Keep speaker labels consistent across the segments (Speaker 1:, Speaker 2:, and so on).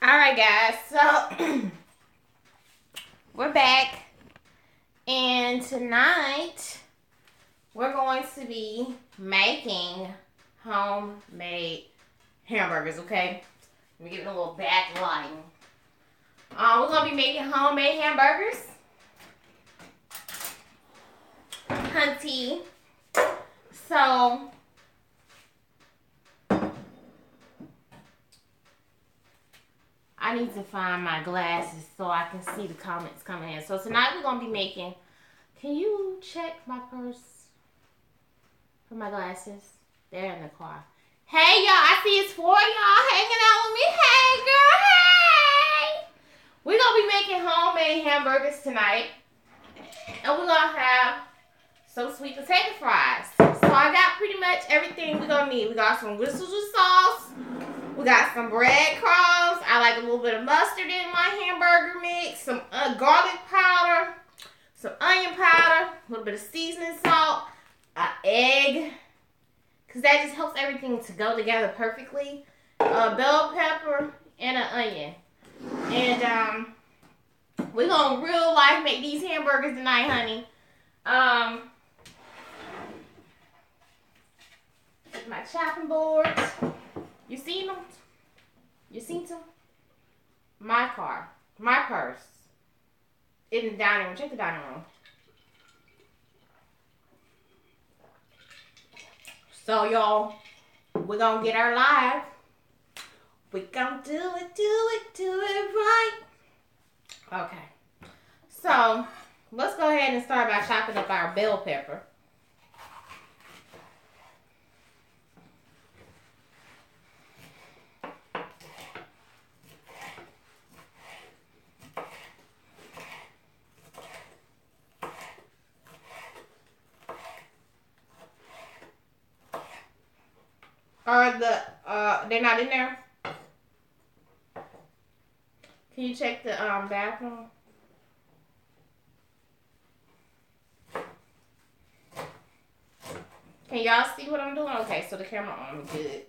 Speaker 1: Alright guys, so we're back, and tonight we're going to be making homemade hamburgers, okay? Let me give it a little backlighting. We're going to be making homemade hamburgers. Hunty. So I need to find my glasses so I can see the comments coming in. So tonight we're going to be making... Can you check my purse for my glasses? They're in the car. Hey, y'all. I see it's 4 y'all hanging out with me. Hey, girl. Hey. We're going to be making homemade hamburgers tonight. And we're going to have some sweet potato fries. So I got pretty much everything we're going to need. We got some Worcestershire sauce. We got some breadcrumbs. I like a little bit of mustard in my hamburger mix. Some garlic powder. Some onion powder. A little bit of seasoning salt. An egg. Because that just helps everything to go together perfectly. A bell pepper and an onion. And we're going to real life make these hamburgers tonight, honey. My chopping boards. You seen them? You seen them? My car. My purse. In the dining room. Check the dining room. So, y'all, we're going to get our live. We're going to do it right. Okay. So, let's go ahead and start by chopping up our bell pepper. They're not in there? Can you check the bathroom? Can y'all see what I'm doing? Okay, so the camera on, good.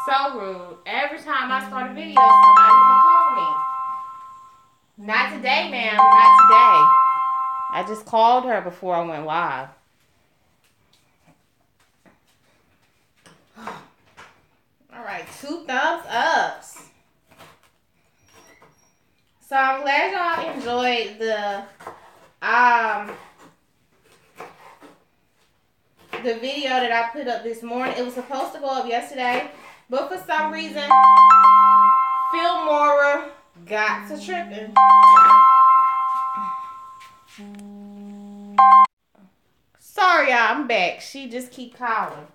Speaker 1: So rude. Every time I start a video, somebody gonna call me. Not today, ma'am. Not today. I just called her before I went live. Alright, 2 thumbs ups. So I'm glad y'all enjoyed the video that I put up this morning. It was supposed to go up yesterday, but for some reason, Philmora got to tripping. Sorry, y'all, I'm back. She just keep calling.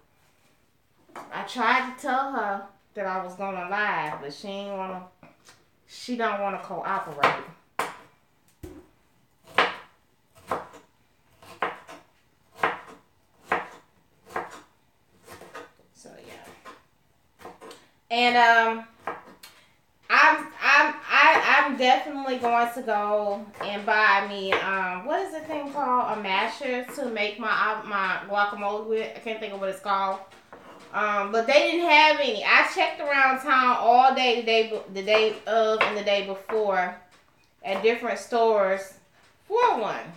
Speaker 1: I tried to tell her that I was gonna live, but she don't wanna cooperate. So yeah. And I'm definitely going to go and buy me what is the thing called? A masher to make my guacamole with. I can't think of what it's called. But they didn't have any. I checked around town all day, the day of and the day before at different stores for one.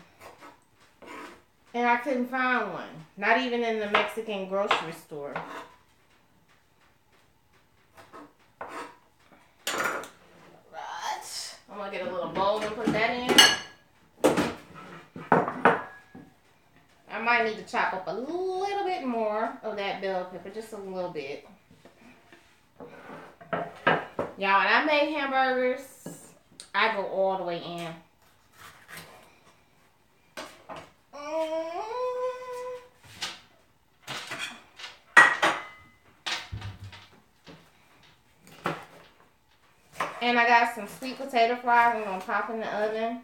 Speaker 1: And I couldn't find one. Not even in the Mexican grocery store. Right. I'm going to get a little bowl and put that in. I might need to chop up a little bit more of that bell pepper, just a little bit. Y'all, when I make hamburgers, I go all the way in. And I got some sweet potato fries I'm going to pop in the oven.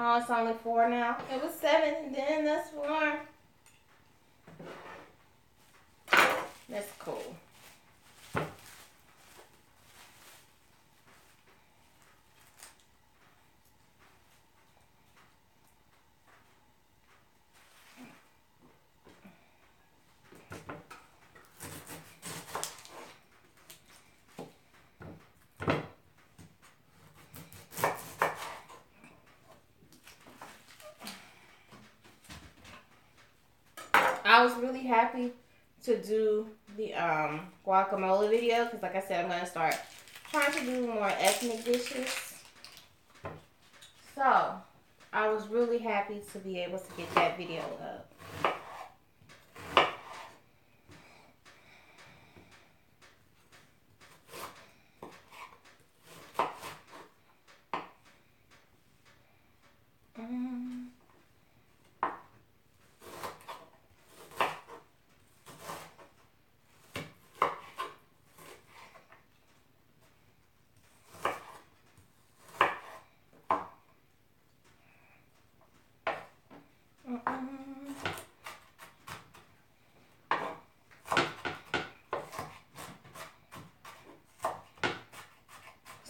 Speaker 1: Oh, it's only 4 now. It was 7 and then that's 4. That's cool. I was really happy to do the guacamole video because, like I said, I'm going to start trying to do more ethnic dishes. So, I was really happy to be able to get that video up.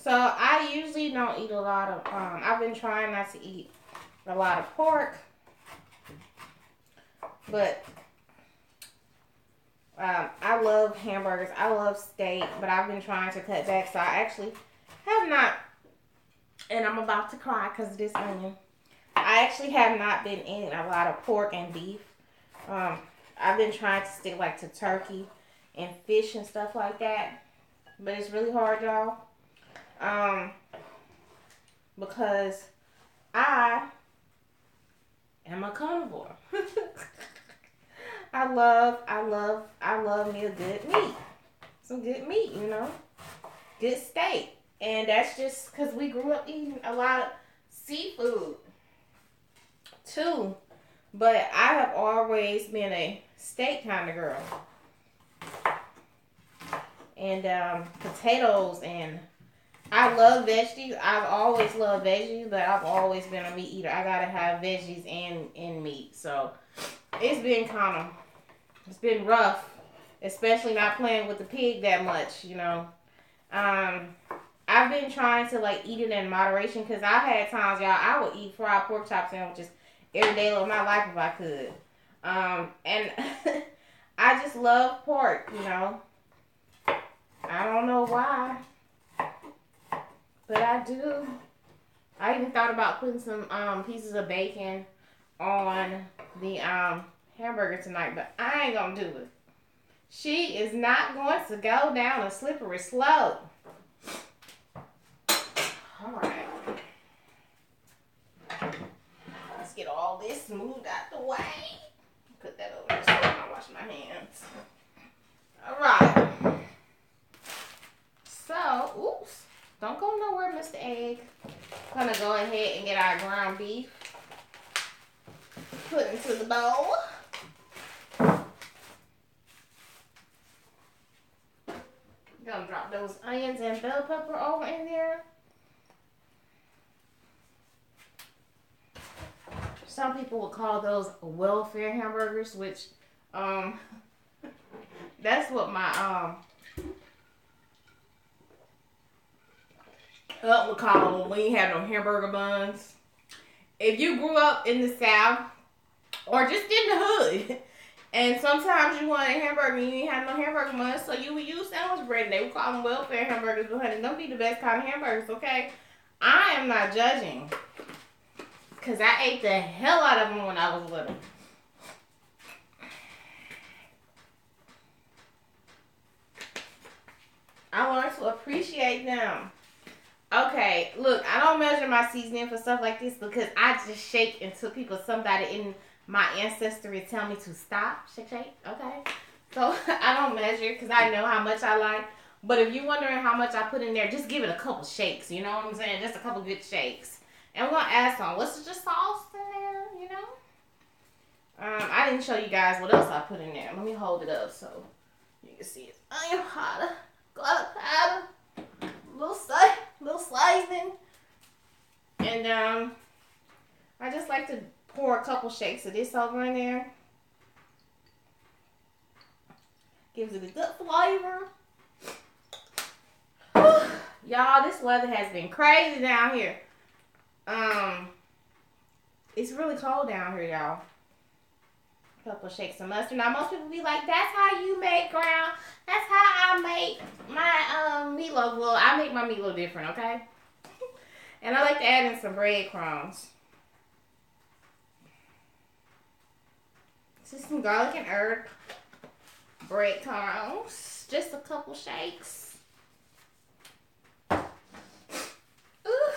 Speaker 1: So I usually don't eat a lot of, I've been trying not to eat a lot of pork, but I love hamburgers, I love steak, but I've been trying to cut back, so I actually have not, and I'm about to cry because of this onion. I actually have not been eating a lot of pork and beef. I've been trying to stick like to turkey and fish and stuff like that, but it's really hard, y'all. Because I am a carnivore. I love me a good meat. Some good meat, you know. Good steak. And that's just because we grew up eating a lot of seafood too. But I have always been a steak kind of girl. And potatoes, and I love veggies. I've always loved veggies, but I've always been a meat eater. I gotta have veggies and meat. So it's been rough, especially not playing with the pig that much, you know. I've been trying to like eat it in moderation because I had times, y'all, I would eat fried pork chop sandwiches every day of my life if I could. And I just love pork, you know. I don't know why, but I do. I even thought about putting some pieces of bacon on the hamburger tonight, but I ain't gonna do it. She is not going to go down a slippery slope. Alright. Let's get all this smoothed out the way. Put that over there so I wash my hands. Alright. So, oops. Don't go nowhere, Mr. Egg. I'm gonna go ahead and get our ground beef. Put into the bowl. Gonna drop those onions and bell pepper over in there. Some people would call those welfare hamburgers, which that's what my aunt would call them when we had no hamburger buns. If you grew up in the South or just in the hood, and sometimes you wanted a hamburger and you didn't have no hamburger buns, so you would use sandwich bread, and they would call them welfare hamburgers, but honey, them be the best kind of hamburgers, okay? I am not judging, because I ate the hell out of them when I was little. I learned to appreciate them. Okay, look, I don't measure my seasoning for stuff like this because I just shake until somebody in my ancestry tell me to stop. Shake, shake, okay? So I don't measure because I know how much I like. But if you're wondering how much I put in there, just give it a couple shakes. You know what I'm saying? Just a couple good shakes. And we're going to add some. What's just sauce in there, you know? I didn't show you guys what else I put in there. Let me hold it up so you can see it. I am hot. Got powder. Little slicing. And I just like to pour a couple shakes of this over in there. Gives it a good flavor. Y'all, this weather has been crazy down here. It's really cold down here, y'all. A couple of shakes of mustard. Now, most people be like, that's how you make ground. That's how I make my meatloaf. Well, I make my meatloaf different, okay? And I like to add in some breadcrumbs. Just some garlic and herb. Breadcrumbs. Just a couple shakes. Ooh.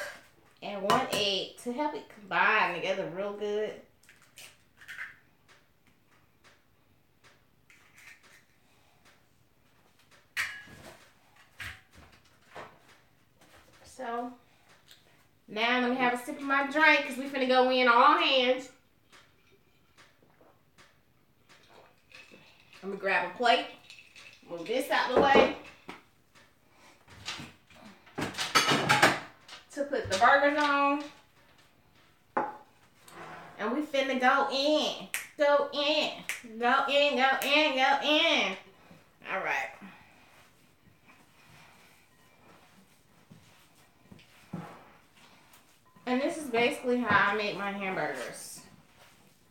Speaker 1: And 1 egg to help it combine together real good. So, now let me have a sip of my drink because we finna go in all hands. I'm gonna grab a plate, move this out of the way to put the burgers on. And we finna go in. Go in. Go in, go in, go in. All right. And this is basically how I make my hamburgers.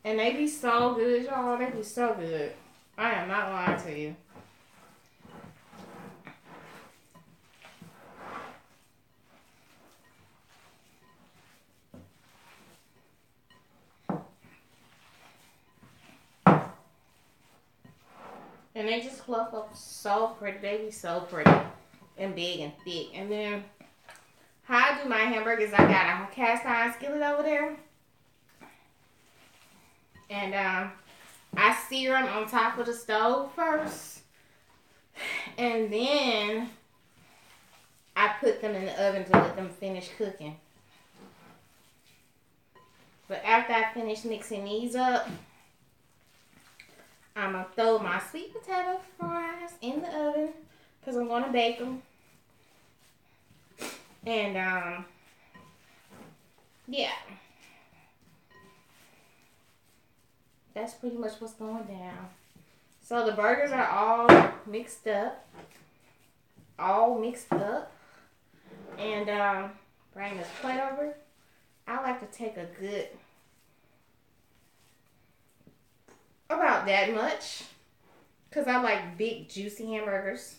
Speaker 1: And they be so good, y'all. They be so good. I am not lying to you. And they just fluff up so pretty. They be so pretty and big and thick. And then how I do my hamburgers, I got a cast iron skillet over there. And I sear them on top of the stove first. And then I put them in the oven to let them finish cooking. But after I finish mixing these up, I'm going to throw my sweet potato fries in the oven because I'm going to bake them. And, yeah. That's pretty much what's going down. So the burgers are all mixed up. And, bring this plate over. I like to take a good, about that much. Because I like big, juicy hamburgers.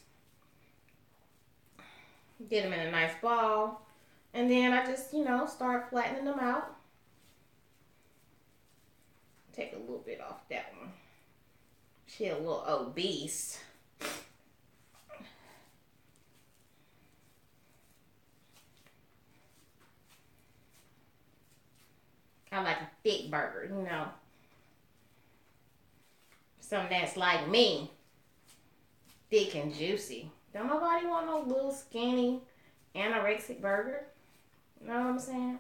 Speaker 1: Get them in a nice ball. And then I just, start flattening them out. Take a little bit off that one. She a little obese. I like a thick burger, Something that's like me. Thick and juicy. Don't nobody want no little skinny anorexic burger. You know what I'm saying?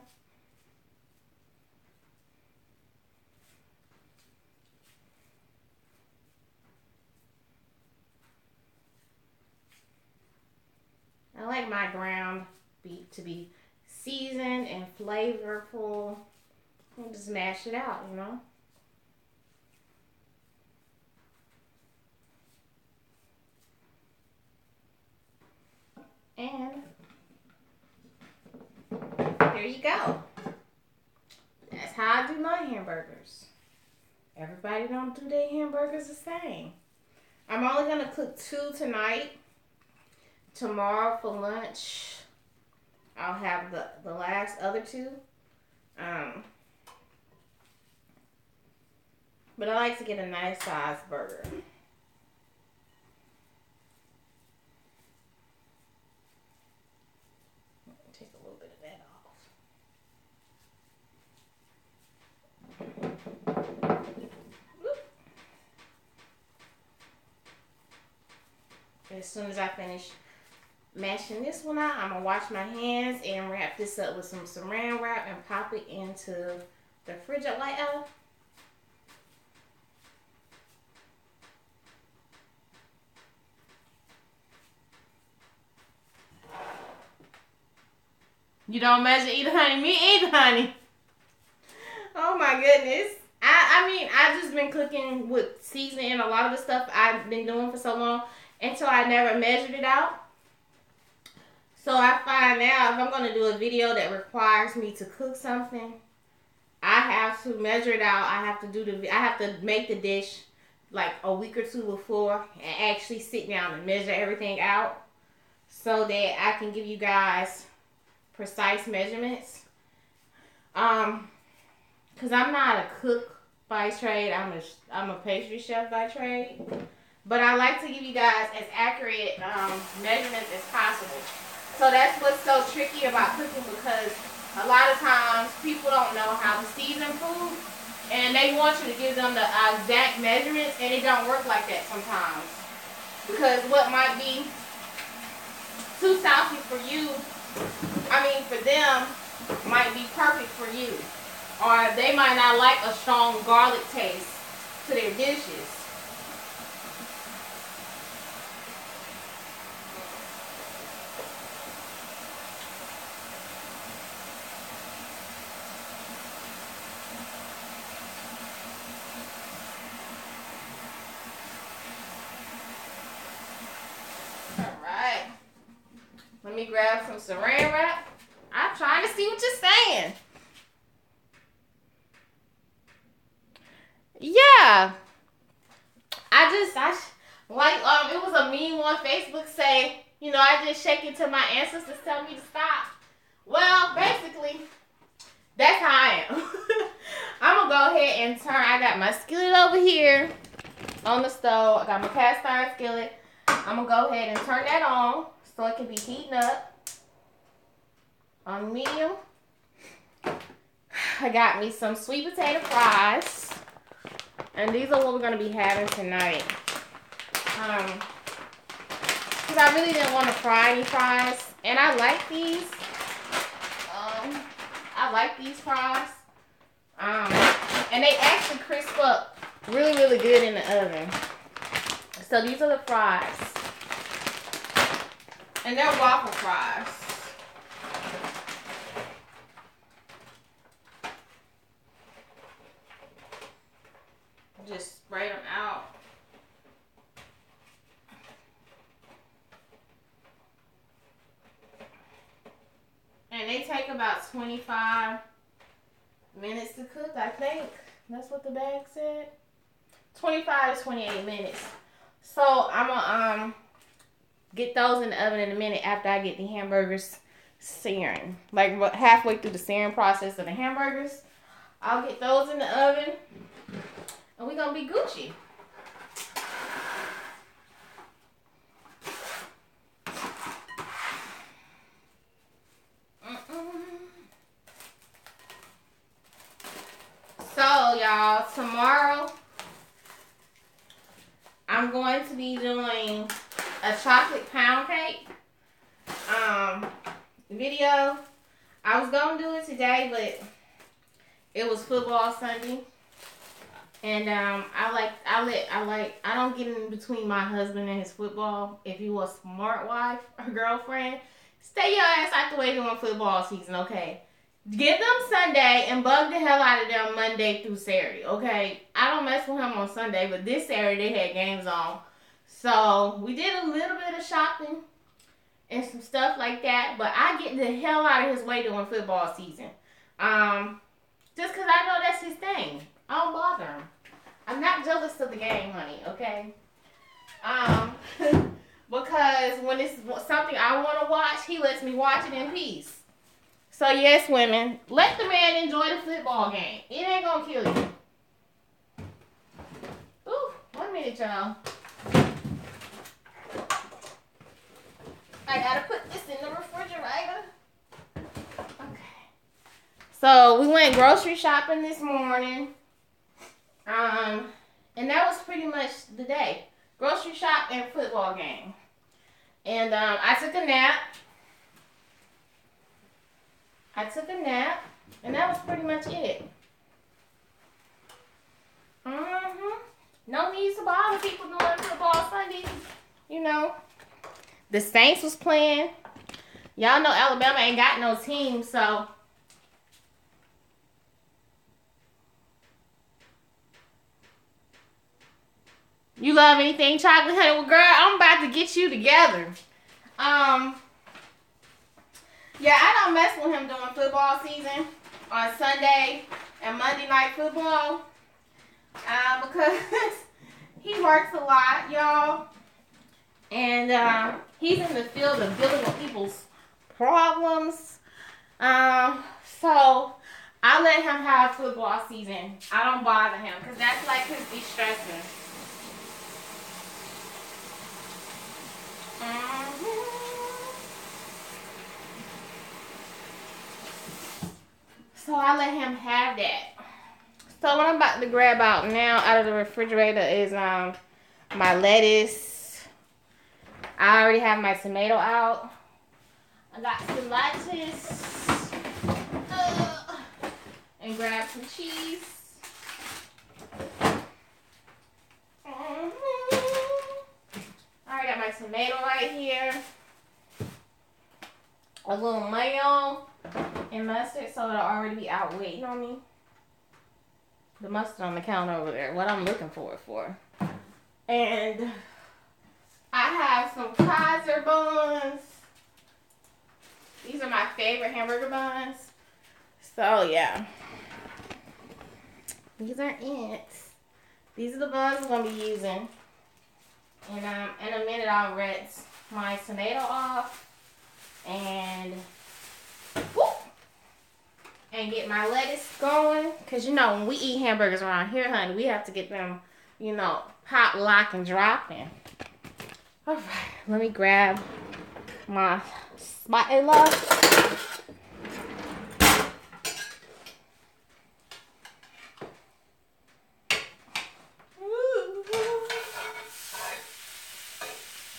Speaker 1: I like my ground beef to be seasoned and flavorful. And just mash it out, And there you go. That's how I do my hamburgers. Everybody don't do their hamburgers the same. I'm only going to cook 2 tonight. Tomorrow for lunch, I'll have the last other 2. But I like to get a nice size burger. Take a little bit of that off. As soon as I finish mashing this one out, I'm going to wash my hands and wrap this up with some saran wrap and pop it into the refrigerator. You don't measure either, honey. Me either, honey. my goodness. I mean, I've just been cooking with seasoning and a lot of the stuff I've been doing for so long until I never measured it out. So I find now if I'm going to do a video that requires me to cook something, I have to measure it out. I have to make the dish like a week or two before and actually sit down and measure everything out so that I can give you guys precise measurements. Cause I'm not a cook by trade. I'm a pastry chef by trade. But I like to give you guys as accurate measurements as possible. So that's what's so tricky about cooking, because a lot of times people don't know how to season food, and they want you to give them the exact measurements, and it don't work like that sometimes. Because what might be too salty for you, for them, might be perfect for you. Or they might not like a strong garlic taste to their dishes. Alright. Let me grab some saran wrap. I'm trying to see what you're saying. Yeah. It was a meme on Facebook say, I just shake it till my ancestors tell me to stop. Well, basically, that's how I am. I'm going to go ahead and turn. I got my skillet over here on the stove. I got my cast iron skillet. I'm going to go ahead and turn that on so it can be heating up on medium. I got me some sweet potato fries. And these are what we're going to be having tonight. Because I really didn't want to fry any fries. And I like these. I like these fries. And they actually crisp up really, really good in the oven. So these are the fries. And they're waffle fries. Just spray them out. And they take about 25 minutes to cook, I think. That's what the bag said. 25 to 28 minutes. So I'm going to get those in the oven in a minute after I get the hamburgers searing. Like halfway through the searing process of the hamburgers, I'll get those in the oven. And we're going to be Gucci. So, y'all, tomorrow, I'm going to be doing a chocolate pound cake video. I was going to do it today, but it was football Sunday. And I don't get in between my husband and his football. If you a smart wife or girlfriend, stay your ass out the way during football season, okay? Give them Sunday and bug the hell out of them Monday through Saturday, okay? I don't mess with him on Sunday, but this Saturday they had games on. So we did a little bit of shopping and some stuff like that, but I get the hell out of his way during football season. Just because I know that's his thing. I don't bother him. I'm not jealous of the game, honey, okay? Because when it's something I want to watch, he lets me watch it in peace. So, yes, women, let the man enjoy the football game. It ain't going to kill you. Ooh, 1 minute, y'all. I got to put this in the refrigerator. Okay. So, we went grocery shopping this morning. And that was pretty much the day. Grocery shop and football game. And I took a nap. And that was pretty much it. No need to bother people doing football Sunday. The Saints was playing. Y'all know Alabama ain't got no team, so You love anything chocolate, honey? Well, girl, I'm about to get you together. Yeah, I don't mess with him during football season on Sunday and Monday night football because he works a lot, y'all. And he's in the field of dealing with people's problems. So I let him have football season. I don't bother him because that's like his de-stressing. So I let him have that. So what I'm about to grab out now out of the refrigerator is my lettuce. I already have my tomato out. I got some lettuce. And grab some cheese. I already got my tomato right here. A little mayo and mustard, so it'll already be out waiting on me. The mustard on the counter over there, what I'm looking for it for. And I have some Kaiser buns. These are my favorite hamburger buns. So yeah. These are it. These are the buns I'm gonna be using. And in a minute I'll rinse my tomato off and get my lettuce going. Cause you know when we eat hamburgers around here, honey, we have to get them, you know, pop, lock, and dropping. All right, let me grab my spatula.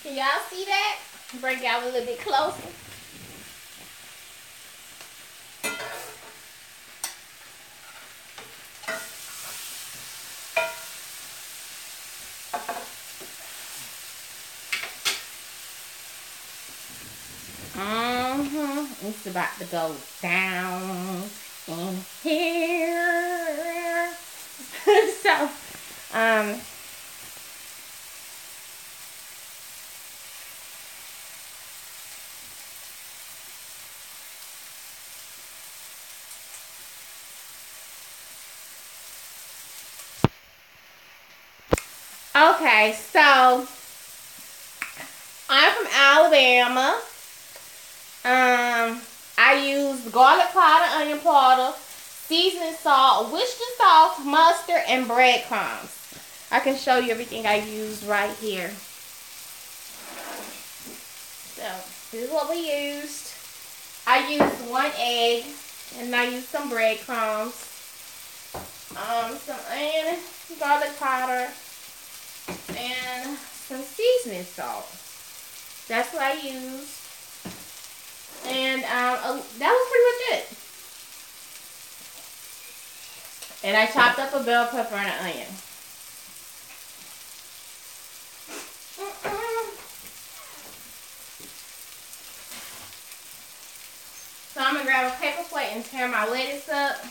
Speaker 1: Can y'all see that? Bring y'all a little bit closer. It's about to go down in here. So, okay, so I'm from Alabama. I use garlic powder, onion powder, seasoning salt, Worcester sauce, mustard, and breadcrumbs. I can show you everything I use right here. So this is what we used. I used 1 egg, and I used some breadcrumbs, some onion, garlic powder, and some seasoning salt. That's what I used. And that was pretty much it. And I chopped up a bell pepper and an onion. So I'm going to grab a paper plate and tear my lettuce up.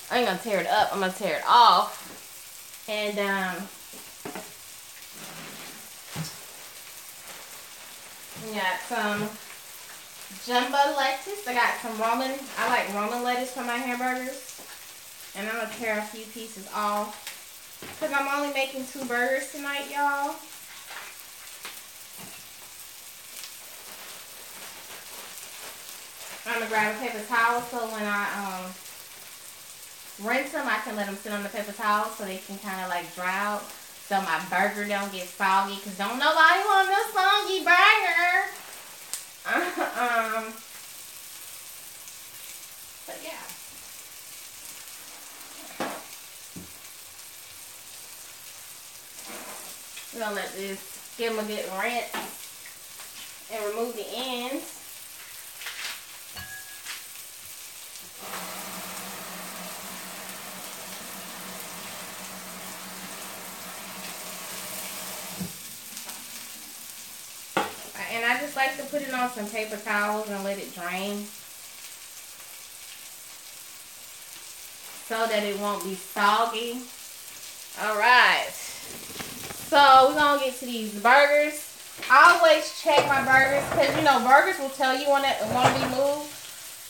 Speaker 1: I ain't going to tear it up. I'm going to tear it off. And we got some jumbo lettuce. I got some I like Roman lettuce for my hamburgers. And I'm going to tear a few pieces off. Because I'm only making 2 burgers tonight, y'all. I'm going to grab a paper towel so when I rinse them, I can let them sit on the paper towel so they can kind of like dry out. So my burger don't get soggy. Because don't nobody want no soggy burger. But yeah. We're gonna let this give them a good rinse and remove the ends. And I just like to put it on some paper towels and let it drain so that it won't be soggy. All right. So we're gonna get to these burgers. I always check my burgers because you know burgers will tell you when it want to be moved.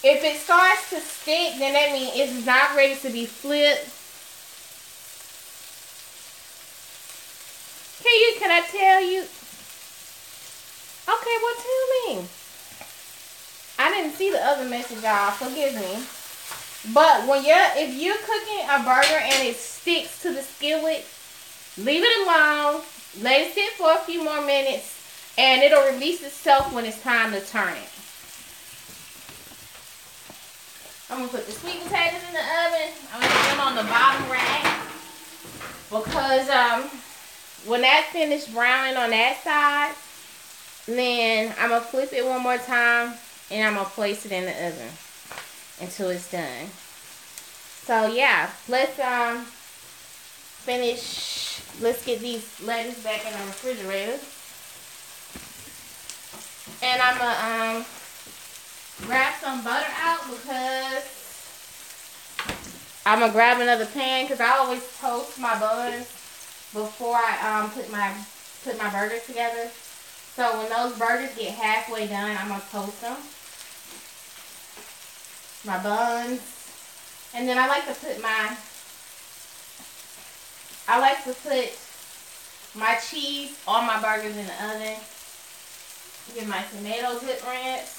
Speaker 1: If it starts to stick, then that means it's not ready to be flipped. Can I tell you? Okay, well tell me. I didn't see the other message, y'all. Forgive me. But if you're cooking a burger and it sticks to the skillet, leave it alone. Let it sit for a few more minutes, and it'll release itself when it's time to turn it. I'm gonna put the sweet potatoes in the oven. I'm gonna put them on the bottom rack because when that finished browning on that side, then I'm gonna flip it one more time and I'm gonna place it in the oven until it's done. So yeah, let's finish. Let's get these lettuce back in the refrigerator, and I'm gonna grab some butter out because I'm gonna grab another pan because I always toast my buns before I put my burgers together. So when those burgers get halfway done, I'm gonna toast them, my buns, and then I like to put my cheese on my burgers in the oven. Get my tomatoes good rinse.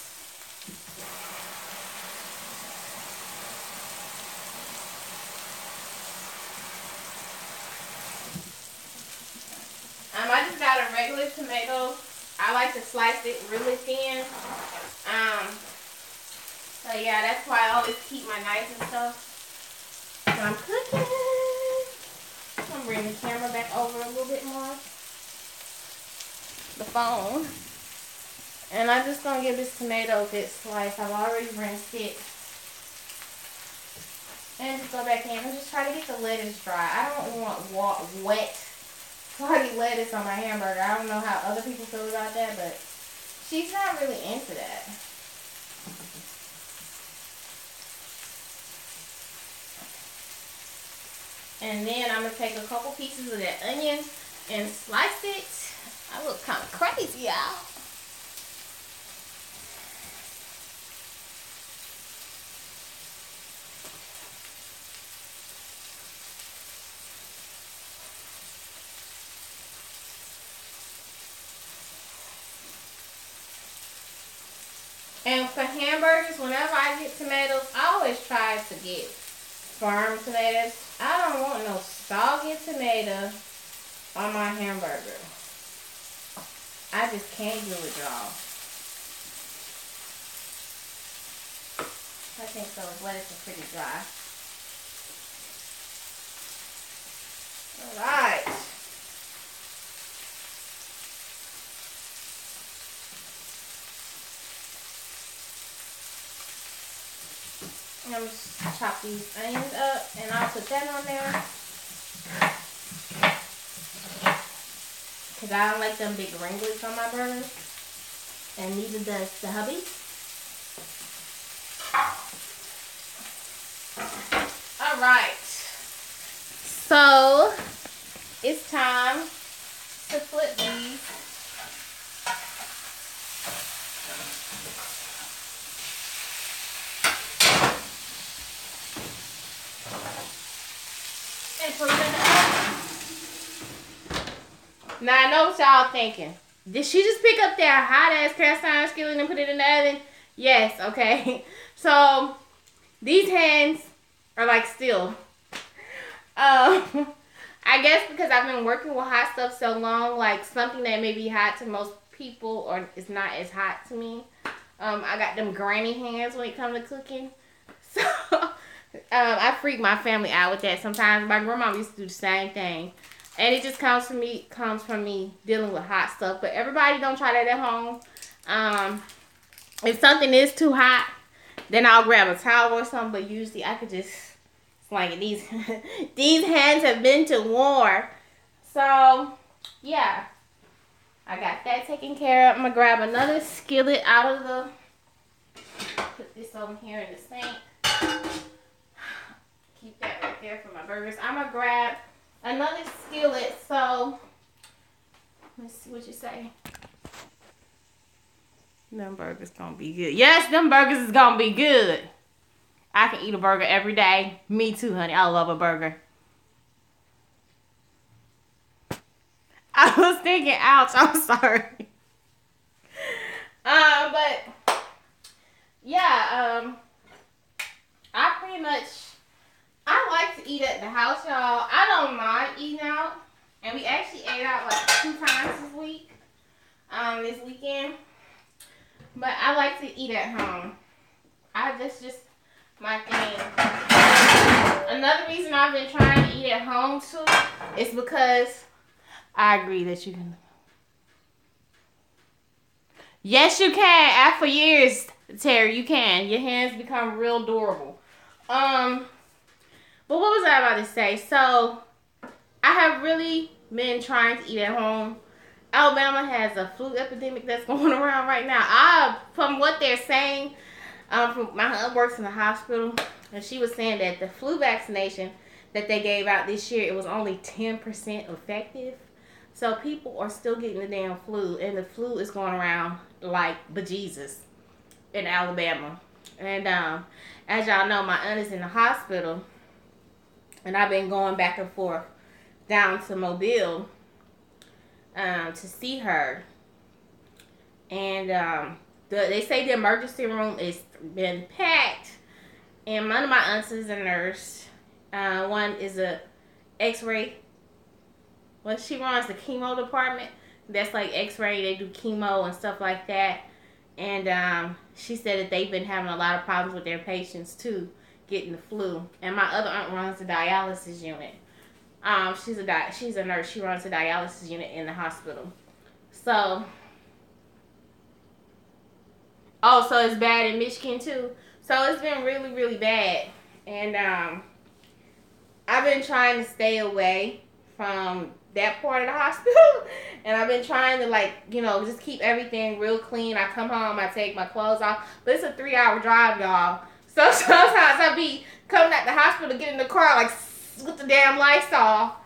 Speaker 1: I just got a regular tomato. I like to slice it really thin. So yeah, that's why I always keep my knife and stuff when I'm cooking. I'm gonna bring the camera back over a little bit more. The phone. And I'm just gonna give this tomato a good slice. I've already rinsed it. And just go back in and just try to get the lettuce dry. I don't want wet, soggy lettuce on my hamburger. I don't know how other people feel about that, but she's not really into that. And then I'm going to take a couple pieces of that onion and slice it. I look kind of crazy, y'all. And for hamburgers, whenever I get tomatoes, I always try to get firm tomatoes. I don't want no soggy tomato on my hamburger. I just can't do it, y'all. I think those lettuce are pretty dry. Alright. I'm going to chop these onions up and I'll put that on there. Because I don't like them big wrinkles on my burger. And neither does the hubby. Alright. So, it's time to flip these. Now I know what y'all thinking. Did she just pick up that hot ass cast iron skillet and put it in the oven? Yes, okay. So these hands are like steel. I guess because I've been working with hot stuff so long, like something that may be hot to most people or is not as hot to me. I got them granny hands when it comes to cooking. So I freak my family out with that sometimes. My grandma used to do the same thing. And it just comes from me dealing with hot stuff. But everybody don't try that at home. If something is too hot, then I'll grab a towel or something. But usually I could just slang it. These hands have been to war. So, yeah. I got that taken care of. I'm going to grab another skillet out of the... Put this over here in the sink. Keep that right there for my burgers. I'm going to grab another skillet. So Let's see what you say. Them burgers gonna be good. Yes, them burgers is gonna be good. I can eat a burger every day. Me too, honey. I love a burger. I was thinking, ouch, I'm sorry. But yeah, I pretty much, I like to eat at the house, y'all. I don't mind eating out. And we actually ate out like 2 times this weekend. But I like to eat at home. That's just my thing. Another reason I've been trying to eat at home too is because I agree that you can. Yes, you can. After years, Terry, you can. Your hands become real durable. But what was I about to say? So, I have really been trying to eat at home. Alabama has a flu epidemic that's going around right now. From what they're saying, from my aunt works in the hospital, and she was saying that the flu vaccination that they gave out this year, it was only 10% effective. So people are still getting the damn flu, and the flu is going around like bejesus in Alabama. And as y'all know, my aunt is in the hospital, and I've been going back and forth down to Mobile to see her. And they say the emergency room has been packed, and one of my aunts is a nurse. One is a X-ray. Well, she runs the chemo department. That's like X-ray. They do chemo and stuff like that. And she said that they've been having a lot of problems with their patients too, getting the flu. And my other aunt runs the dialysis unit. She's a nurse. She runs a dialysis unit in the hospital. So, so it's bad in Michigan too. So it's been really, really bad. And I've been trying to stay away from that part of the hospital. And I've been trying to just keep everything real clean. I come home, I take my clothes off. But it's a 3-hour drive, y'all. So sometimes I be coming at the hospital, get in the car with the damn lights off.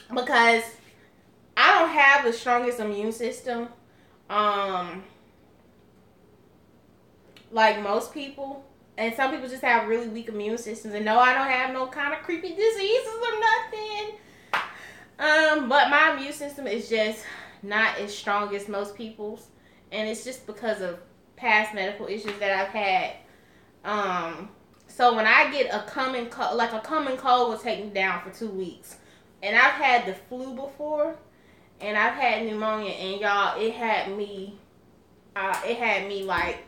Speaker 1: Because I don't have the strongest immune system. Like most people. And some people just have really weak immune systems. And no, I don't have no kind of creepy diseases or nothing. But my immune system is just not as strong as most people's. And it's just because of past medical issues that I've had. So when I get a common cold will take me down for 2 weeks. And I've had the flu before. And I've had pneumonia. And y'all, it had me like,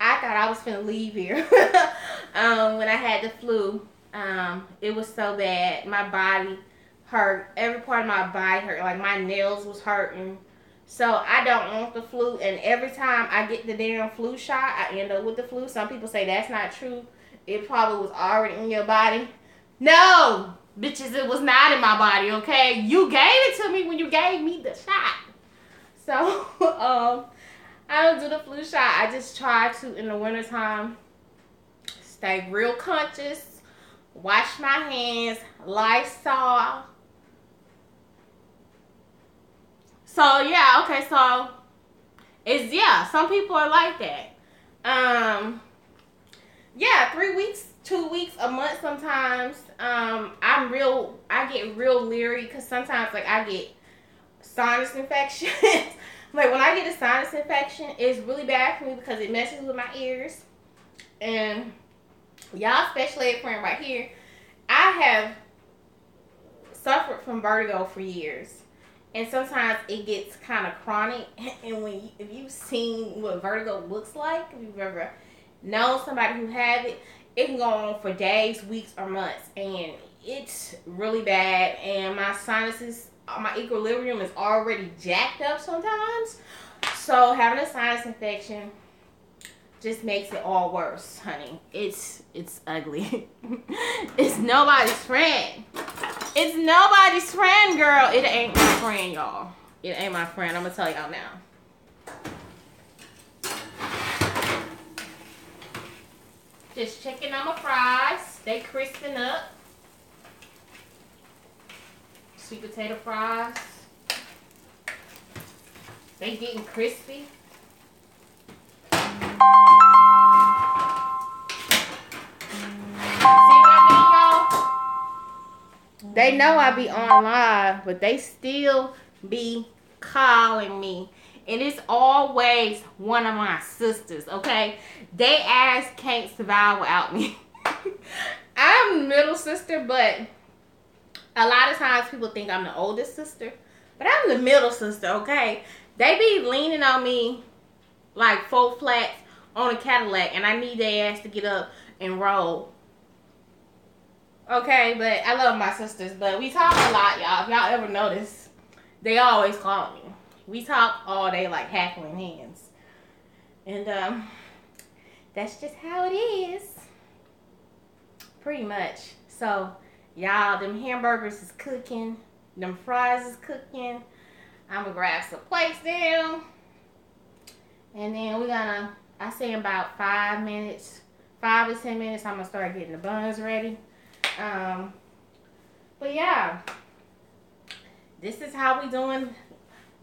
Speaker 1: I thought I was finna leave here. When I had the flu, it was so bad. My body hurt. Every part of my body hurt. Like my nails was hurting. So I don't want the flu. And every time I get the damn flu shot, I end up with the flu. Some people say that's not true. It probably was already in your body. No, bitches, it was not in my body, okay? You gave it to me when you gave me the shot. So, I don't do the flu shot. I just try to, in the wintertime, stay real conscious, wash my hands, Lysol. So, yeah, okay, so, some people are like that. 3 weeks, 2 weeks, a month sometimes. I get real leery because sometimes, I get sinus infections. Like, when I get a sinus infection, it's really bad for me because it messes with my ears. And y'all special ed friend right here, I have suffered from vertigo for years. And sometimes it gets kind of chronic. And if you've seen what vertigo looks like, if you've ever known somebody who had it, it can go on for days, weeks, or months. And it's really bad. And my sinuses, my equilibrium is already jacked up sometimes. So having a sinus infection just makes it all worse, honey. It's ugly. It's nobody's friend. It's nobody's friend, girl. It ain't my friend, y'all. It ain't my friend. I'm gonna tell y'all now. Just checking on my fries. They crisping up. sweet potato fries. They getting crispy. They know I be on live, but they still be calling me. And it's always one of my sisters, okay? They ass can't survive without me. I'm the middle sister, but a lot of times people think I'm the oldest sister. But I'm the middle sister, okay? They be leaning on me like 4 flats on a Cadillac, and I need their ass to get up and roll. Okay, but I love my sisters, but we talk a lot, y'all. If y'all ever notice, they always call me. We talk all day like hackling hands. And that's just how it is. Pretty much. So, y'all, them hamburgers is cooking. Them fries is cooking. I'm gonna grab some plates down. And then we're gonna, I say in about 5 minutes, 5 to 10 minutes, I'm gonna start getting the buns ready. But yeah, this is how we doing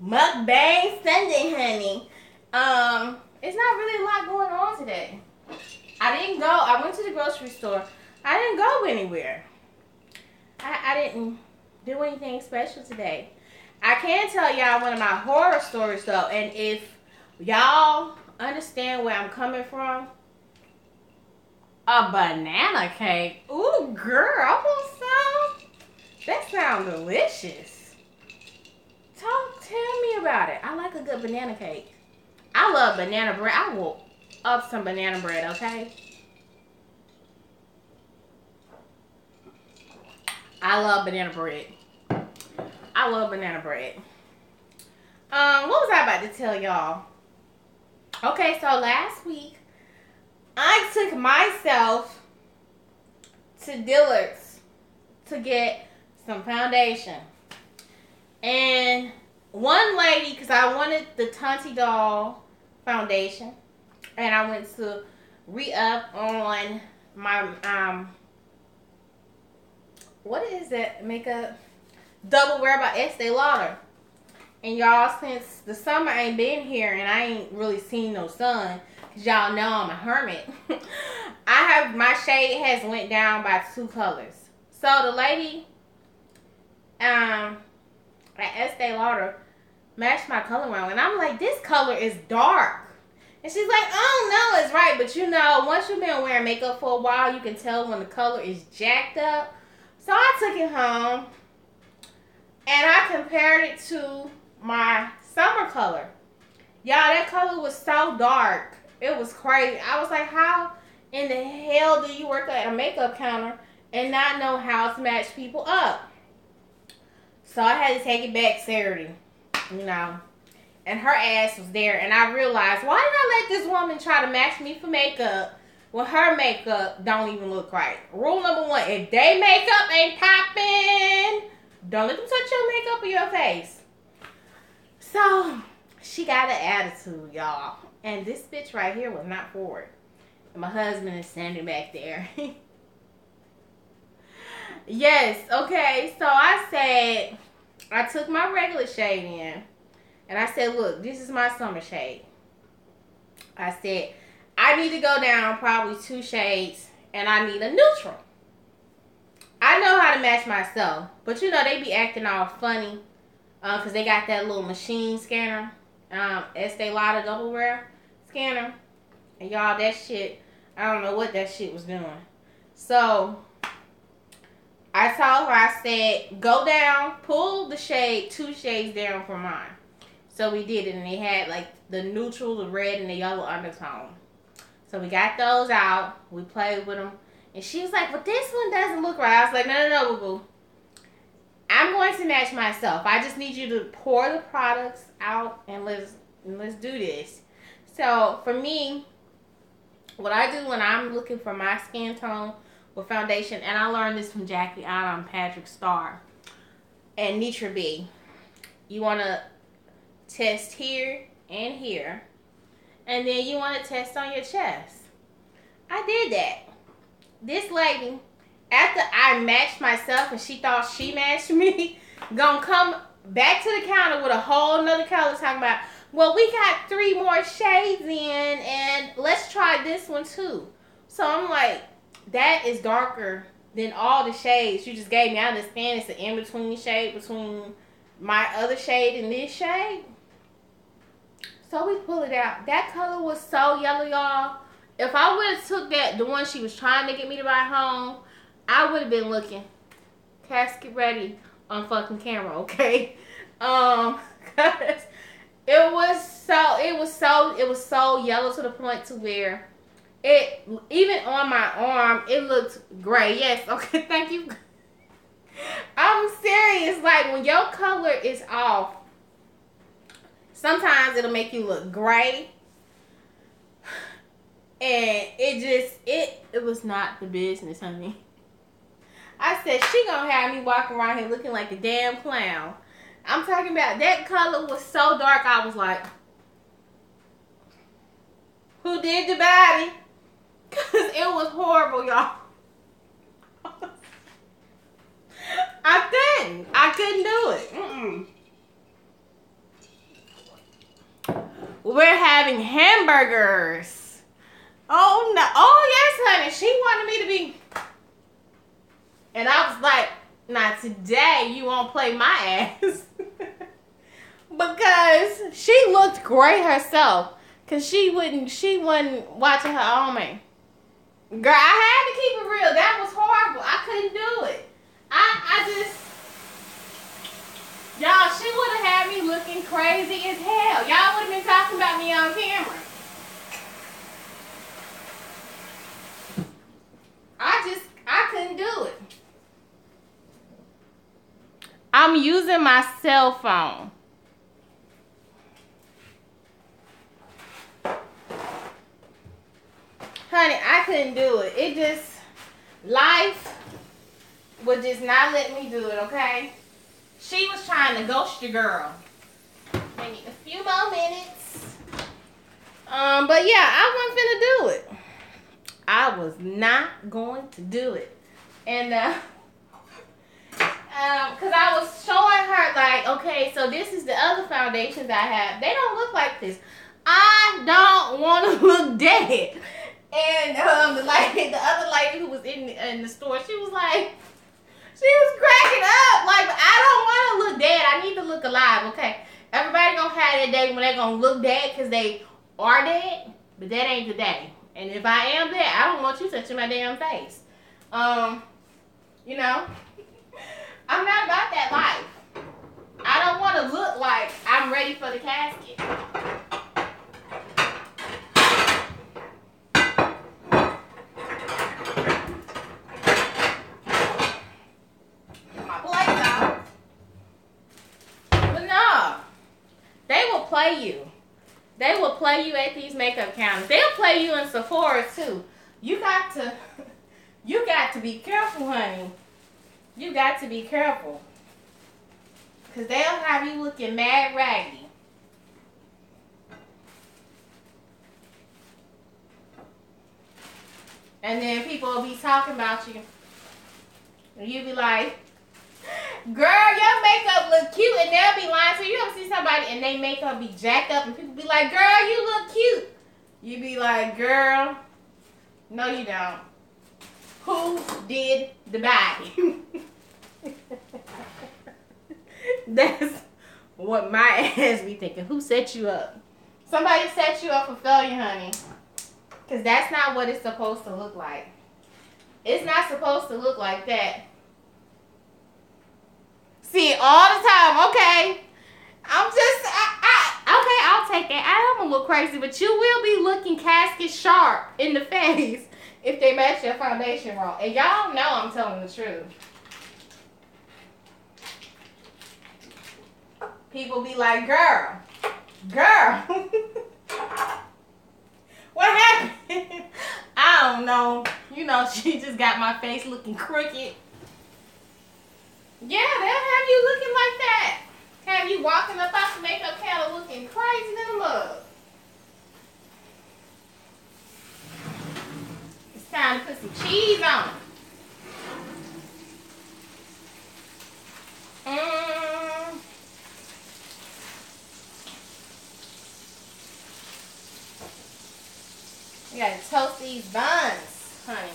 Speaker 1: Mukbang Sunday, honey. It's not really a lot going on today. I went to the grocery store. I didn't go anywhere. I didn't do anything special today. I can tell y'all one of my horror stories though, and if y'all understand where I'm coming from, a banana cake. Ooh, girl, I want some. That sounds delicious. Tell me about it. I like a good banana cake. I love banana bread. I will up some banana bread, okay? I love banana bread. I love banana bread. What was I about to tell y'all? Okay, so last week, I took myself to Dillard's to get some foundation. And one lady, because I wanted the Tonty Doll foundation, and I went to re-up on my, what is that makeup? Double Wear by Estee Lauder. And y'all, since the summer ain't been here and I ain't really seen no sun, y'all know I'm a hermit. My shade has went down by 2 colors. So the lady at Estee Lauder matched my color around, and I'm like, this color is dark. And she's like, oh no, it's right. But you know, once you've been wearing makeup for a while, you can tell when the color is jacked up. So I took it home and I compared it to my summer color. Y'all, that color was so dark. It was crazy. I was like, how in the hell do you work at a makeup counter and not know how to match people up? So I had to take it back Saturday, you know. And her ass was there. And I realized, why did I let this woman try to match me for makeup when her makeup don't even look right? Rule number 1, if they makeup ain't popping, don't let them touch your makeup or your face. So she got an attitude, y'all. And this bitch right here was not for it. And my husband is standing back there. Yes, okay. So I took my regular shade in. And I said, look, this is my summer shade. I said, I need to go down probably 2 shades. And I need a neutral. I know how to match myself. But you know, they be acting all funny. Because they got that little machine scanner. Estee Lauder Double Wear scanner. And y'all, that shit, I don't know what that shit was doing. So I told her, I said, go down, pull the shade, 2 shades down from mine. So we did it, and they had like the neutral, the red, and the yellow undertone. So we got those out. We played with them. And she was like, but this one doesn't look right. I was like, no, boo-boo. I'm going to match myself. I just need you to pour the products out and let's do this. So for me, what I do when I'm looking for my skin tone with foundation, and I learned this from Jackie Anna and Patrick Starr and Nitra B. You want to test here and here, and then you want to test on your chest. I did that. This lady, after I matched myself and she thought she matched me, gonna come back to the counter with a whole nother color talking about, well, we got 3 more shades in and let's try this one too. So I'm like, that is darker than all the shades you just gave me. I understand it's an in-between shade between my other shade and this shade. So we pull it out. That color was so yellow, y'all. If I would have took that, the one she was trying to get me to buy home, I would have been looking casket ready on fucking camera, okay? Cause it was so yellow to the point to where it, even on my arm, it looked gray. Yes, okay, thank you. I'm serious. Like, when your color is off, sometimes it'll make you look gray. And it was not the business, honey. I said, she gonna have me walking around here looking like a damn clown. I'm talking about, that color was so dark, I was like, who did the body? Because it was horrible, y'all. I couldn't do it. We're having hamburgers. Oh, no. Oh, yes, honey. She wanted me to be. And I was like, not today. You won't play my ass. Because she looked great herself. Because she wasn't watching her own man. Girl, I had to keep it real. That was horrible. I couldn't do it. Y'all, she would have had me looking crazy as hell. Y'all would have been talking about me on camera. I couldn't do it. I'm using my cell phone. Honey, I couldn't do it. It just, life would just not let me do it, okay? She was trying to ghost your girl. Maybe a few more minutes. But yeah, I wasn't finna do it. I was not going to do it. And, because I was showing her, like, okay, so this is the other foundations I have. They don't look like this. I don't want to look dead. And the other lady who was in the store, she was cracking up. Like, I don't want to look dead. I need to look alive, okay? Everybody gonna have that day when they're gonna look dead because they are dead, but that ain't the day. And if I am dead, I don't want you touching my damn face. You know, I'm not about that life. I don't want to look like I'm ready for the casket. They will play you at these makeup counters. They'll play you in Sephora too. You got to be careful, honey. You got to be careful. Because they'll have you looking mad raggedy. And then people will be talking about you. And you'll be like, girl, your makeup look cute, and they'll be lying. So you ever see somebody and they makeup be jacked up and people be like, girl, you look cute. You be like, girl, no you don't. Who did the body? That's what my ass be thinking. Who set you up? Somebody set you up for failure, honey. Because that's not what it's supposed to look like. It's not supposed to look like that. See, all the time, okay? Okay, I'll take that. I am a little crazy, but you will be looking casket sharp in the face if they match your foundation wrong. And y'all know I'm telling the truth. People be like, girl. What happened? I don't know. You know, she just got my face looking crooked. Yeah, they'll have you looking like that. Have you walking up out the makeup counter looking crazy than a mug. It's time to put some cheese on it. toast these buns, honey.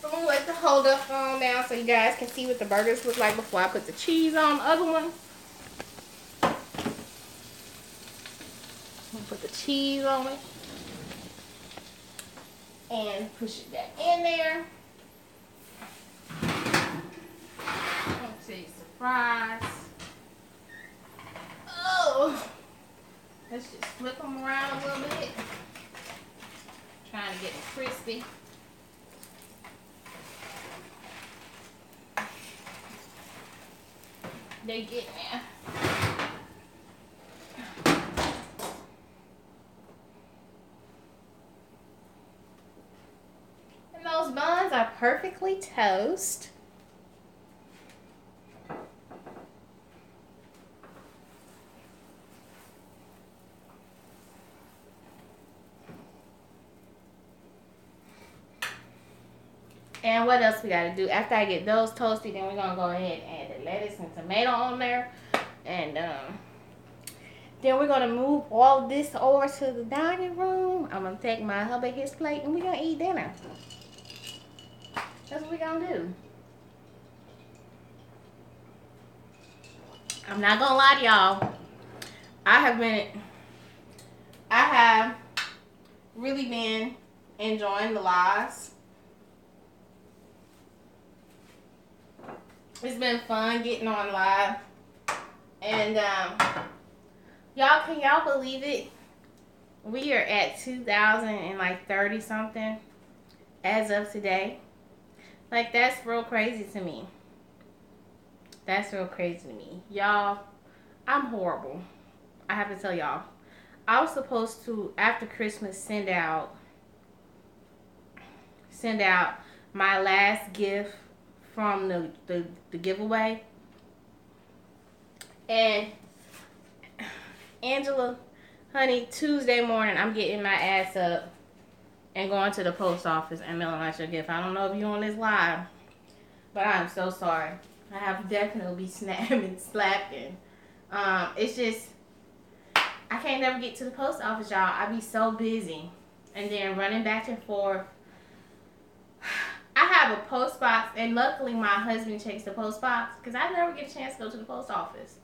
Speaker 1: I'm gonna let the hold up phone down so you guys can see what the burgers look like before I put the cheese on the other one. I'm gonna put the cheese on it and push it back in there. Let's see, fries. Oh, let's just flip them around a little bit. Trying to get them crispy. They get there. And those buns are perfectly toast. And what else we gotta do? After I get those toasty, then we're gonna go ahead and add the lettuce and tomato on there. And then we're gonna move all this over to the dining room. I'm gonna take my hubby his plate and we're gonna eat dinner. That's what we're gonna do. I'm not gonna lie to y'all. I have really been enjoying the lives. It's been fun getting on live. And y'all, can y'all believe it? We are at 2,030 something as of today. Like, that's real crazy to me. That's real crazy to me. Y'all, I'm horrible. I have to tell y'all. I was supposed to, after Christmas, send out my last gift from the giveaway. And Angela, honey, Tuesday morning, I'm getting my ass up and going to the post office and mailing out your gift. I don't know if you're on this live, but I'm so sorry. I have definitely been snapping, slacking. It's just, I can't never get to the post office, y'all. I be so busy. And then running back and forth. I have a post box, and luckily my husband checks the post box because I never get a chance to go to the post office.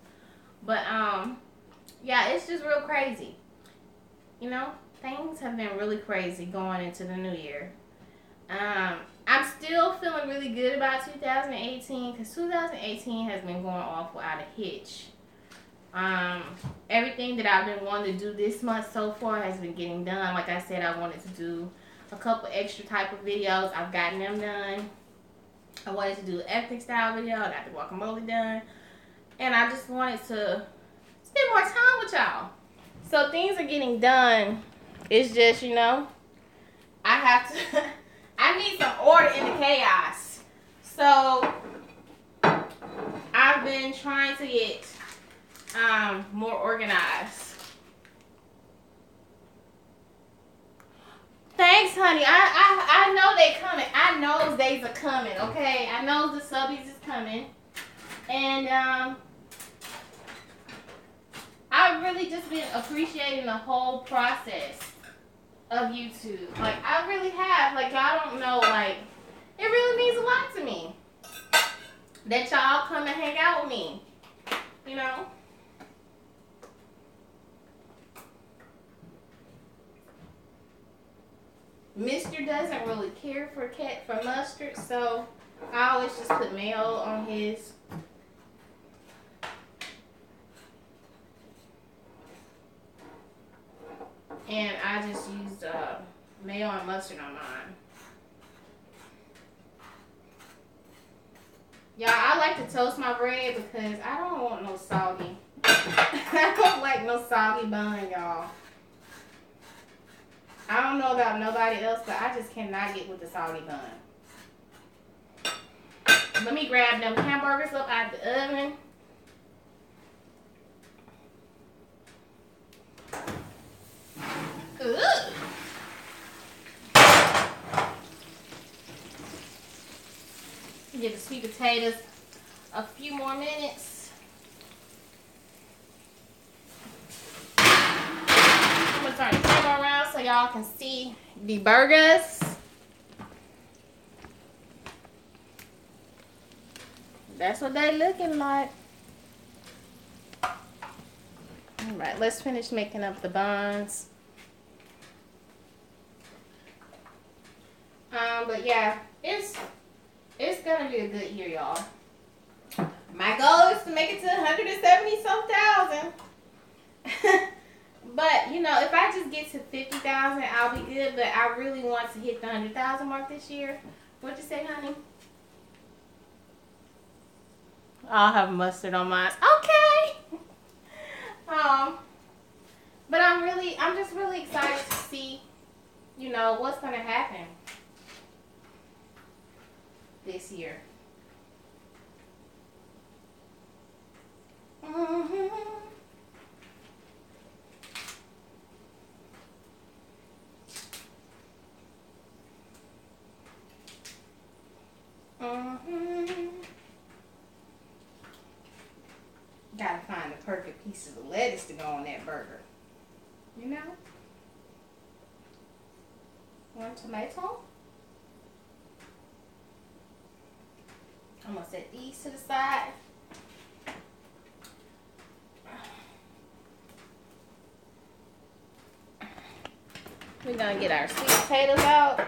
Speaker 1: But yeah, it's just real crazy. You know, things have been really crazy going into the new year. I'm still feeling really good about 2018 because 2018 has been going off without a hitch. Everything that I've been wanting to do this month so far has been getting done. Like I said, I wanted to do a couple extra type of videos. I've gotten them done. I wanted to do an ethnic style video. I got the guacamole done. And I just wanted to spend more time with y'all. So things are getting done. It's just, you know, I have to, I need some order in the chaos. So I've been trying to get more organized. Thanks, honey. I know they coming. I know those days are coming, okay? I know the subbies is coming. And I've really just been appreciating the whole process of YouTube. Like, I really have. Like, y'all don't know, like, it really means a lot to me that y'all come and hang out with me, you know? Mister doesn't really care for mustard, so I always just put mayo on his. And I just used mayo and mustard on mine. Y'all, I like to toast my bread because I don't want no soggy. I don't like no soggy bun, y'all. I don't know about nobody else, but I just cannot get with the soggy bun. Let me grab them hamburgers up out the oven. Ugh. Give the sweet potatoes a few more minutes. y'all can see the burgers. That's what they looking like. All right, let's finish making up the buns. But yeah, it's gonna be a good year, y'all. My goal is to make it to 170 some thousand. But you know, if I just get to 50,000, I'll be good. But I really want to hit the 100,000 mark this year. What'd you say, honey? I'll have mustard on mine. Okay. But I'm just really excited to see, you know, what's gonna happen this year. Gotta find the perfect piece of lettuce to go on that burger. You know? One tomato. I'm gonna set these to the side. We're gonna get our sweet potatoes out.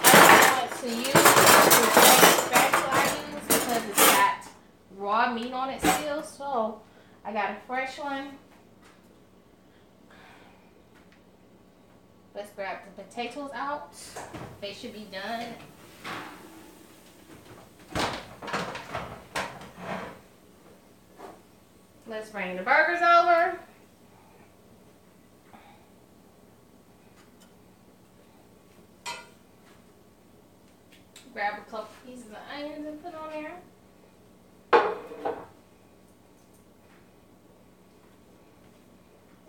Speaker 1: I want to use the same spatula I use because it's got raw meat on it still. So I got a fresh one. Let's grab the potatoes out. They should be done. Let's bring the burgers over. Grab a couple pieces of onions and put on there.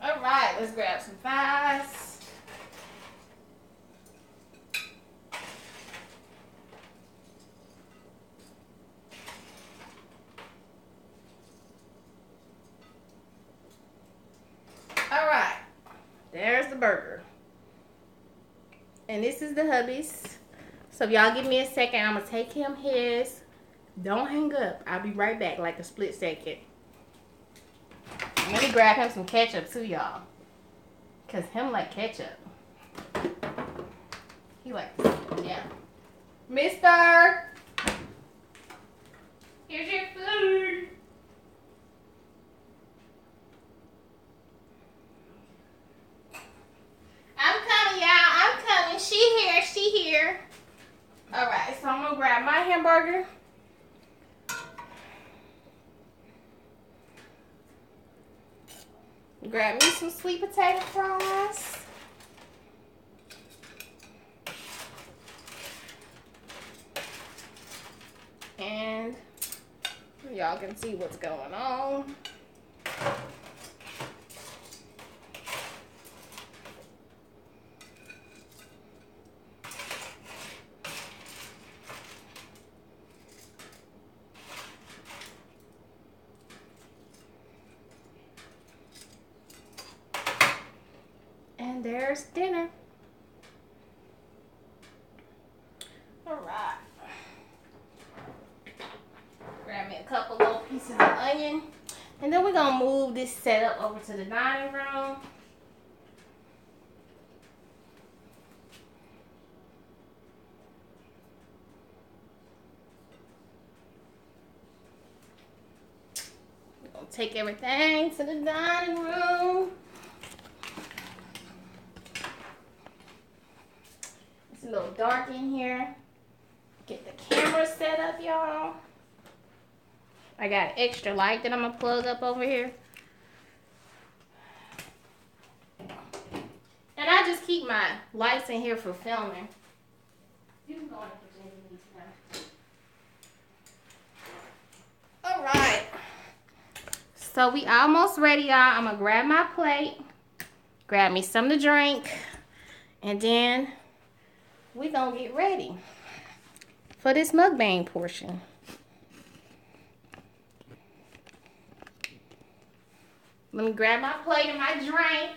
Speaker 1: All right, let's grab some fries. All right, there's the burger. And this is the hubby's. So if y'all give me a second, I'm going to take him his. Don't hang up. I'll be right back like a split second. Let me grab him some ketchup too, y'all. Because him like ketchup. He like, yeah. Mister! Here's your food. I'm coming, y'all. I'm coming. She here. She here. Alright, so I'm going to grab my hamburger. Grab me some sweet potato fries. And y'all can see what's going on. And there's dinner. All right. Grab me a couple little pieces of onion. And then we're going to move this setup over to the dining room. We're going to take everything to the dining room. It's a little dark in here. Get the camera set up, y'all. I got an extra light that I'm going to plug up over here. And I just keep my lights in here for filming. You can go in the kitchen now. All right. So we almost ready, y'all. I'm going to grab my plate. Grab me something to drink. And then we're going to get ready for this mukbang portion. Let me grab my plate and my drink.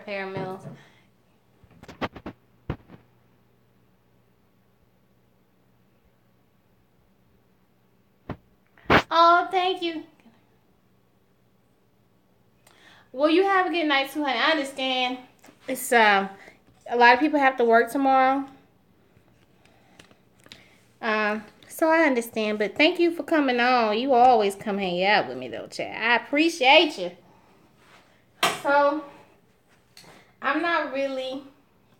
Speaker 1: caramels. Oh, thank you. Well, you have a good night too, honey. I understand. It's a lot of people have to work tomorrow. So I understand, but thank you for coming on. You always come hang out with me though, Chad. I appreciate you. So I'm not really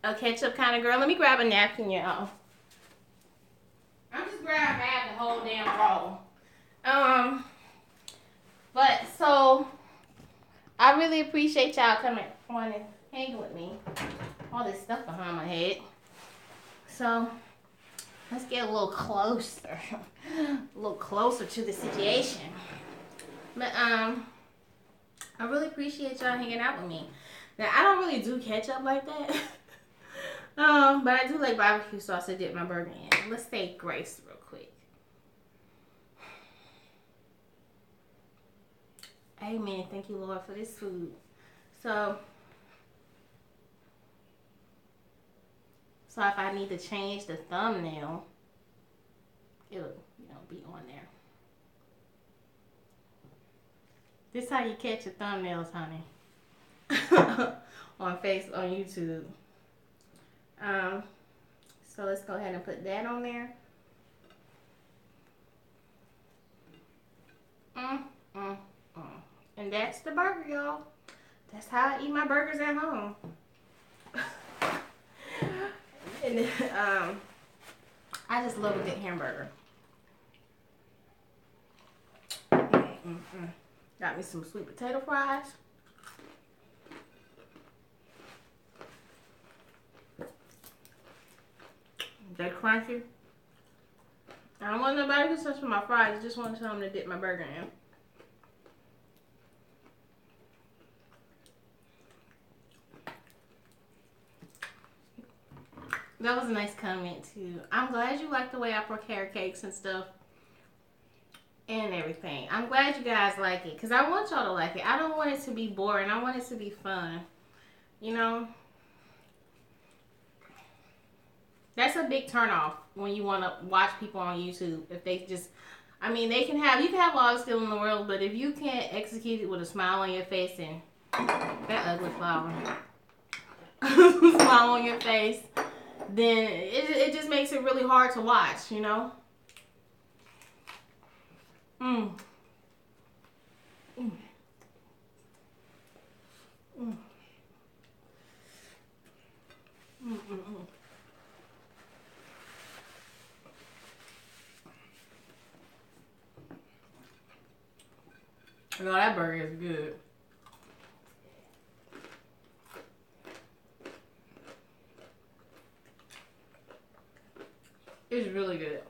Speaker 1: a ketchup kind of girl. Let me grab a napkin, y'all. I'm just grabbing the whole damn roll. But so I really appreciate y'all coming on and hanging with me. All this stuff behind my head. So let's get a little closer. A little closer to the situation. But I really appreciate y'all hanging out with me. Now I don't really do ketchup like that. But I do like barbecue sauce to dip my burger in. Let's say grace real quick. Amen. Thank you, Lord, for this food. So if I need to change the thumbnail, it'll, be on there. This is how you catch your thumbnails, honey. on YouTube. So let's go ahead and put that on there. And that's the burger, y'all. That's how I eat my burgers at home. And I just love a good hamburger. Got me some sweet potato fries. They're crunchy. I don't want nobody to touch my fries. I just want something to dip my burger in. That was a nice comment too. I'm glad you like the way I prepare cakes and stuff and everything. I'm glad you guys like it because I want y'all to like it. I don't want it to be boring. I want it to be fun. That's a big turnoff when you want to watch people on YouTube. If they just, you can have all the skill in the world, but if you can't execute it with a smile on your face and that ugly flower, smile on your face, then it just makes it really hard to watch, No, that burger is good. It's really good.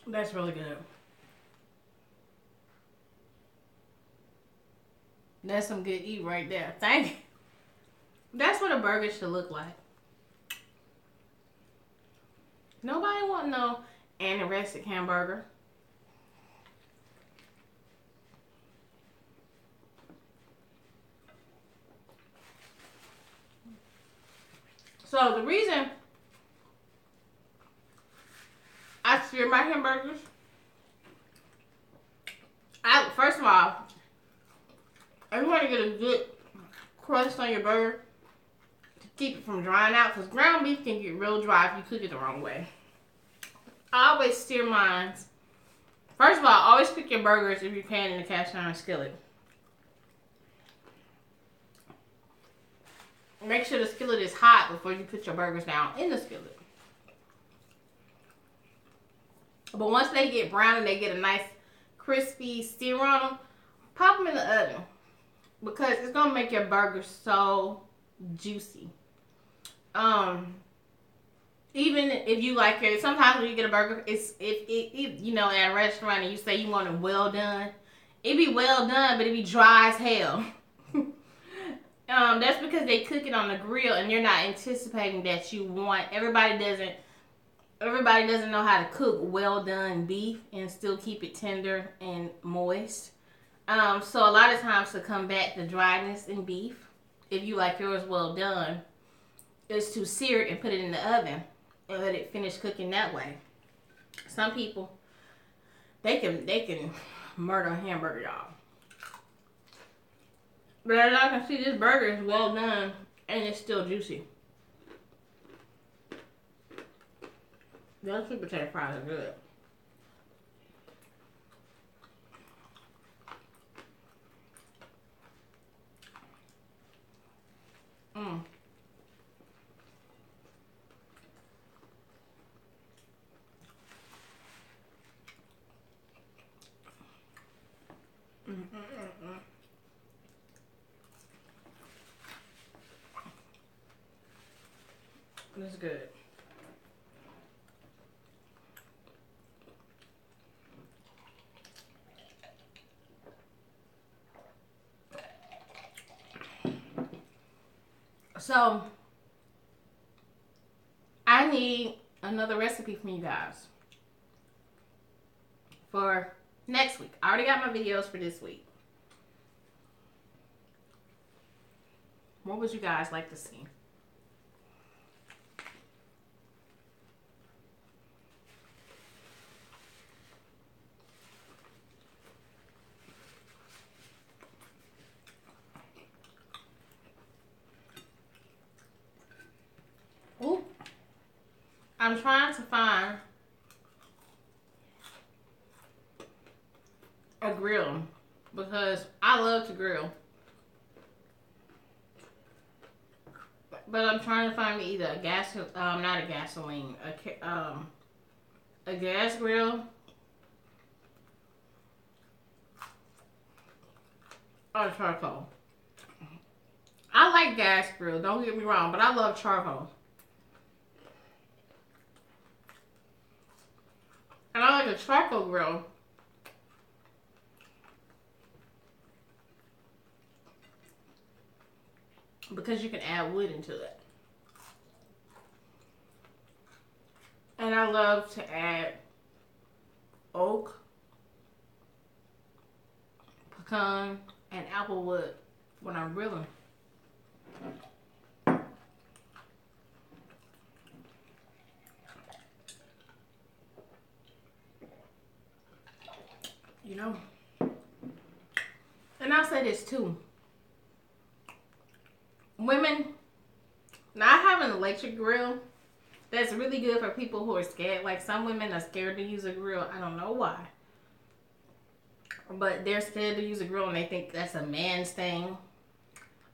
Speaker 1: That's really good. That's some good eat right there. Thank you. That's what a burger should look like. Nobody want no anorexic hamburger. So the reason I sear my hamburgers, first of all, I want to get a good crust on your burger to keep it from drying out, because ground beef can get real dry if you cook it the wrong way. I always sear mine. First of all, always cook your burgers if you can in a cast iron skillet. Make sure the skillet is hot before you put your burgers down in the skillet. But once they get brown and they get a nice crispy sear on them, pop them in the oven, because it's gonna make your burger so juicy. Even if you like sometimes when you get a burger, it's if at a restaurant and you say you want it well done, It be well done, but it be dry as hell. That's because they cook it on the grill, and you're not anticipating that you want. Everybody doesn't know how to cook well done beef and still keep it tender and moist. So a lot of times to combat the dryness in beef, if you like yours well done, is to sear it and put it in the oven and let it finish cooking that way. Some people, they can murder a hamburger, y'all. But as I can see, this burger is well done and it's still juicy. Those sweet potato fries are good. Mmm. This is good. So, I need another recipe from you guys for next week. I already got my videos for this week. What would you guys like to see? Ooh. I'm trying to find a grill because I love to grill. But I'm trying to find me either a gas, not a gasoline, a gas grill or charcoal. I like gas grill, don't get me wrong, but I love charcoal. And I like a charcoal grill because you can add wood into it. And I love to add oak, pecan, and apple wood when I'm grilling. You know, and I'll say this too. Women, now I have an electric grill that's really good for people who are scared. Like some women are scared to use a grill. I don't know why. But they're scared to use a grill and they think that's a man's thing.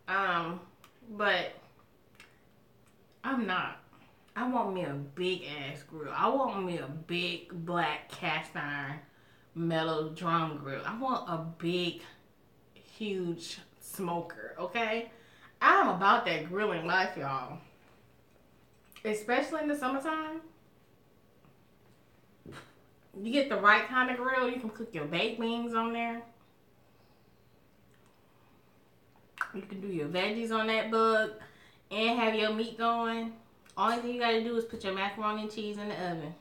Speaker 1: But I'm not. I want me a big ass grill. I want me a big black cast iron metal drum grill. I want a big, huge smoker, okay? I'm about that grilling life, y'all. Especially in the summertime. You get the right kind of grill, you can cook your baked beans on there. You can do your veggies on that bug and have your meat going. Only thing you gotta do is put your macaroni and cheese in the oven.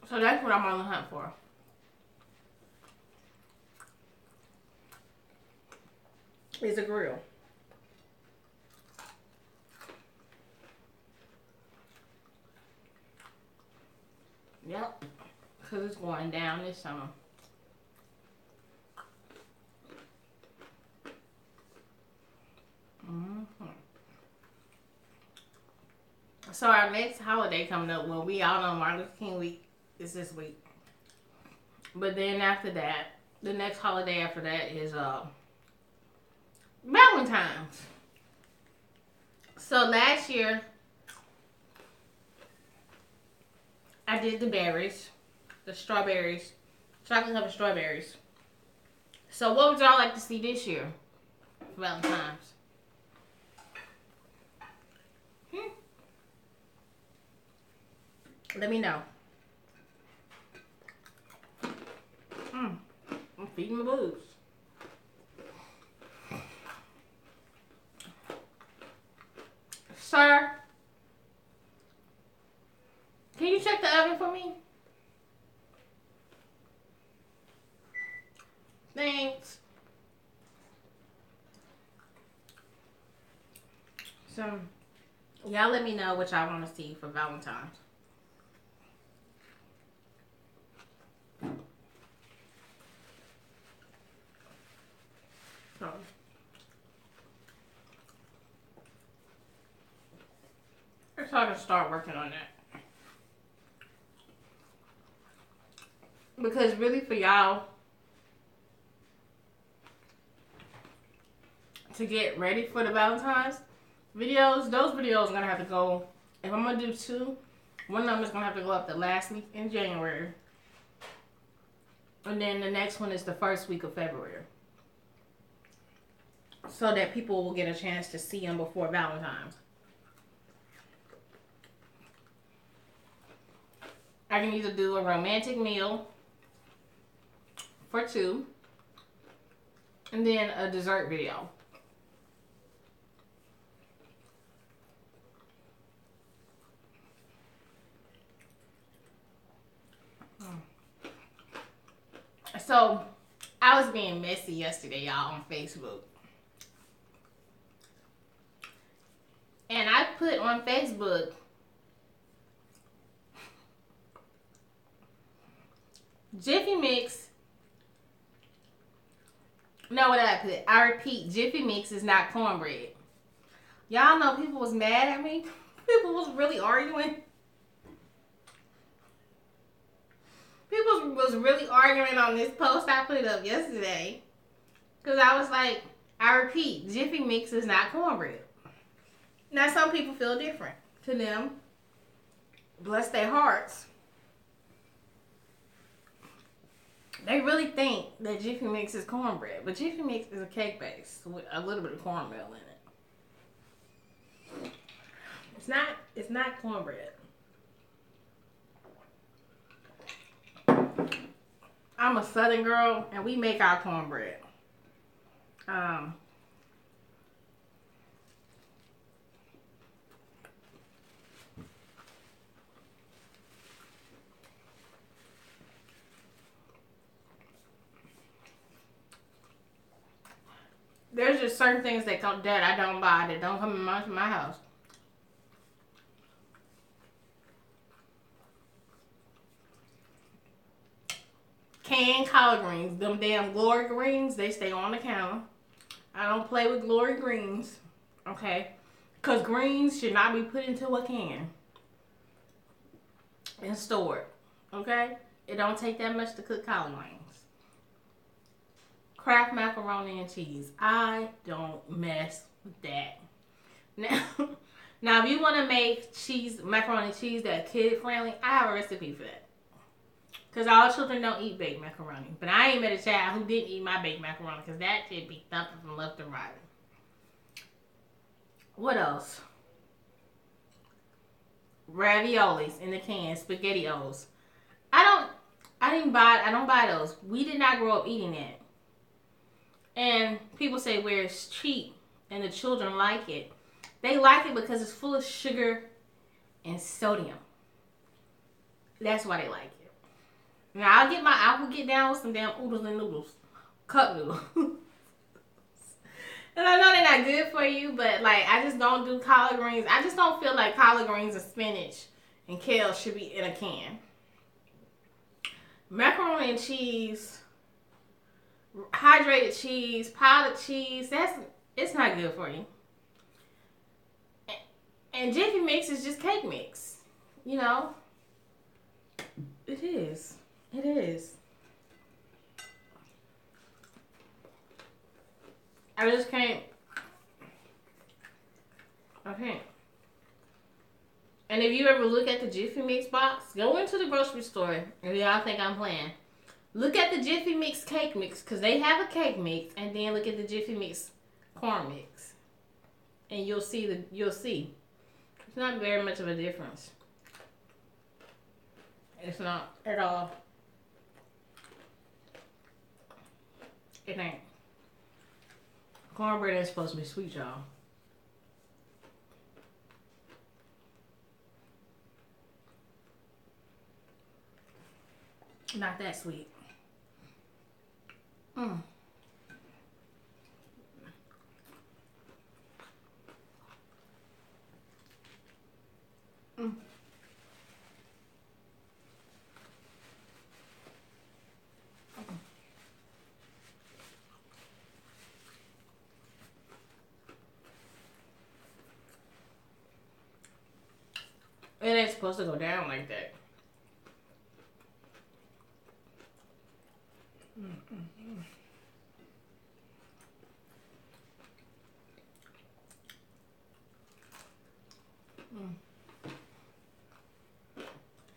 Speaker 1: So that's what I'm on the hunt for. Is a grill. Yep. Because it's going down this summer. So our next holiday coming up, well, we all know Martin Luther King week is this week. But then after that, the next holiday after that is Valentine's. So last year, I did the berries, the strawberries, chocolate covered strawberries. So what would y'all like to see this year for Valentine's? Let me know. I'm feeding my boobs. Sir, can you check the oven for me? Thanks. So, y'all let me know what y'all want to see for Valentine's. So, so I can start working on that. Because really for y'all to get ready for the Valentine's videos, those videos are going to have to go, if I'm going to do 2, one of them is going to have to go up the last week in January. And then the next one is the first week of February. So that people will get a chance to see them before Valentine's. I can either do a romantic meal for 2 and then a dessert video. So, I was being messy yesterday, y'all, on Facebook. And I put on Facebook, Jiffy Mix. No, what did I put? I repeat, Jiffy Mix is not cornbread. Y'all know people was mad at me. People was really arguing. People was really arguing on this post I put up yesterday. Because I was like, I repeat, Jiffy Mix is not cornbread. Now, some people feel different. To them, bless their hearts, they really think that Jiffy Mix is cornbread. But Jiffy Mix is a cake base with a little bit of cornmeal in it. It's not cornbread. I'm a Southern girl, and we make our cornbread. There's just certain things that I don't buy that don't come in my house. Canned collard greens, them damn Glory greens, they stay on the counter. I don't play with Glory greens, okay? Because greens should not be put into a can and stored, okay? It don't take that much to cook collard greens. Kraft macaroni and cheese, I don't mess with that. Now if you want to make macaroni and cheese that's kid friendly, I have a recipe for that. Because all children don't eat baked macaroni. But I ain't met a child who didn't eat my baked macaroni. Because that shit be thumping from left to right. What else? Raviolis in the can. SpaghettiOs. I don't buy those. We did not grow up eating that. And people say where it's cheap. And the children like it. They like it because it's full of sugar and sodium. That's why they like it. Now, I will get down with some damn oodles and noodles. Cup noodles. And I know they're not good for you, but like, I just don't do collard greens. I just don't feel like collard greens and spinach and kale should be in a can. Macaroni and cheese, hydrated cheese, powdered cheese, it's not good for you. And Jiffy Mix is just cake mix. You know? It is. It is. I just can't. I can't. And if you ever look at the Jiffy Mix box, go into the grocery store and y'all think I'm playing. Look at the Jiffy Mix cake mix because they have a cake mix, and then look at the Jiffy Mix corn mix, and you'll see. It's not very much of a difference. It's not at all. It ain't. Cornbread ain't supposed to be sweet, y'all. Not that sweet. Mm. Mm. It ain't supposed to go down like that.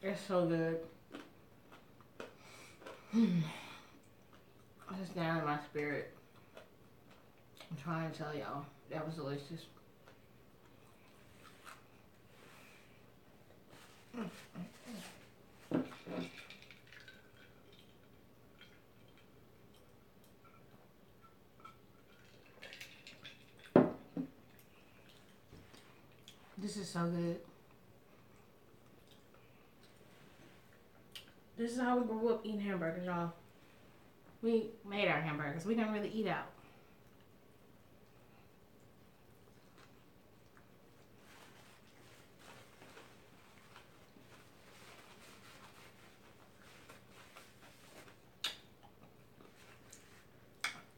Speaker 1: It's so good. It's down in my spirit. I'm trying to tell y'all. That was delicious. This is so good. This is how we grew up eating hamburgers, y'all. We made our hamburgers. We didn't really eat out.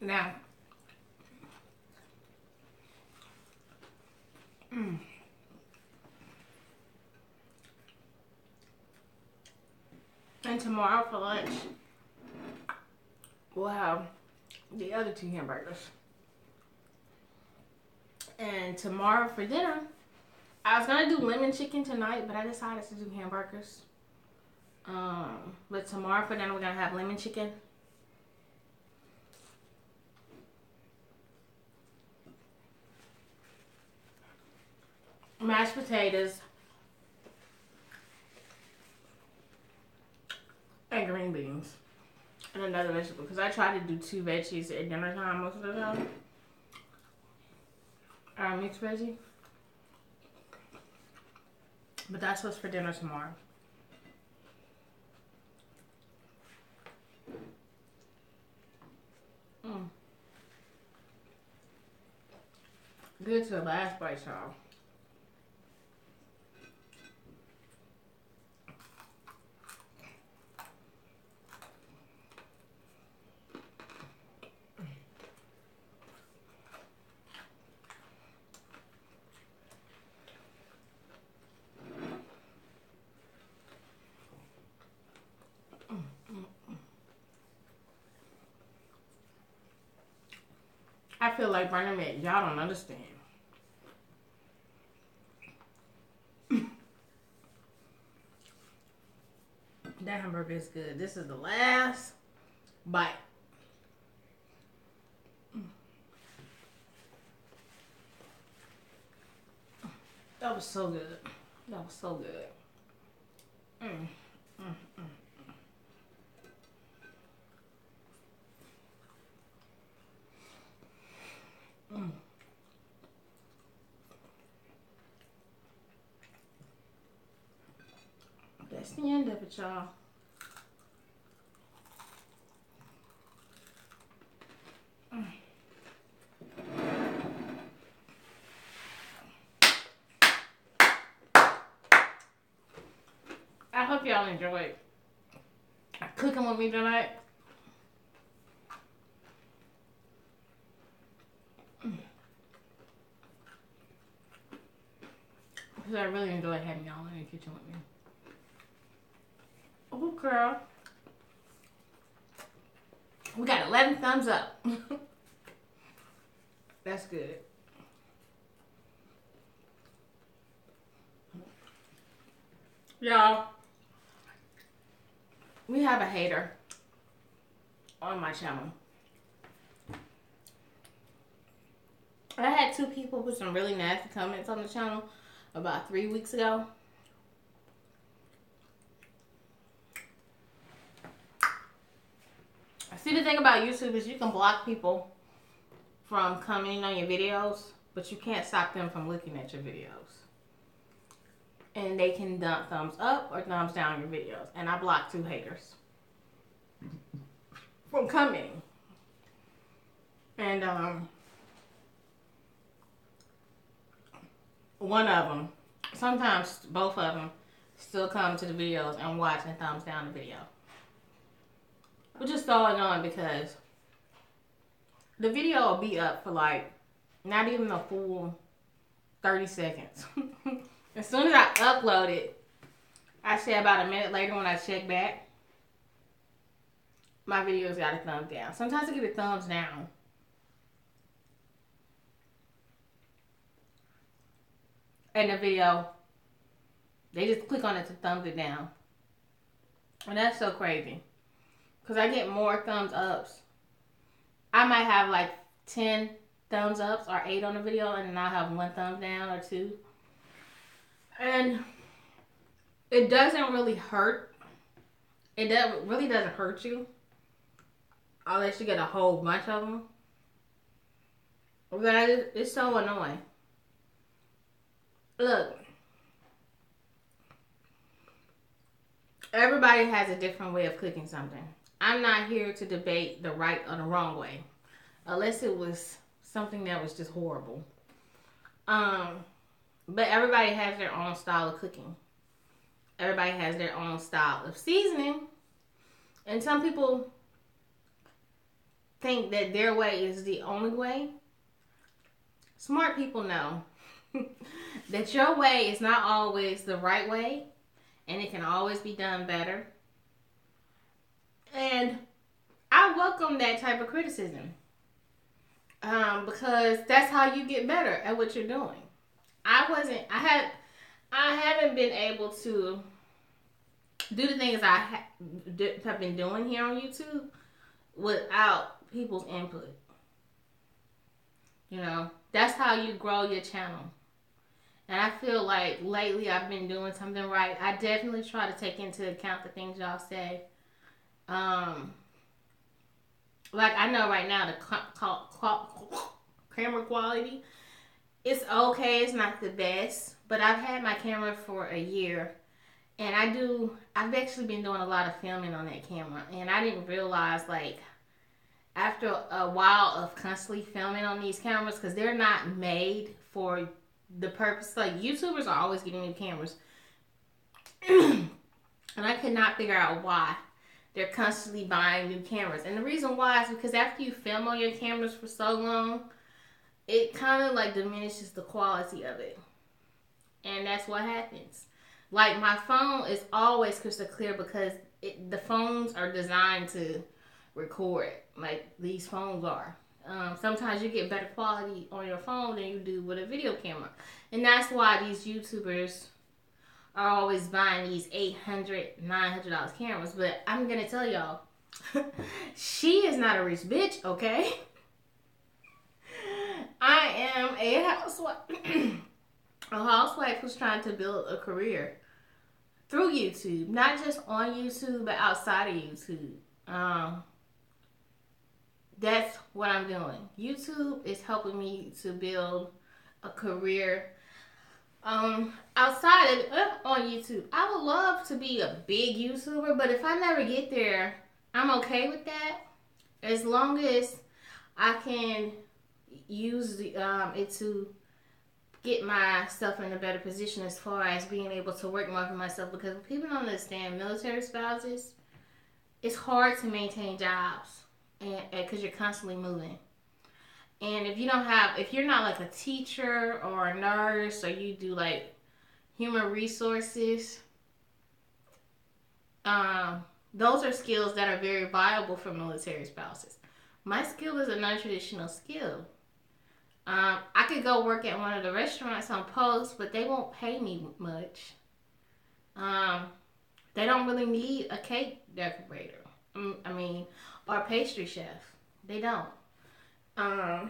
Speaker 1: Now, and tomorrow for lunch, we'll have the other two hamburgers. And tomorrow for dinner, I was gonna do lemon chicken tonight, but I decided to do hamburgers. But tomorrow for dinner, we're gonna have lemon chicken. Mashed potatoes. And green beans. And another vegetable. Because I try to do 2 veggies at dinner time most of the time. Mixed veggie. But that's what's for dinner tomorrow. Good to the last bite, y'all. I feel like Burning Man, y'all don't understand. That hamburger is good. This is the last bite. That was so good. That was so good. That's the end of it, y'all. I hope y'all enjoyed cooking with me tonight. Because I really enjoy having y'all in the kitchen with me. Oh, girl. We got 11 thumbs up. That's good. Y'all, we have a hater on my channel. I had 2 people put some really nasty comments on the channel about 3 weeks ago. See, the thing about YouTube is you can block people from commenting on your videos, but you can't stop them from looking at your videos. And they can dump thumbs up or thumbs down your videos. And I blocked 2 haters from commenting. And one of them, sometimes both of them, still come to the videos and watch and thumbs down the video. Which is so annoying because the video will be up for like not even a full 30 seconds. As soon as I upload it, I say about a minute later when I check back, my video's got a thumbs down. Sometimes I get a thumbs down. And the video, they just click on it to thumbs it down. And that's so crazy. Because I get more thumbs ups. I might have like 10 thumbs ups or 8 on the video, and then I'll have 1 thumbs down or 2. And it doesn't really hurt. It really doesn't hurt you. Unless you get a whole bunch of them. But it's so annoying. Look. Everybody has a different way of cooking something. I'm not here to debate the right or the wrong way. Unless it was something that was just horrible. But everybody has their own style of cooking. Everybody has their own style of seasoning. And some people think that their way is the only way. Smart people know that your way is not always the right way. And it can always be done better. And I welcome that type of criticism. Because that's how you get better at what you're doing. I haven't been able to do the things I have been doing here on YouTube without people's input. You know, that's how you grow your channel. And I feel like lately I've been doing something right. I definitely try to take into account the things y'all say. Like I know right now the camera quality, it's okay. It's not the best, but I've had my camera for a year, and I've actually been doing a lot of filming on that camera, and I didn't realize like after a while of constantly filming on these cameras, because they're not made for the purpose. Like YouTubers are always getting new cameras, and I could not figure out why they're constantly buying new cameras. And the reason why is because after you film on your cameras for so long, it kind of like diminishes the quality of it. And that's what happens. Like my phone is always crystal clear because the phones are designed to record like these phones are. Sometimes you get better quality on your phone than you do with a video camera. And that's why these YouTubers are always buying these $800, $900 cameras. But I'm going to tell y'all, she is not a rich bitch, okay? I am a housewife. A housewife who's trying to build a career through YouTube. Not just on YouTube, but outside of YouTube. That's what I'm doing. YouTube is helping me to build a career outside of on YouTube. I would love to be a big YouTuber, but if I never get there, I'm okay with that. As long as I can use it to get myself in a better position as far as being able to work more for myself. Because people don't understand, military spouses, it's hard to maintain jobs. And because you're constantly moving, and if you're not like a teacher or a nurse, or you do like human resources, those are skills that are very viable for military spouses. My skill is a non-traditional skill. I could go work at one of the restaurants on post, but they won't pay me much. They don't really need a cake decorator. Or pastry chef. They don't. And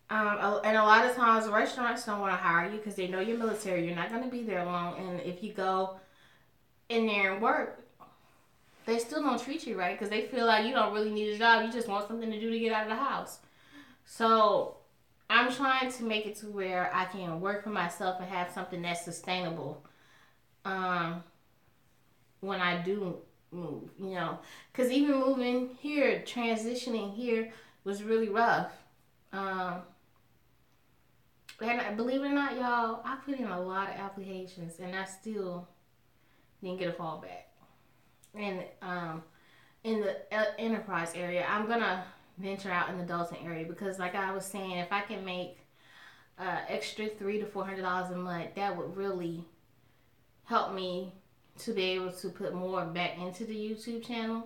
Speaker 1: a lot of times restaurants don't want to hire you because they know you're military. You're not going to be there long. And if you go in there and work they still don't treat you right because they feel like you don't really need a job. You just want something to do to get out of the house. So I'm trying to make it to where I can work for myself and have something that's sustainable. When I do move, because even moving here, transitioning here was really rough. And believe it or not, y'all, I put in a lot of applications and I still didn't get a call back. And in the enterprise area, I'm gonna venture out in the Dalton area because, like I was saying, if I can make extra $300 to $400 a month, that would really help me to be able to put more back into the YouTube channel,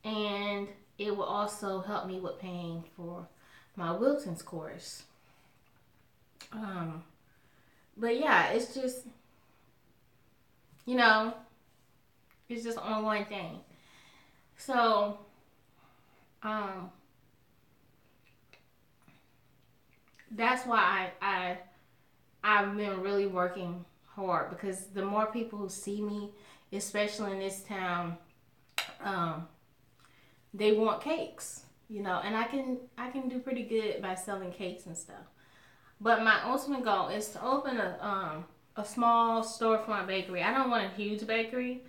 Speaker 1: and it will also help me with paying for my Wilton's course. But yeah, it's just, it's just an ongoing thing. So, that's why I've been really working hard, because the more people who see me, especially in this town, they want cakes, and I can do pretty good by selling cakes and stuff. But my ultimate goal is to open a small storefront bakery. I don't want a huge bakery.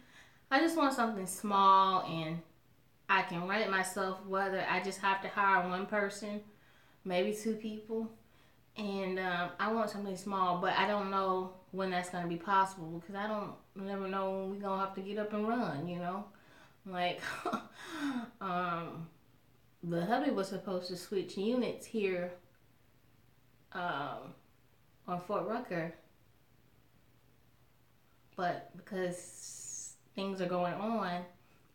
Speaker 1: I just want something small and I can run it myself, whether I just have to hire one person, maybe two people. And I want something small, but I don't know when that's going to be possible because never know when we're going to have to get up and run, Like, the hubby was supposed to switch units here on Fort Rucker, but because things are going on,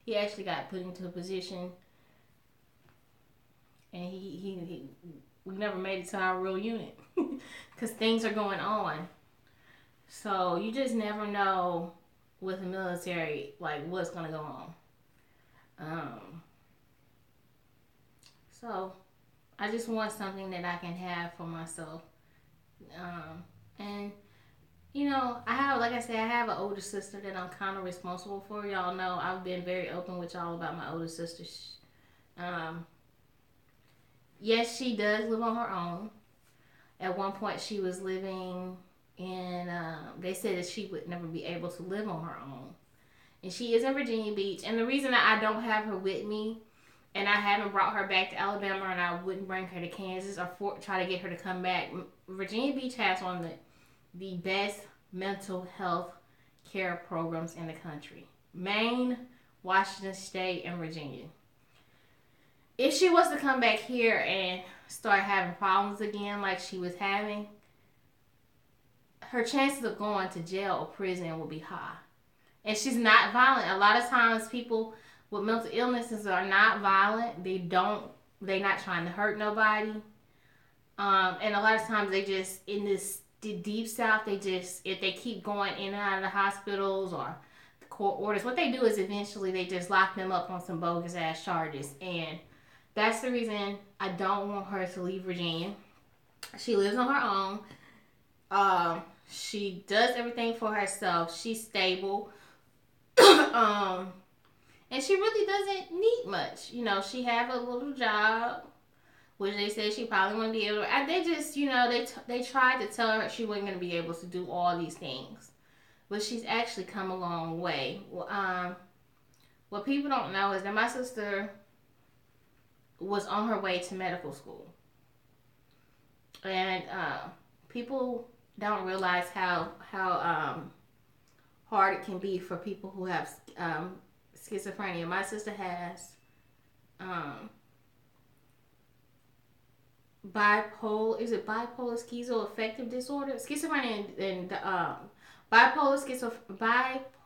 Speaker 1: he actually got put into a position, and we never made it to our real unit because things are going on. So you just never know with the military, like, what's gonna go on. So I just want something that I can have for myself. And I have an older sister that I'm kind of responsible for. Y'all know I've been very open with y'all about my older sister. Yes, she does live on her own. At one point, she was living in, they said that she would never be able to live on her own. And she is in Virginia Beach. And the reason that I don't have her with me, and I haven't brought her back to Alabama, and I wouldn't bring her to Kansas or try to get her to come back, Virginia Beach has one of the best mental health care programs in the country. Maine, Washington State, and Virginia. If she was to come back here and start having problems again like she was having, her chances of going to jail or prison will be high. And she's not violent. A lot of times people with mental illnesses are not violent. They're not trying to hurt nobody. And a lot of times they just, in the deep south, if they keep going in and out of the hospitals or the court orders, what they do is eventually they just lock them up on some bogus ass charges. And that's the reason I don't want her to leave Virginia. She lives on her own. She does everything for herself. She's stable. And she really doesn't need much. She have a little job, which they said she probably wouldn't be able to. And they just, they tried to tell her she wasn't going to be able to do all these things. But she's actually come a long way. What people don't know is that my sister was on her way to medical school. And people don't realize how hard it can be for people who have schizophrenia. My sister has bipolar schizoaffective disorder? Schizophrenia and bipolar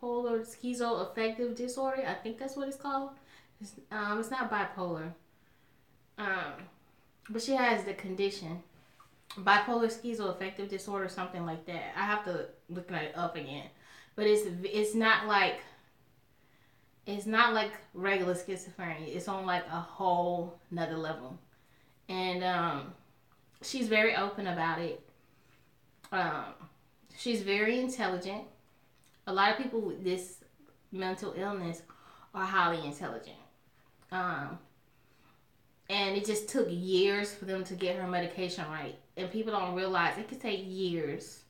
Speaker 1: schizoaffective disorder. I think that's what it's called. It's not bipolar. But she has the condition. Bipolar schizoaffective disorder, something like that. I have to look it up again. But it's not like regular schizophrenia. It's on like a whole nother level. And she's very open about it. She's very intelligent. A lot of people with this mental illness or highly intelligent. Um, and it just took years for them to get her medication right. And people don't realize it could take years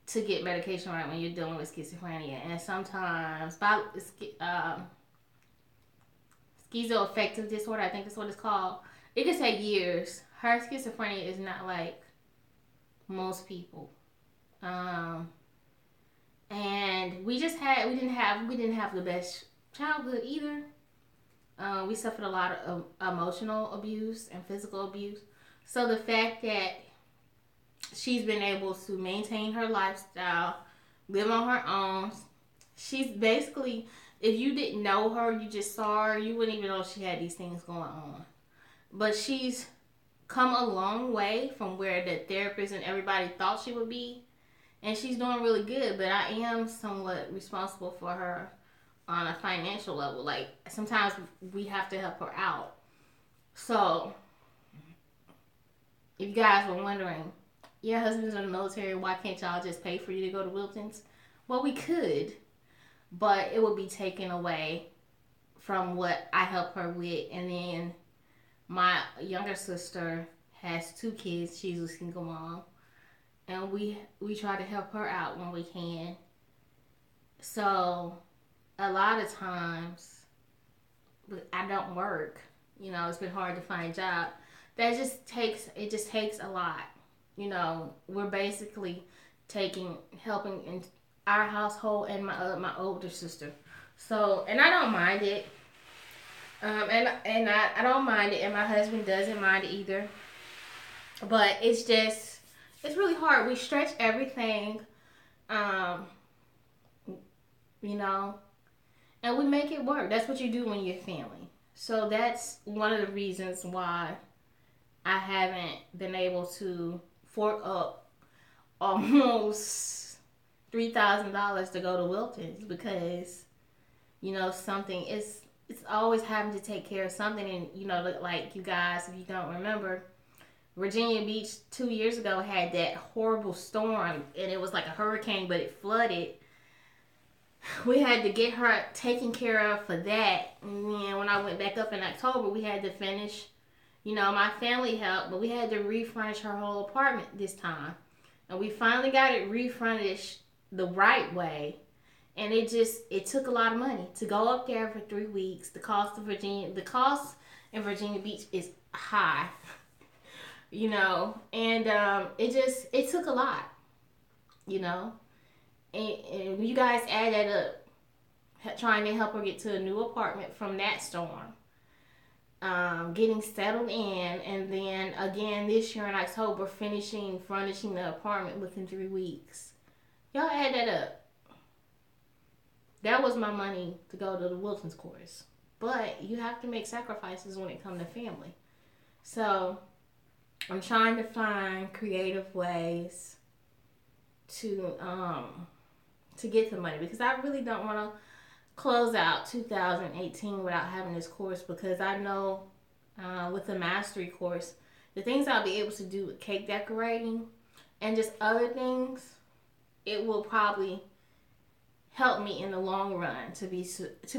Speaker 1: to get medication right when you're dealing with schizophrenia. And sometimes, schizoaffective disorder, I think that's what it's called. It could take years. Her schizophrenia is not like most people. And we didn't have the best childhood either. We suffered a lot of emotional abuse and physical abuse. So the fact that she's been able to maintain her lifestyle, live on her own, she's basically, if you didn't know her, you just saw her, you wouldn't even know she had these things going on. But she's come a long way from where the therapist and everybody thought she would be. And she's doing really good, but I am somewhat responsible for her on a financial level. Like, sometimes we have to help her out. So, if you guys were wondering, your husband's in the military, why can't y'all just pay for you to go to Wilton's? Well, we could, but it would be taken away from what I help her with. And then my younger sister has 2 kids. She's a single mom. And we try to help her out when we can. So, a lot of times, I don't work. You know, it's been hard to find a job. It just takes a lot. You know, we're basically helping in our household and my older sister. So, and I don't mind it. And I don't mind it, and my husband doesn't mind it either. But it's really hard. We stretch everything, you know, and we make it work. That's what you do when you're family. So that's one of the reasons why I haven't been able to fork up almost $3,000 to go to Wilton's, because, you know, it's always having to take care of something. And, you know, like, you guys, if you don't remember, Virginia Beach 2 years ago had that horrible storm, and it was like a hurricane, but it flooded. We had to get her taken care of for that. And then when I went back up in October, we had to finish, you know, my family helped, but we had to refurnish her whole apartment this time. And we finally got it refurnished the right way. And it took a lot of money to go up there for 3 weeks. The cost in Virginia Beach is high. You know, and it took a lot, you know, and you guys add that up, trying to help her get to a new apartment from that storm, getting settled in, and then again this year in October furnishing the apartment within 3 weeks. Y'all add that up. That was my money to go to the Wilton's course, but you have to make sacrifices when it comes to family. So I'm trying to find creative ways to get the money, because I really don't want to close out 2018 without having this course, because I know with the mastery course, the things I'll be able to do with cake decorating and just other things, it will probably help me in the long run to be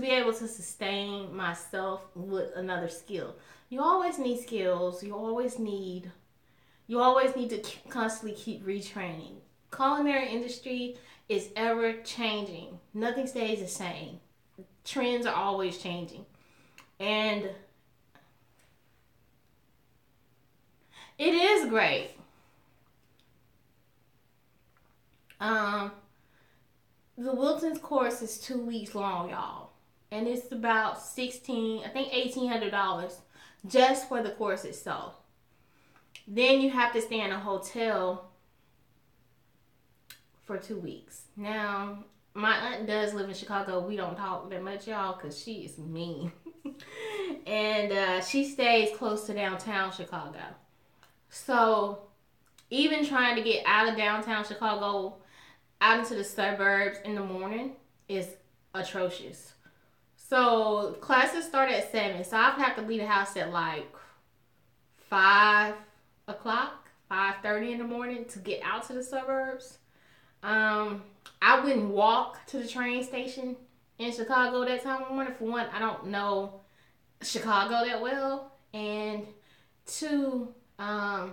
Speaker 1: able to sustain myself with another skill. You always need skills. You always need to constantly keep retraining. Culinary industry is ever changing. Nothing stays the same. Trends are always changing. And it is great. The Wilton's course is 2 weeks long, y'all. And it's about $1,800 just for the course itself. Then you have to stay in a hotel for 2 weeks. Now, my aunt does live in Chicago. We don't talk that much, y'all, because she is mean. And she stays close to downtown Chicago. So, even trying to get out of downtown Chicago, out into the suburbs in the morning is atrocious. So, classes start at 7. So, I have to leave the house at like 5 o'clock, 5:30 in the morning to get out to the suburbs. I wouldn't walk to the train station in Chicago that time of morning. For one, I don't know Chicago that well, and two, I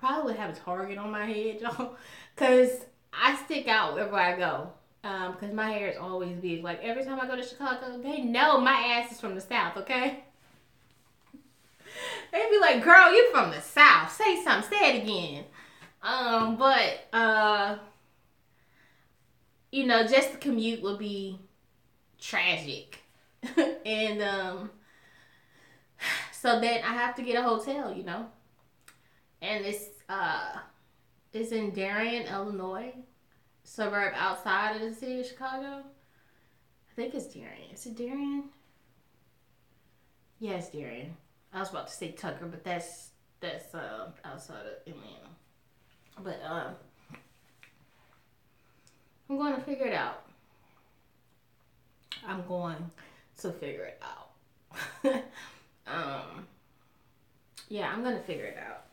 Speaker 1: probably would have a target on my head, y'all, because I stick out wherever I go. Because my hair is always big. Like, every time I go to Chicago, they know my ass is from the South, okay? They be like, girl, you from the South. Say something. Say it again. You know, just the commute would be tragic. And, so then I have to get a hotel, you know? And it's in Darien, Illinois, suburb outside of the city of Chicago. I think it's Darien. Is it Darien? Yeah, it's Darien. I was about to say Tucker, but that's outside of Atlanta. But I'm going to figure it out. I'm going to figure it out. Yeah, I'm gonna figure it out.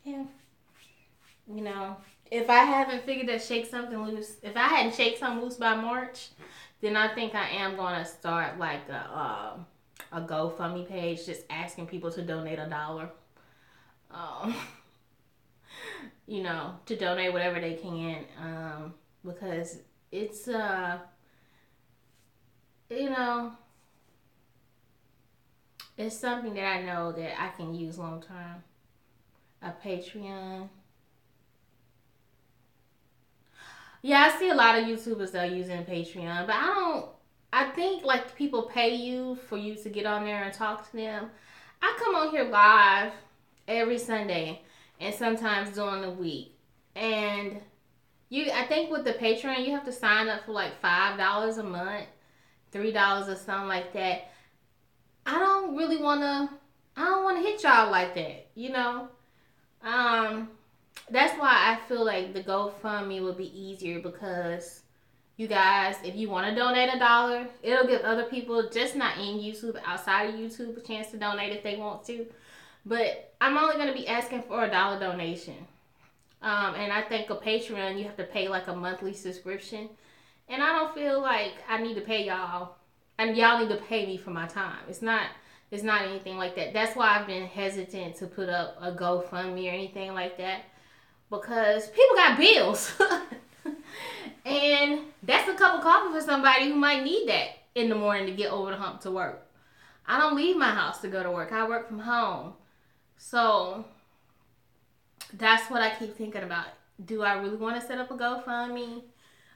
Speaker 1: Yeah. You know, if I haven't figured that shake something loose, if I hadn't shake something loose by March, then I think I am gonna start like a GoFundMe page, just asking people to donate $1. You know, to donate whatever they can, because it's you know, it's something that I know that I can use long term. A Patreon. Yeah, I see a lot of YouTubers that are using Patreon, but I think like people pay you for you to get on there and talk to them. I come on here live every Sunday and sometimes during the week. And I think with the Patreon, you have to sign up for like $5 a month, $3 or something like that. I don't want to hit y'all like that, you know? That's why I feel like the GoFundMe would be easier, because you guys, if you want to donate $1, it'll give other people just not in YouTube, outside of YouTube, a chance to donate if they want to. But I'm only going to be asking for $1 donation. And I think a Patreon, you have to pay like a monthly subscription. And I don't feel like I need to pay y'all. And y'all need to pay me for my time. It's not anything like that. That's why I've been hesitant to put up a GoFundMe or anything like that. Because people got bills. And that's a cup of coffee for somebody who might need that in the morning to get over the hump to work. I don't leave my house to go to work. I work from home. So that's what I keep thinking about. Do I really want to set up a GoFundMe?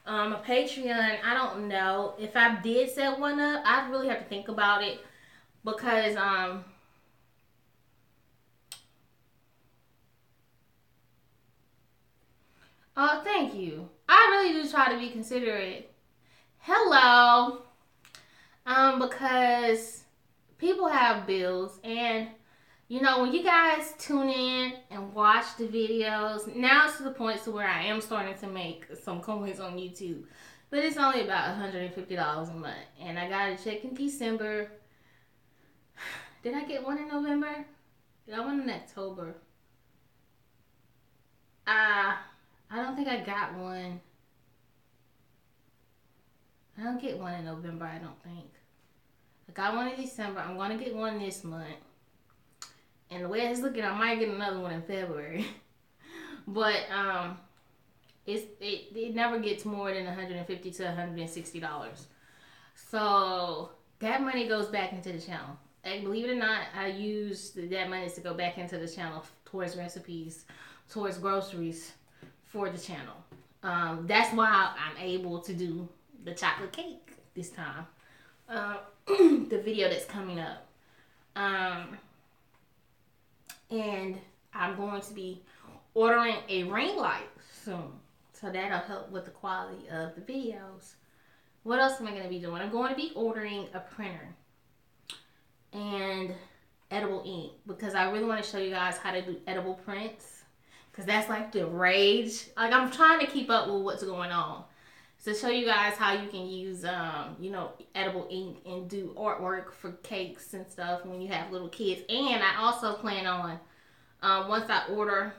Speaker 1: A Patreon, I don't know. If I did set one up, I'd really have to think about it. Because, oh, thank you. I really do try to be considerate. Hello. Because people have bills, and you know, when you guys tune in and watch the videos, now it's to the point to where I am starting to make some coins on YouTube. But it's only about $150 a month. And I got a check in December. Did I get one in November? Did I one in October? I don't think I got one. I don't get one in November, I don't think. I got one in December. I'm going to get one this month. And the way it's looking, I might get another one in February. But it never gets more than $150 to $160. So that money goes back into the channel. And believe it or not, I use that money to go back into the channel towards recipes, towards groceries for the channel. That's why I'm able to do the chocolate cake this time. The video that's coming up. And I'm going to be ordering a ring light soon. So that'll help with the quality of the videos. What else am I going to be doing? I'm going to be ordering a printer and edible ink, because I really want to show you guys how to do edible prints, because that's like the rage. Like, I'm trying to keep up with what's going on. So show you guys how you can use, you know, edible ink and do artwork for cakes and stuff when you have little kids. And I also plan on, once I order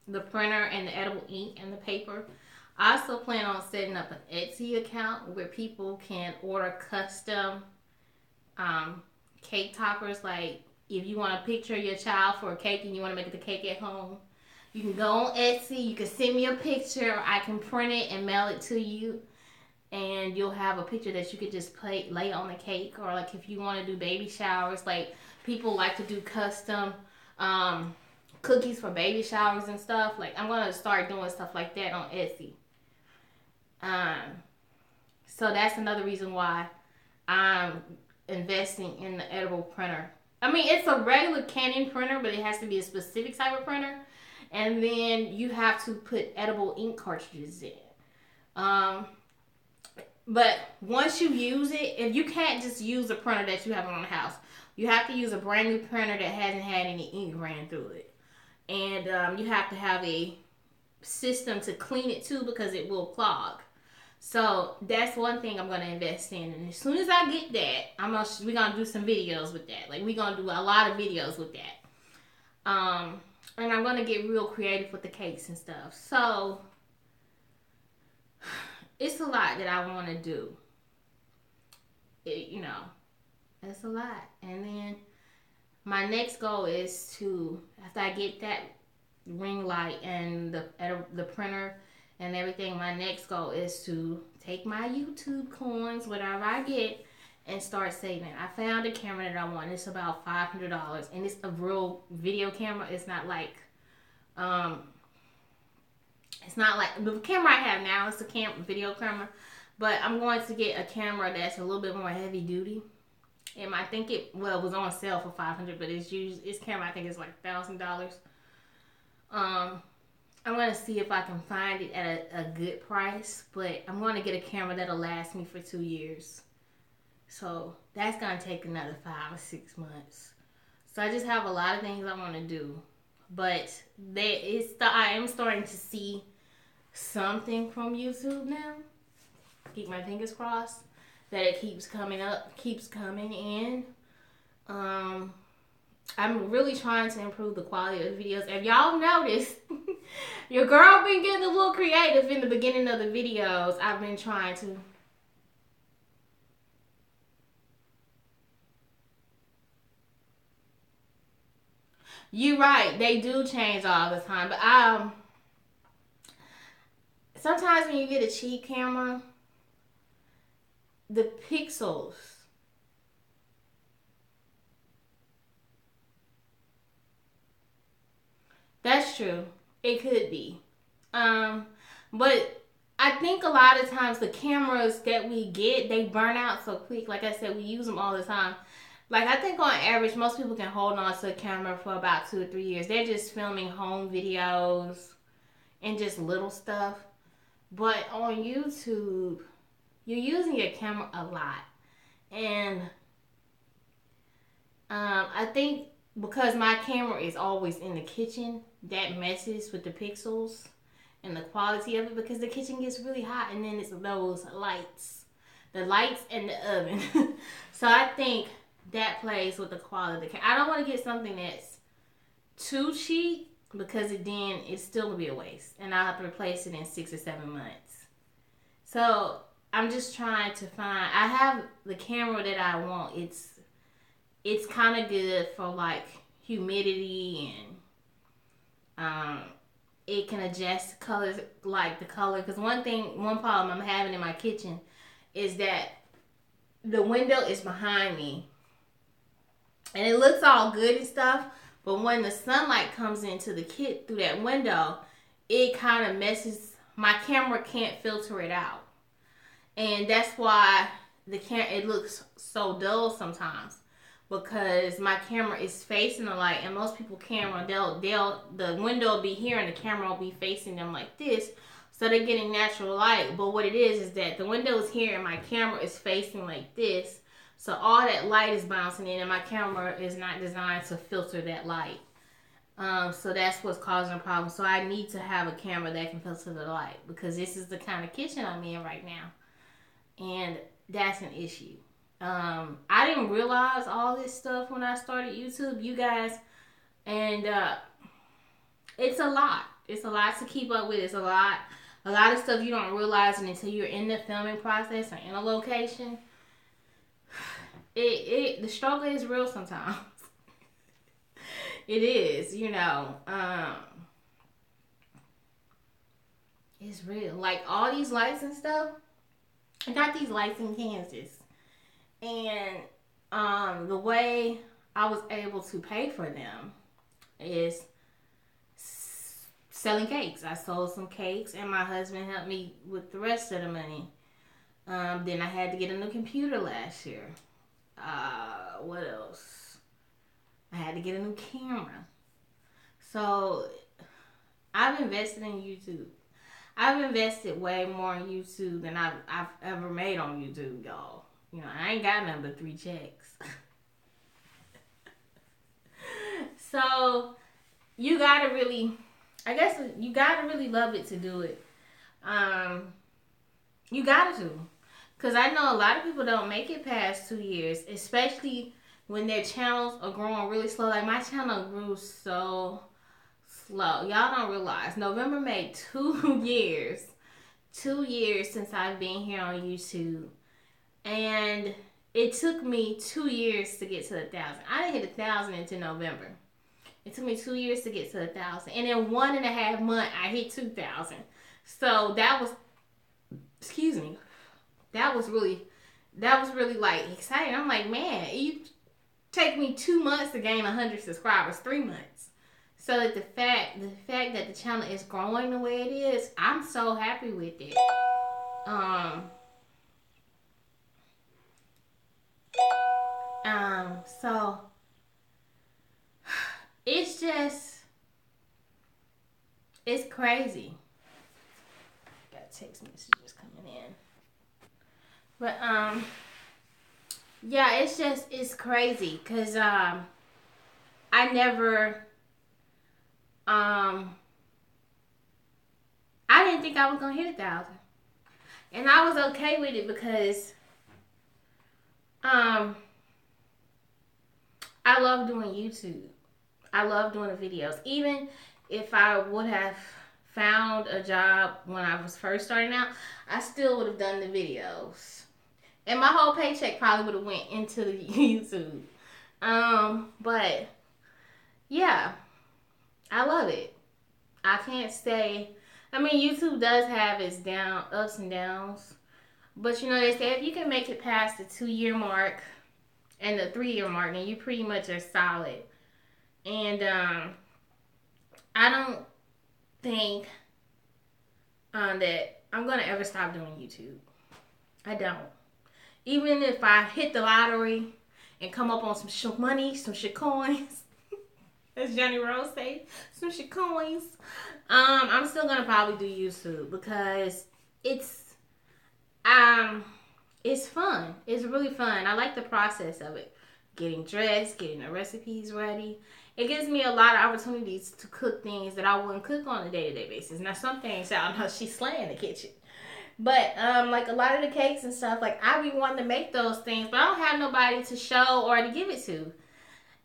Speaker 1: the printer and the edible ink and the paper, I also plan on setting up an Etsy account where people can order custom cake toppers. Like if you want to picture your child for a cake and you want to make the cake at home, you can go on Etsy. You can send me a picture. I can print it and mail it to you. And you'll have a picture that you could just lay on the cake. Or like if you want to do baby showers, like people like to do custom cookies for baby showers and stuff. Like I'm gonna start doing stuff like that on Etsy. So that's another reason why I'm investing in the edible printer. I mean, it's a regular Canon printer, but it has to be a specific type of printer. And then you have to put edible ink cartridges in. But once you use it, if you can't just use a printer that you have around the house, you have to use a brand new printer that hasn't had any ink ran through it. And you have to have a system to clean it too because it will clog. So that's one thing I'm gonna invest in, and as soon as I get that, we're gonna do some videos with that. Like we're gonna do a lot of videos with that. And I'm gonna get real creative with the cakes and stuff. So it's a lot that I want to do. It's a lot. And then my next goal is to, after I get that ring light and the printer and everything, my next goal is to take my YouTube coins, whatever I get, and start saving. I found a camera that I want. It's about $500, and it's a real video camera. It's not like the camera I have now. It's a video camera, but I'm going to get a camera that's a little bit more heavy duty. And I think it was on sale for $500, but its camera I think is like $1,000. I'm going to see if I can find it at a good price, but I'm going to get a camera that'll last me for 2 years. So that's going to take another 5 or 6 months. So I just have a lot of things I want to do, but I am starting to see something from YouTube now. Keep my fingers crossed that it keeps coming in. I'm really trying to improve the quality of the videos. If y'all noticed, your girl been getting a little creative in the beginning of the videos. I've been trying to. You're right. They do change all the time. But sometimes when you get a cheap camera, the pixels. That's true. It could be. But I think a lot of times the cameras that we get, they burn out so quick. Like I said, we use them all the time. Like I think on average, most people can hold on to a camera for about 2 or 3 years. They're just filming home videos and just little stuff. But on YouTube, you're using your camera a lot. And I think because my camera is always in the kitchen, that messes with the pixels and the quality of it, because the kitchen gets really hot, and then it's those lights. The lights and the oven. So I think that plays with the quality of the camera. I don't want to get something that's too cheap, because then it's still going to be a waste. And I'll have to replace it in 6 or 7 months. So I'm just trying to find, I have the camera that I want. It's kind of good for like humidity, and it can adjust colors, like the color. Because one problem I'm having in my kitchen is that the window is behind me, and it looks all good and stuff, but when the sunlight comes into the kit through that window, it kind of messes, my camera can't filter it out. And that's why it looks so dull sometimes, because my camera is facing the light, and most people camera, the window will be here and the camera will be facing them like this, so they're getting natural light. But what it is that the window is here and my camera is facing like this, so all that light is bouncing in, and my camera is not designed to filter that light. So that's what's causing a problem. So I need to have a camera that can filter the light, because this is the kind of kitchen I'm in right now, and that's an issue. I didn't realize all this stuff when I started YouTube, you guys, and it's a lot. It's a lot to keep up with. It's a lot A lot of stuff you don't realize until you're in the filming process or in a location. The struggle is real sometimes. It is, you know. It's real. Like all these lights and stuff. I got these lights in Kansas. And the way I was able to pay for them is selling cakes. I sold some cakes and my husband helped me with the rest of the money. Then I had to get a new computer last year. What else? I had to get a new camera. So I've invested in YouTube. I've invested way more in YouTube than I've ever made on YouTube, y'all. You know, I ain't got nothing but 3 checks. So you gotta really, I guess you gotta really love it to do it. You gotta to. Because I know a lot of people don't make it past 2 years, especially when their channels are growing really slow. Like my channel grew so slow. Y'all don't realize. November made 2 years. 2 years since I've been here on YouTube. And it took me 2 years to get to 1,000. I didn't hit 1,000 until November. It took me 2 years to get to 1,000. And in 1.5 months, I hit 2,000. So that was, excuse me, that was really like exciting. I'm like, man, you take me 2 months to gain 100 subscribers, 3 months. So that the fact that the channel is growing the way it is, I'm so happy with it. So it's just, it's crazy. Got text messages coming in. But yeah, it's crazy because I didn't think I was gonna hit 1,000, and I was okay with it because I love doing YouTube. I love doing the videos. Even if I would have found a job when I was first starting out, I still would have done the videos. And my whole paycheck probably would have went into the YouTube. But yeah, I love it. I can't say, I mean, YouTube does have its ups and downs. But you know, they say if you can make it past the 2-year mark and the 3-year mark, then you pretty much are solid. And I don't think that I'm gonna ever stop doing YouTube. I don't. Even if I hit the lottery and come up on some shit money, some shit coins, as Johnny Rose say, some shit coins, I'm still gonna probably do YouTube because it's fun. It's really fun. I like the process of it. Getting dressed, getting the recipes ready. It gives me a lot of opportunities to cook things that I wouldn't cook on a day-to-day basis. Now, some things, I don't know, she's slaying the kitchen. But, like, a lot of the cakes and stuff, like, I be wanting to make those things, but I don't have nobody to show or to give it to.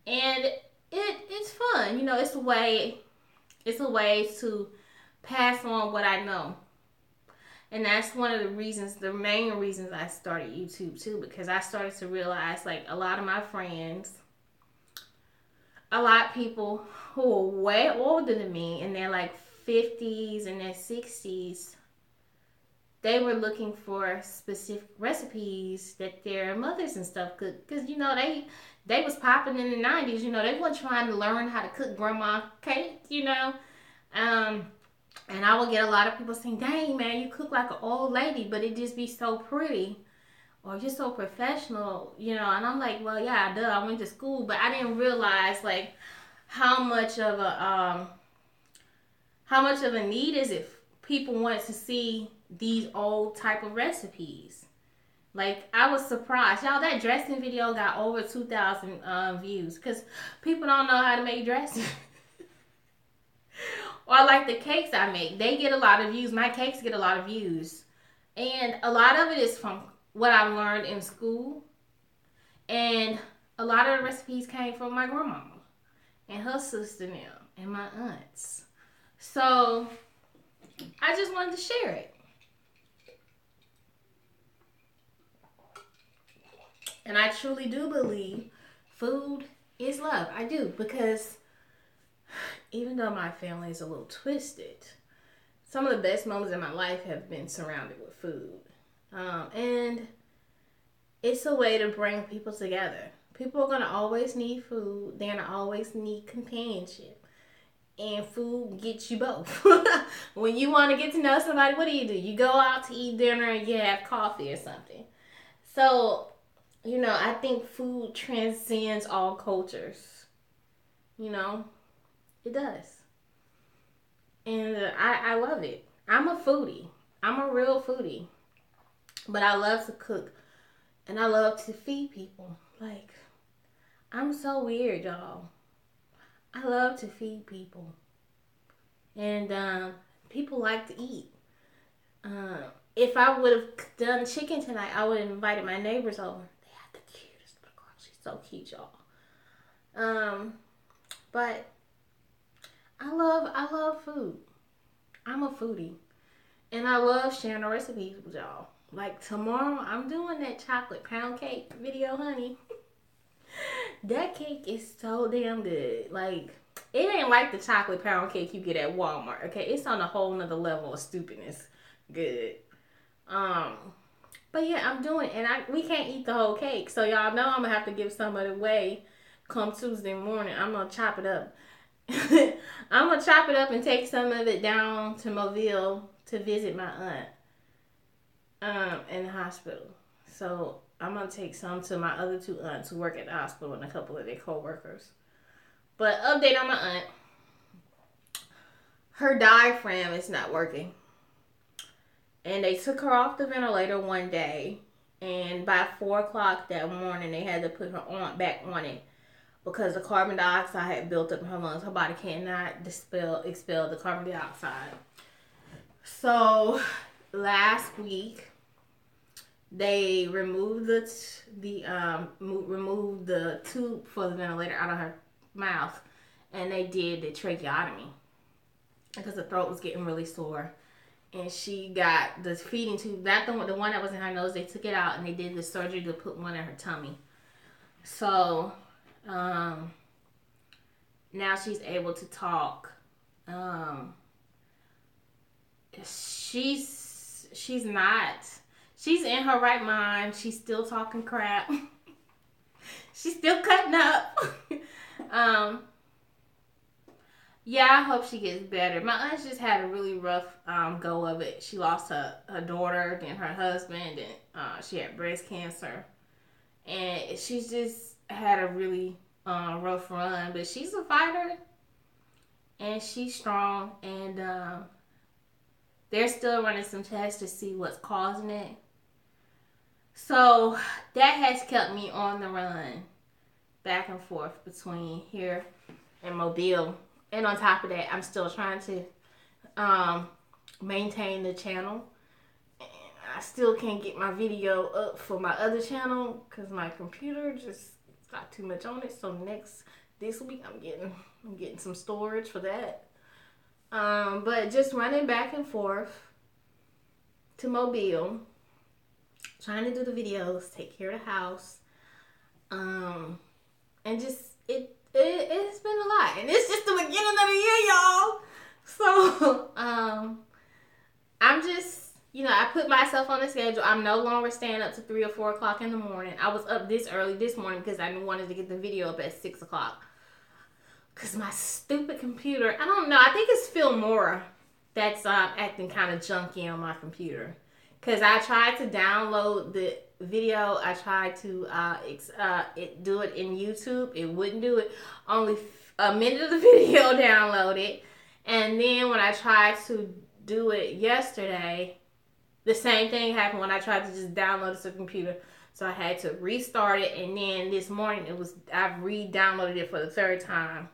Speaker 1: And it's fun. You know, it's a way to pass on what I know. And that's one of the main reasons I started YouTube too, because I started to realize like a lot of my friends, a lot of people who are way older than me in their like 50s and their 60s, they were looking for specific recipes that their mothers and stuff cooked. Because, you know, they was popping in the 90s, you know, they weren't trying to learn how to cook grandma cake, you know. And I would get a lot of people saying, dang, man, you cook like an old lady, but it just be so pretty or just so professional, you know. And I'm like, well, yeah, duh, I went to school, but I didn't realize, like, how much of a need is it people want to see these old type of recipes. Like, I was surprised. Y'all, that dressing video got over 2,000 views because people don't know how to make dressing. Or like the cakes I make, they get a lot of views. My cakes get a lot of views. And a lot of it is from what I learned in school. And a lot of the recipes came from my grandmama and her sister now and my aunts. So I I just wanted to share it. And I truly do believe food is love. I do, because even though my family is a little twisted, some of the best moments in my life have been surrounded with food. And it's a way to bring people together. People are going to always need food. They're going to always need companionship. And food gets you both. When you want to get to know somebody, what do? You go out to eat dinner and you have coffee or something. So, you know, I think food transcends all cultures. You know, it does. And I love it. I'm a foodie. I'm a real foodie. But I love to cook. And I love to feed people. Like, I'm so weird, y'all. I love to feed people. And people like to eat. If I would have done chicken tonight, I would have invited my neighbors over. They have the cutest little girl. She's so cute, y'all. But I love food. I'm a foodie. And I love sharing the recipes with y'all. Like tomorrow, I'm doing that chocolate pound cake video, honey. That cake is so damn good. Like, it ain't like the chocolate pound cake you get at Walmart, okay? It's on a whole nother level of stupidness. Good. But yeah, I'm doing it. And we can't eat the whole cake. So y'all know I'm going to have to give some of it away come Tuesday morning. I'm going to chop it up. I'm going to chop it up and take some of it down to Mobile to visit my aunt in the hospital. So I'm going to take some to my other two aunts who work at the hospital and a couple of their co-workers. But update on my aunt. Her diaphragm is not working. And they took her off the ventilator one day. And by 4 o'clock that morning, they had to put her back on it. Because the carbon dioxide had built up in her lungs. Her body cannot expel the carbon dioxide. So last week, they removed removed the tube for the ventilator out of her mouth, and they did the tracheotomy because the throat was getting really sore, and she got the feeding tube, not the one that was in her nose. They took it out and they did the surgery to put one in her tummy. So now she's able to talk. She's in her right mind. She's still talking crap. She's still cutting up. Yeah, I hope she gets better. My aunt just had a really rough go of it. She lost her daughter, then her husband, and she had breast cancer. And she's just had a really rough run. But she's a fighter. And she's strong. And they're still running some tests to see what's causing it. So that has kept me on the run. Back and forth between here and Mobile. And on top of that, I'm still trying to maintain the channel. And I still can't get my video up for my other channel because my computer just got too much on it. So this week I'm getting some storage for that. But just running back and forth to Mobile, trying to do the videos, take care of the house, and just it's been a lot, and it's just the beginning of the year, y'all. So I'm just, I put myself on the schedule. I'm no longer staying up to 3 or 4 o'clock in the morning. I was up this early this morning because I wanted to get the video up at 6 o'clock. Because my stupid computer, I don't know, I think it's Filmora that's acting kind of junky on my computer. Because I tried to download the video. I tried to do it in YouTube. It wouldn't do it. Only a minute of the video downloaded. And then when I tried to do it yesterday, the same thing happened when I tried to just download it to the computer. So I had to restart it. And then this morning, I re-downloaded it for the third time.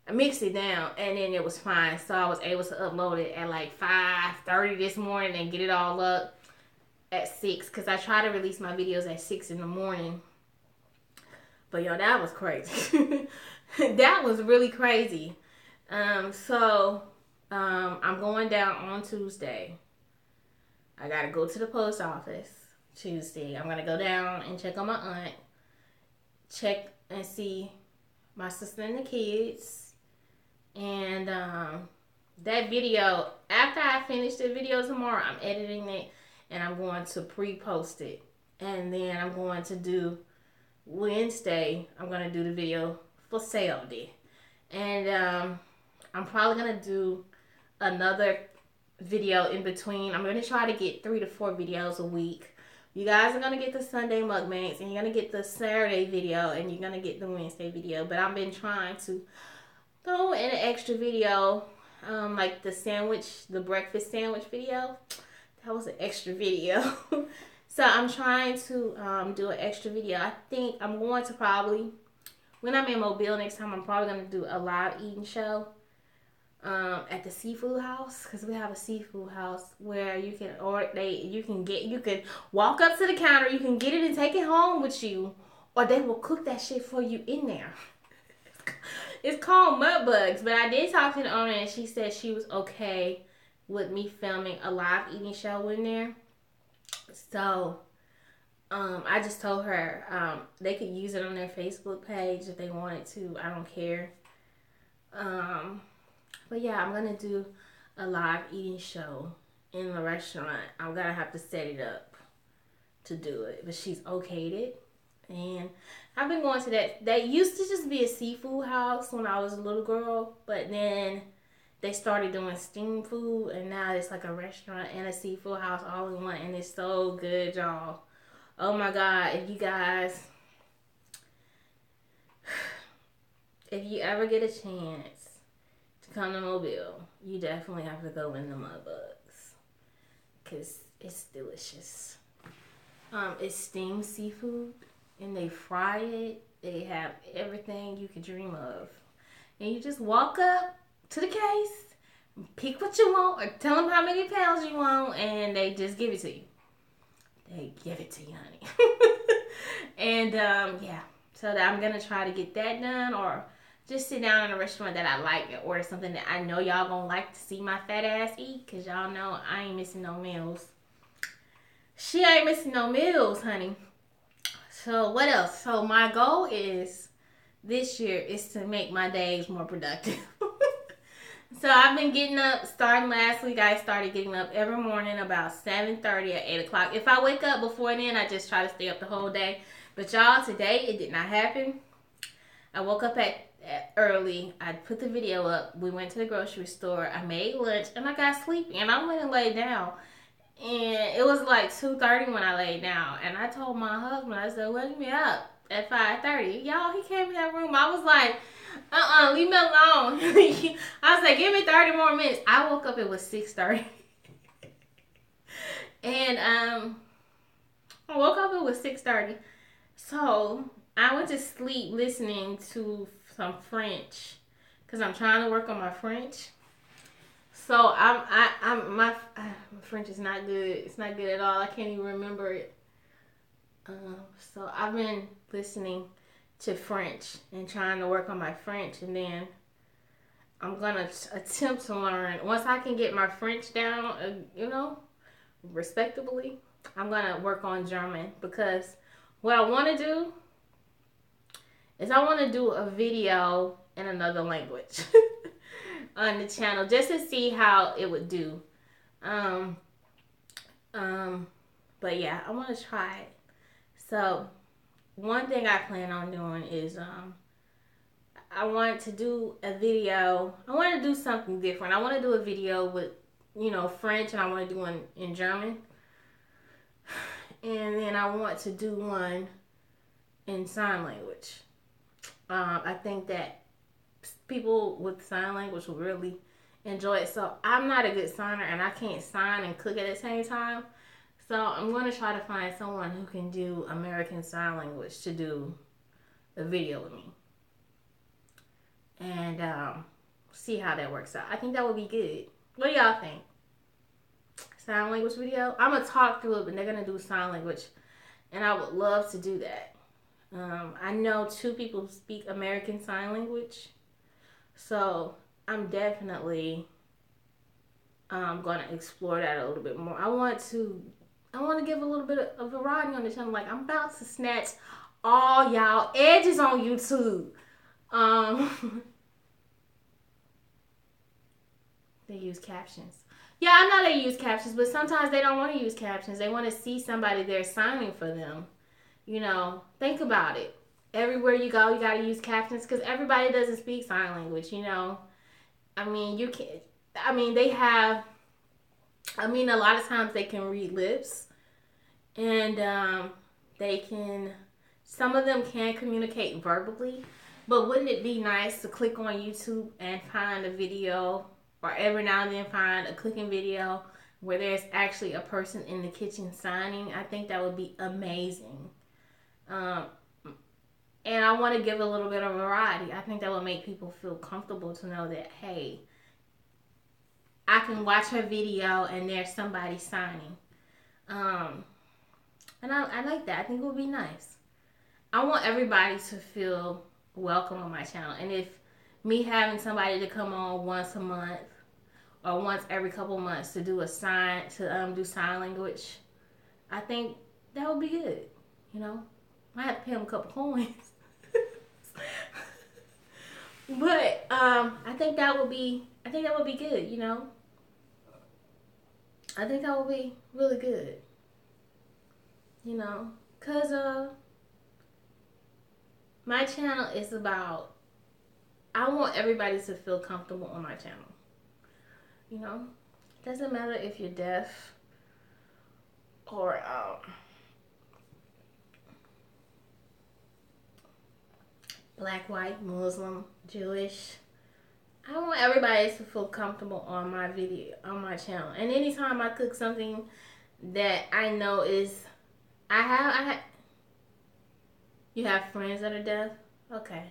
Speaker 1: I mixed it down, and then it was fine. So I was able to upload it at like 5:30 this morning and get it all up at 6. Because I try to release my videos at 6 in the morning. But, yo, that was crazy. That was really crazy. So I'm going down on Tuesday. I gotta go to the post office Tuesday. I'm gonna go down and check on my aunt, check and see my sister and the kids. And that video, after I finish the video tomorrow, I'm editing it and I'm going to pre-post it. And then I'm going to do Wednesday, I'm going to do the video for sale day. And I'm probably going to do another video in between. I'm going to try to get 3 to 4 videos a week. You guys are going to get the Sunday mukbangs, and you're going to get the Saturday video, and you're going to get the Wednesday video. But I've been trying to throw in an extra video, like the breakfast sandwich video. That was an extra video. So I'm trying to do an extra video. I think I'm going to probably, when I'm in Mobile next time, I'm probably going to do a live eating show at the seafood house, because we have a seafood house where you can you can walk up to the counter, you can get it and take it home with you, or they will cook that shit for you in there. It's called Mukbangs, but I did talk to the owner and she said she was okay with me filming a live eating show in there. So I just told her they could use it on their Facebook page if they wanted to. I don't care. But yeah, I'm going to do a live eating show in the restaurant. I'm going to have to set it up to do it. But she's okayed it. And I've been going to that. That used to just be a seafood house when I was a little girl. But then they started doing steamed food. And now it's like a restaurant and a seafood house all in one. And it's so good, y'all. Oh my God. If you ever get a chance to come to Mobile, you definitely have to go in the Mukbangs, because it's delicious. It's steamed seafood, and they fry it. They have everything you could dream of. And you just walk up to the case, pick what you want, or tell them how many pounds you want, and they just give it to you. They give it to you, honey. And, yeah. So I'm going to try to get that done, or just sit down in a restaurant that I like and order something that I know y'all gonna like to see my fat ass eat. Because y'all know I ain't missing no meals. She ain't missing no meals, honey. So what else? So my goal is this year is to make my days more productive. So I've been getting up, starting last week, I started getting up every morning about 7:30 or 8 o'clock. If I wake up before then, I just try to stay up the whole day. But y'all, today it did not happen. I woke up early. I put the video up. We went to the grocery store. I made lunch and I got sleepy and I went and laid down. And it was like 2:30 when I laid down. And I told my husband, I said, wake me up at 5:30. Y'all, he came in that room. I was like, leave me alone. I was like, give me 30 more minutes. I woke up, it was 6:30. And I woke up, it was 6:30. So I went to sleep listening to some French, because I'm trying to work on my French. So my French is not good. It's not good at all. I can't even remember it. So I've been listening to French and trying to work on my French, and then I'm gonna attempt to learn. Once I can get my French down, respectably, I'm gonna work on German, because what I want to do is I want to do a video in another language on the channel, just to see how it would do. But yeah, I want to try it. So one thing I plan on doing is I want to do a video. I want to do something different. I want to do a video with French, and I want to do one in German, and then I want to do one in sign language. I think that people with sign language will really enjoy it. So I'm not a good signer, and I can't sign and cook at the same time. So I'm going to try to find someone who can do American Sign Language to do a video with me. And see how that works out. I think that would be good. What do y'all think? Sign language video? I'm going to talk through it, but they're going to do sign language. And I would love to do that. I know 2 people who speak American Sign Language. So I'm definitely I'm going to explore that a little bit more. I want to give a little bit of variety on the channel. Like, I'm about to snatch all y'all edges on YouTube. They use captions. Yeah, I know they use captions, but sometimes they don't want to use captions. They want to see somebody there signing for them. You know, think about it. Everywhere you go, you got to use captions because everybody doesn't speak sign language, you know. I mean, you can. I mean, they have. I mean, a lot of times they can read lips, and they can. Some of them can communicate verbally, but wouldn't it be nice to click on YouTube and find a video, or every now and then find a cooking video where there's actually a person in the kitchen signing? I think that would be amazing. And I want to give a little bit of variety. I think that would make people feel comfortable to know that, hey, I can watch her video and there's somebody signing. And I like that. I think it would be nice. I want everybody to feel welcome on my channel. And if me having somebody to come on once a month or once every couple months to do a sign, to do sign language, I think that would be good. You know, I have to pay them a couple coins. But I think that would be good, you know. I think that would be really good. You know, cause my channel is about, I want everybody to feel comfortable on my channel. You know, doesn't matter if you're deaf or black, white, Muslim, Jewish. I want everybody to feel comfortable on my video, on my channel. And anytime I cook something that I know is, I have, you have friends that are deaf? Okay.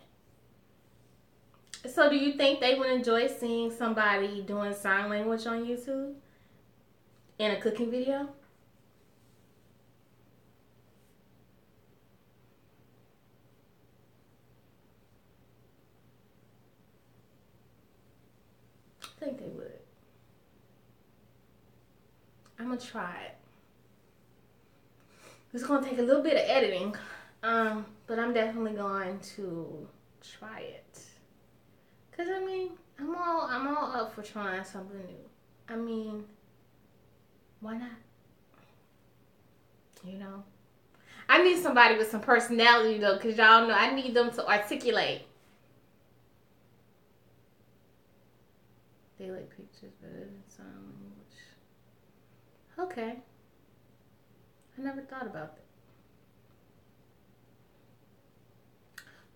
Speaker 1: So do you think they would enjoy seeing somebody doing sign language on YouTube in a cooking video? I think they would. I'm gonna try it. It's gonna take a little bit of editing, but I'm definitely going to try it. Cause I mean, I'm all up for trying something new. I mean, why not? You know, I need somebody with some personality though, cause y'all know I need them to articulate. They like pictures better than sign language. Okay. I never thought about that.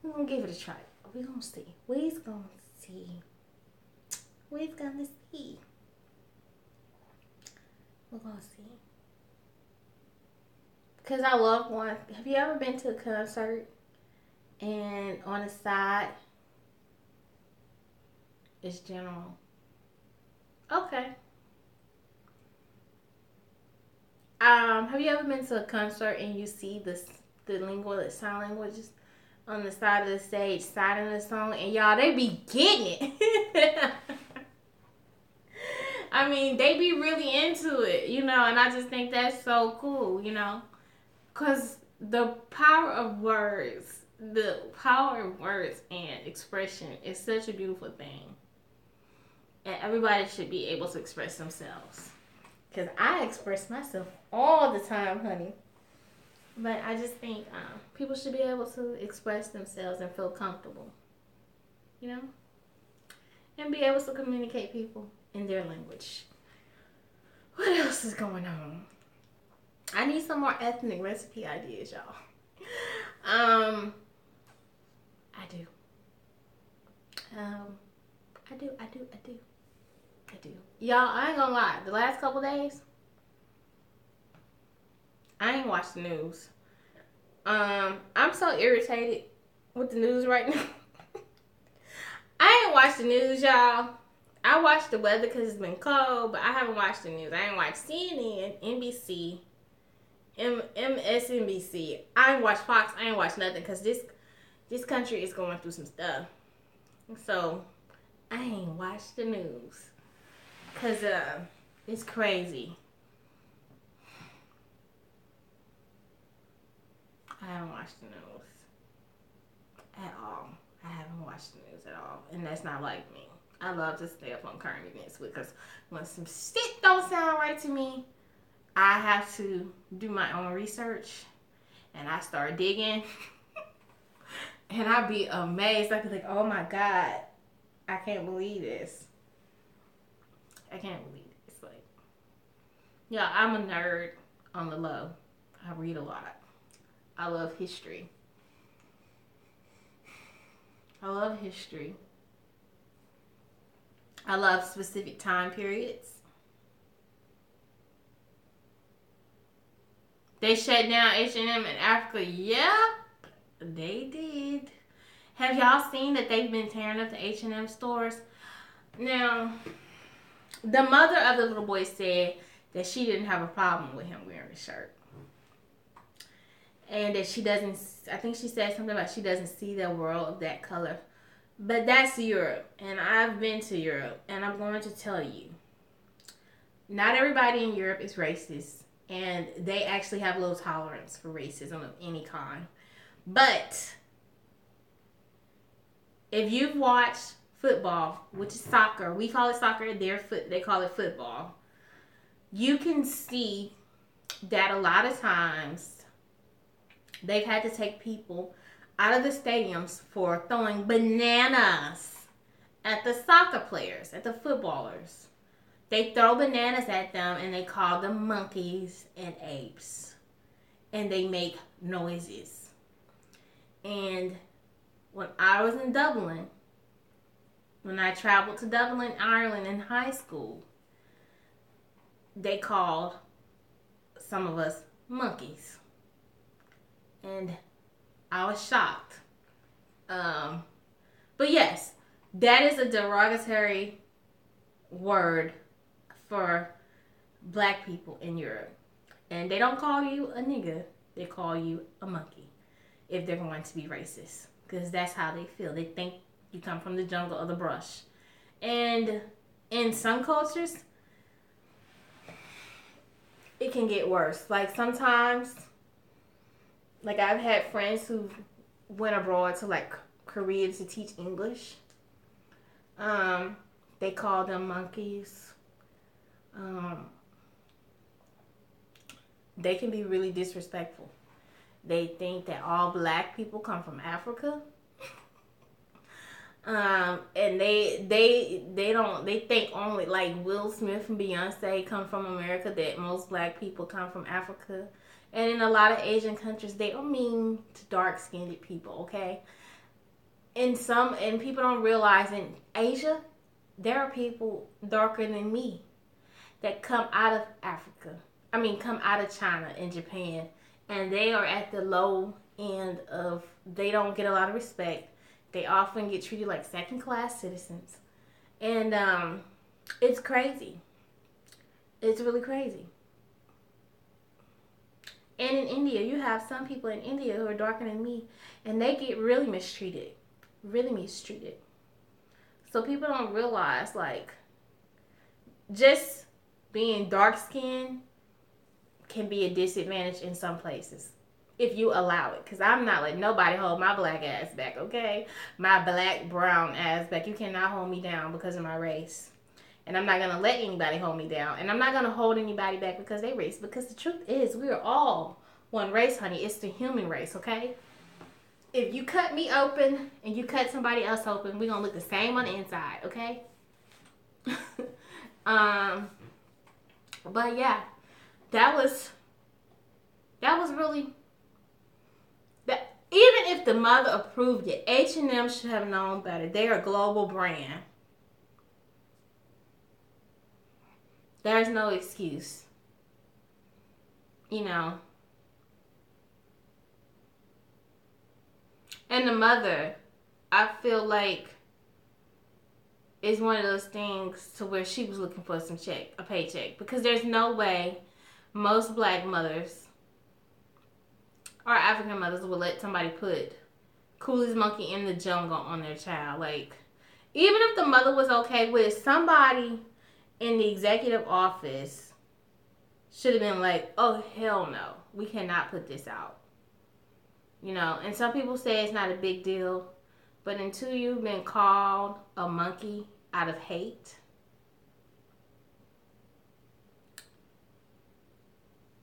Speaker 1: We're gonna give it a try. We're gonna see. We're gonna see. We're gonna see. We're gonna see. Because I love one. Have you ever been to a concert and on the side it's general? Okay. Have you ever been to a concert and you see the lingual sign languages on the side of the stage signing the song, and y'all, they be getting it. I mean, they be really into it, you know, and I just think that's so cool, you know, because the power of words and expression is such a beautiful thing. And everybody should be able to express themselves. Because I express myself all the time, honey. But I just think people should be able to express themselves and feel comfortable. You know? And be able to communicate people in their language. What else is going on? I need some more ethnic recipe ideas, y'all. I do. I do. Y'all, I ain't gonna lie. The last couple days, I ain't watched the news. I'm so irritated with the news right now. I ain't watched the news, y'all. I watched the weather because it's been cold, but I haven't watched the news. I ain't watched CNN, NBC, MSNBC. I ain't watched Fox. I ain't watched nothing because this country is going through some stuff. So, I ain't watched the news. Cause it's crazy. I haven't watched the news at all. I haven't watched the news at all, and that's not like me. I love to stay up on current events because when some shit don't sound right to me, I have to do my own research, and I start digging, and I be amazed. I be like, oh my God, I can't believe this. I can't believe this. Like, yeah, I'm a nerd on the low. I read a lot. I love history. I love history. I love specific time periods. They shut down H&M in Africa. Yep, they did. Have y'all seen that they've been tearing up the H&M stores? Now, the mother of the little boy said that she didn't have a problem with him wearing a shirt. And that she doesn't, I think she said something about she doesn't see the world of that color. But that's Europe. And I've been to Europe. And I'm going to tell you, not everybody in Europe is racist. And they actually have low tolerance for racism of any kind. But if you've watched football, which is soccer, we call it soccer, they call it football, you can see that a lot of times they've had to take people out of the stadiums for throwing bananas at the soccer players, at the footballers. They throw bananas at them and they call them monkeys and apes. And they make noises. And when I was in Dublin, when I traveled to Dublin, Ireland in high school, they called some of us monkeys. And I was shocked. But yes, that is a derogatory word for black people in Europe. And they don't call you a nigga. They call you a monkey if they're going to be racist. Because that's how they feel. They think you come from the jungle or the brush. And in some cultures, it can get worse. Like sometimes, like I've had friends who went abroad to like Korea to teach English. They call them monkeys. They can be really disrespectful. They think that all black people come from Africa. And they think only like Will Smith and Beyonce come from America, that most black people come from Africa. And in a lot of Asian countries, they don't mean to dark-skinned people, okay? And people don't realize in Asia, there are people darker than me that come out of Africa. Come out of China and Japan. And they are at the low end of, they don't get a lot of respect. They often get treated like second-class citizens. And it's crazy. It's really crazy. And in India, you have some people in India who are darker than me, and they get really mistreated. Really mistreated. So people don't realize, like, just being dark-skinned can be a disadvantage in some places. If you allow it. Because I'm not letting nobody hold my black ass back, okay? My black, brown ass back. You cannot hold me down because of my race. And I'm not going to let anybody hold me down. And I'm not going to hold anybody back because they race. Because the truth is, we are all one race, honey. It's the human race, okay? If you cut me open and you cut somebody else open, we're going to look the same on the inside, okay? But yeah, that was really... Even if the mother approved it, H&M should have known better. They are a global brand. There's no excuse. You know. And the mother, I feel like, is one of those things to where she was looking for a paycheck. Because there's no way most black mothers or African mothers would let somebody put Cooley's Monkey in the Jungle on their child. Like, even if the mother was okay with it, somebody in the executive office should have been like, oh, hell no. We cannot put this out. You know, and some people say it's not a big deal. But until you've been called a monkey out of hate,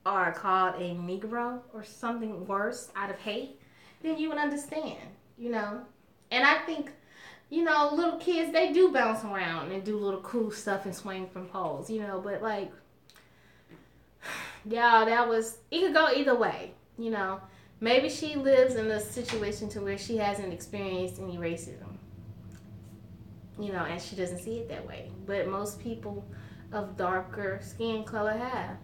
Speaker 1: or called a Negro or something worse out of hate, then you would understand, you know. And I think, you know, little kids, they do bounce around and do little cool stuff and swing from poles, you know. But, like, yeah, that was, it could go either way, you know. Maybe she lives in a situation to where she hasn't experienced any racism, you know, and she doesn't see it that way. But most people of darker skin color have.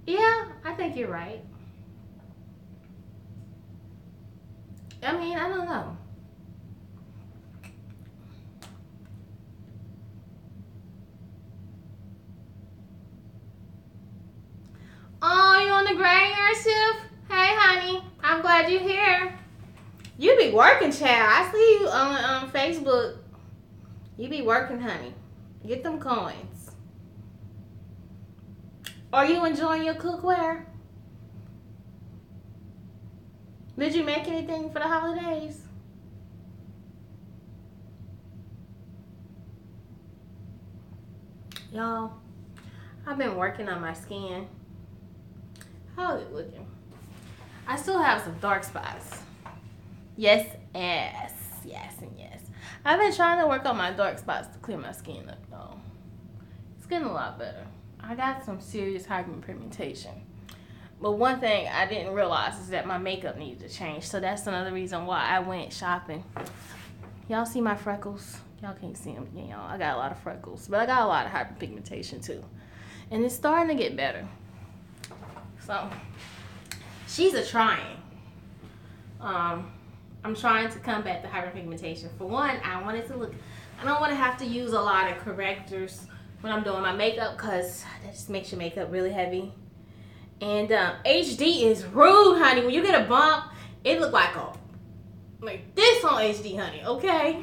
Speaker 1: Yeah, I think you're right. I mean, I don't know. Oh, you on the graveyard shift? Hey, honey, I'm glad you're here. You be working, child. I see you on Facebook. You be working, honey. Get them coins. Are you enjoying your cookware? Did you make anything for the holidays? Y'all, I've been working on my skin. How is it looking? I still have some dark spots. Yes, yes, yes, and yes. I've been trying to work on my dark spots to clear my skin up, though. It's getting a lot better. I got some serious hyperpigmentation. But one thing I didn't realize is that my makeup needed to change. So that's another reason why I went shopping. Y'all see my freckles? Y'all can't see them. You know, I got a lot of freckles. But I got a lot of hyperpigmentation too. And it's starting to get better. So, she's a trying. I'm trying to combat the hyperpigmentation. For one, I want it to look, I don't want to have to use a lot of correctors when I'm doing my makeup because that just makes your makeup really heavy. And HD is rude, honey. When you get a bump, it look like this on HD, honey, okay?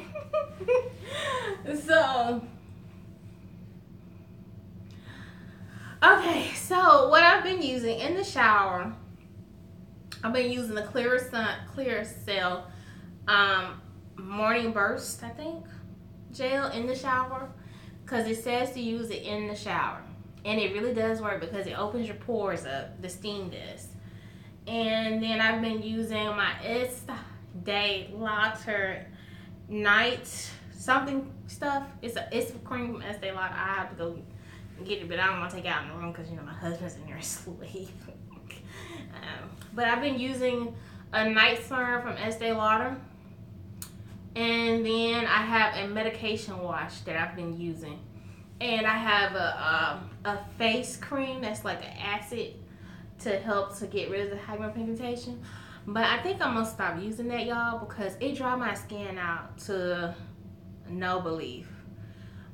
Speaker 1: So, okay, so what I've been using in the shower, I've been using the Clearasil Morning Burst, I think, gel in the shower because it says to use it in the shower. And it really does work because it opens your pores up, the steam does. And then I've been using my Estee Lauder night something stuff. It's a cream from Estee Lauder. I have to go get it, but I don't want to take it out in the room because, you know, my husband's in there asleep. But I've been using a night serum from Estee Lauder. And then I have a medication wash that I've been using. And I have a face cream that's like an acid to help to get rid of the hyperpigmentation. But I think I'm going to stop using that, y'all, because it dry my skin out to no belief.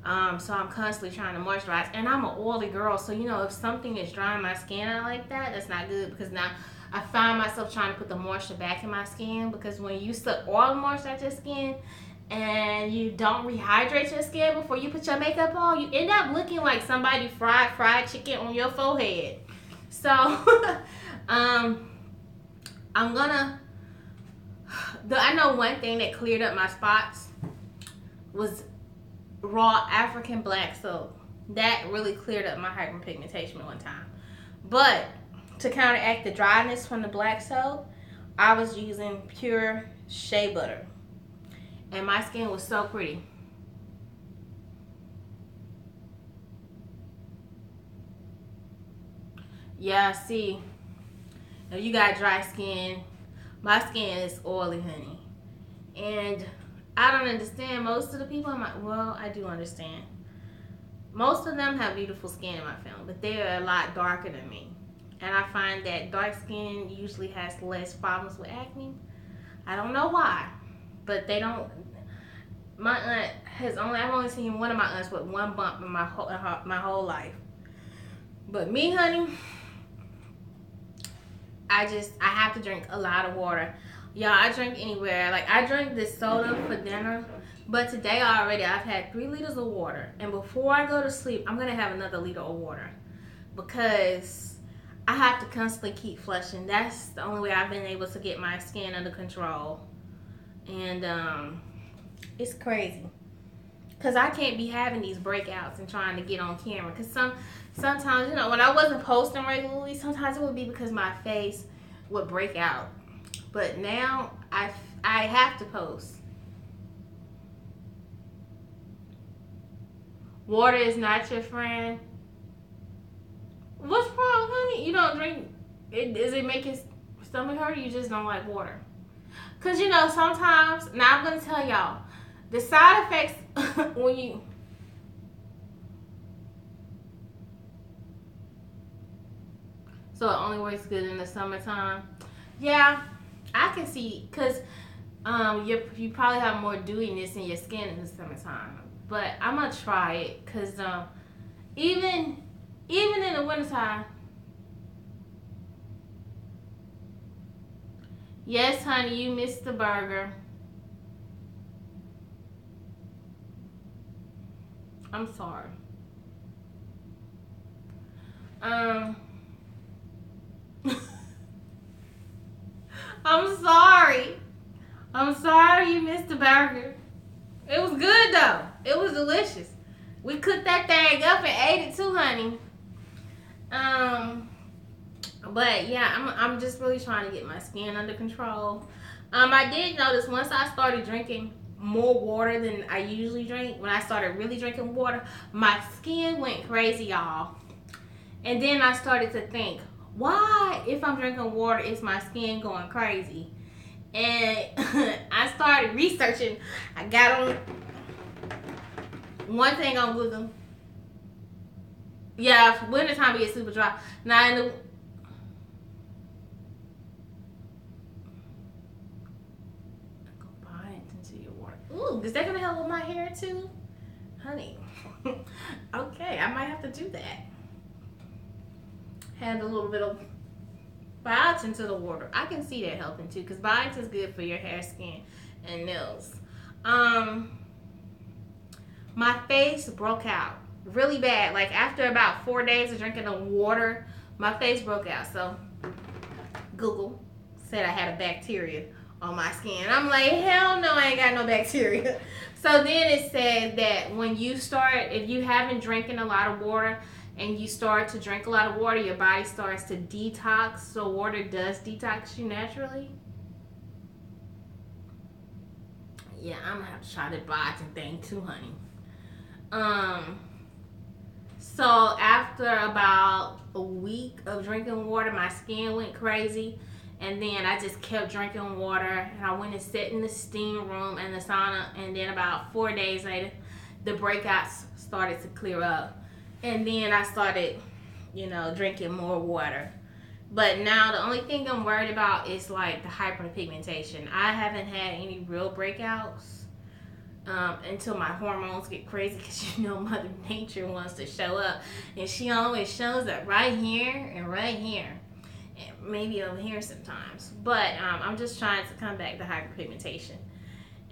Speaker 1: So I'm constantly trying to moisturize. And I'm an oily girl, so, you know, if something is drying my skin out like that, that's not good because now I find myself trying to put the moisture back in my skin because when you suck oil moisture out your skin, and you don't rehydrate your skin before you put your makeup on, you end up looking like somebody fried chicken on your forehead. So, I'm gonna, I know one thing that cleared up my spots was raw African black soap. That really cleared up my hyperpigmentation one time. But to counteract the dryness from the black soap, I was using pure shea butter. And my skin was so pretty. Yeah, see. If you got dry skin, my skin is oily, honey. And I don't understand most of the people in my, well, I do understand. Most of them have beautiful skin in my family, but they're a lot darker than me. And I find that dark skin usually has less problems with acne. I don't know why. But they don't. My aunt has only, I've only seen one of my aunts with one bump in my whole life. But me, honey, I have to drink a lot of water. Yeah, I drink anywhere. Like I drink this soda for dinner, but today already I've had 3 liters of water, and before I go to sleep, I'm gonna have another liter of water because I have to constantly keep flushing. That's the only way I've been able to get my skin under control, and it's crazy because I can't be having these breakouts and trying to get on camera because sometimes when I wasn't posting regularly, sometimes it would be because my face would break out. But now I have to post. Water is not your friend. What's wrong, honey? You don't drink it. Does it make your stomach hurt or you just don't like water? Because sometimes, now I'm going to tell y'all, the side effects when you... So it only works good in the summertime? Yeah, I can see, because you probably have more dewiness in your skin in the summertime. But I'm going to try it, because even in the wintertime... Yes, honey, you missed the burger. I'm sorry. I'm sorry. I'm sorry you missed the burger. It was good though. It was delicious. We cooked that thing up and ate it too, honey. But yeah, I'm just really trying to get my skin under control. I did notice once I started drinking more water than I usually drink, when I started really drinking water, my skin went crazy, y'all. And then I started to think, why, if I'm drinking water, is my skin going crazy? And I started researching. I got on one thing on Google. Yeah, wintertime it gets super dry. Now in the ooh, is that gonna help with my hair too? Honey. Okay, I might have to do that. Add a little bit of biotin to the water. I can see that helping too, because biotin is good for your hair, skin, and nails. My face broke out really bad. Like after about 4 days of drinking the water, my face broke out. So Google said I had a bacteria on my skin. I'm like, hell no, I ain't got no bacteria. So then it said that when you start, if you haven't drinking a lot of water and you start to drink a lot of water, your body starts to detox. So water does detox you naturally. Yeah, I'm gonna have to try the biotin thing too, honey. So after about a week of drinking water, my skin went crazy. And then I just kept drinking water. And I went and sat in the steam room and the sauna. And then about 4 days later, the breakouts started to clear up. And then I started, drinking more water. But now the only thing I'm worried about is like the hyperpigmentation. I haven't had any real breakouts until my hormones get crazy, because Mother Nature wants to show up. And she always shows up right here and right here. Maybe over here sometimes, but I'm just trying to combat the hyperpigmentation,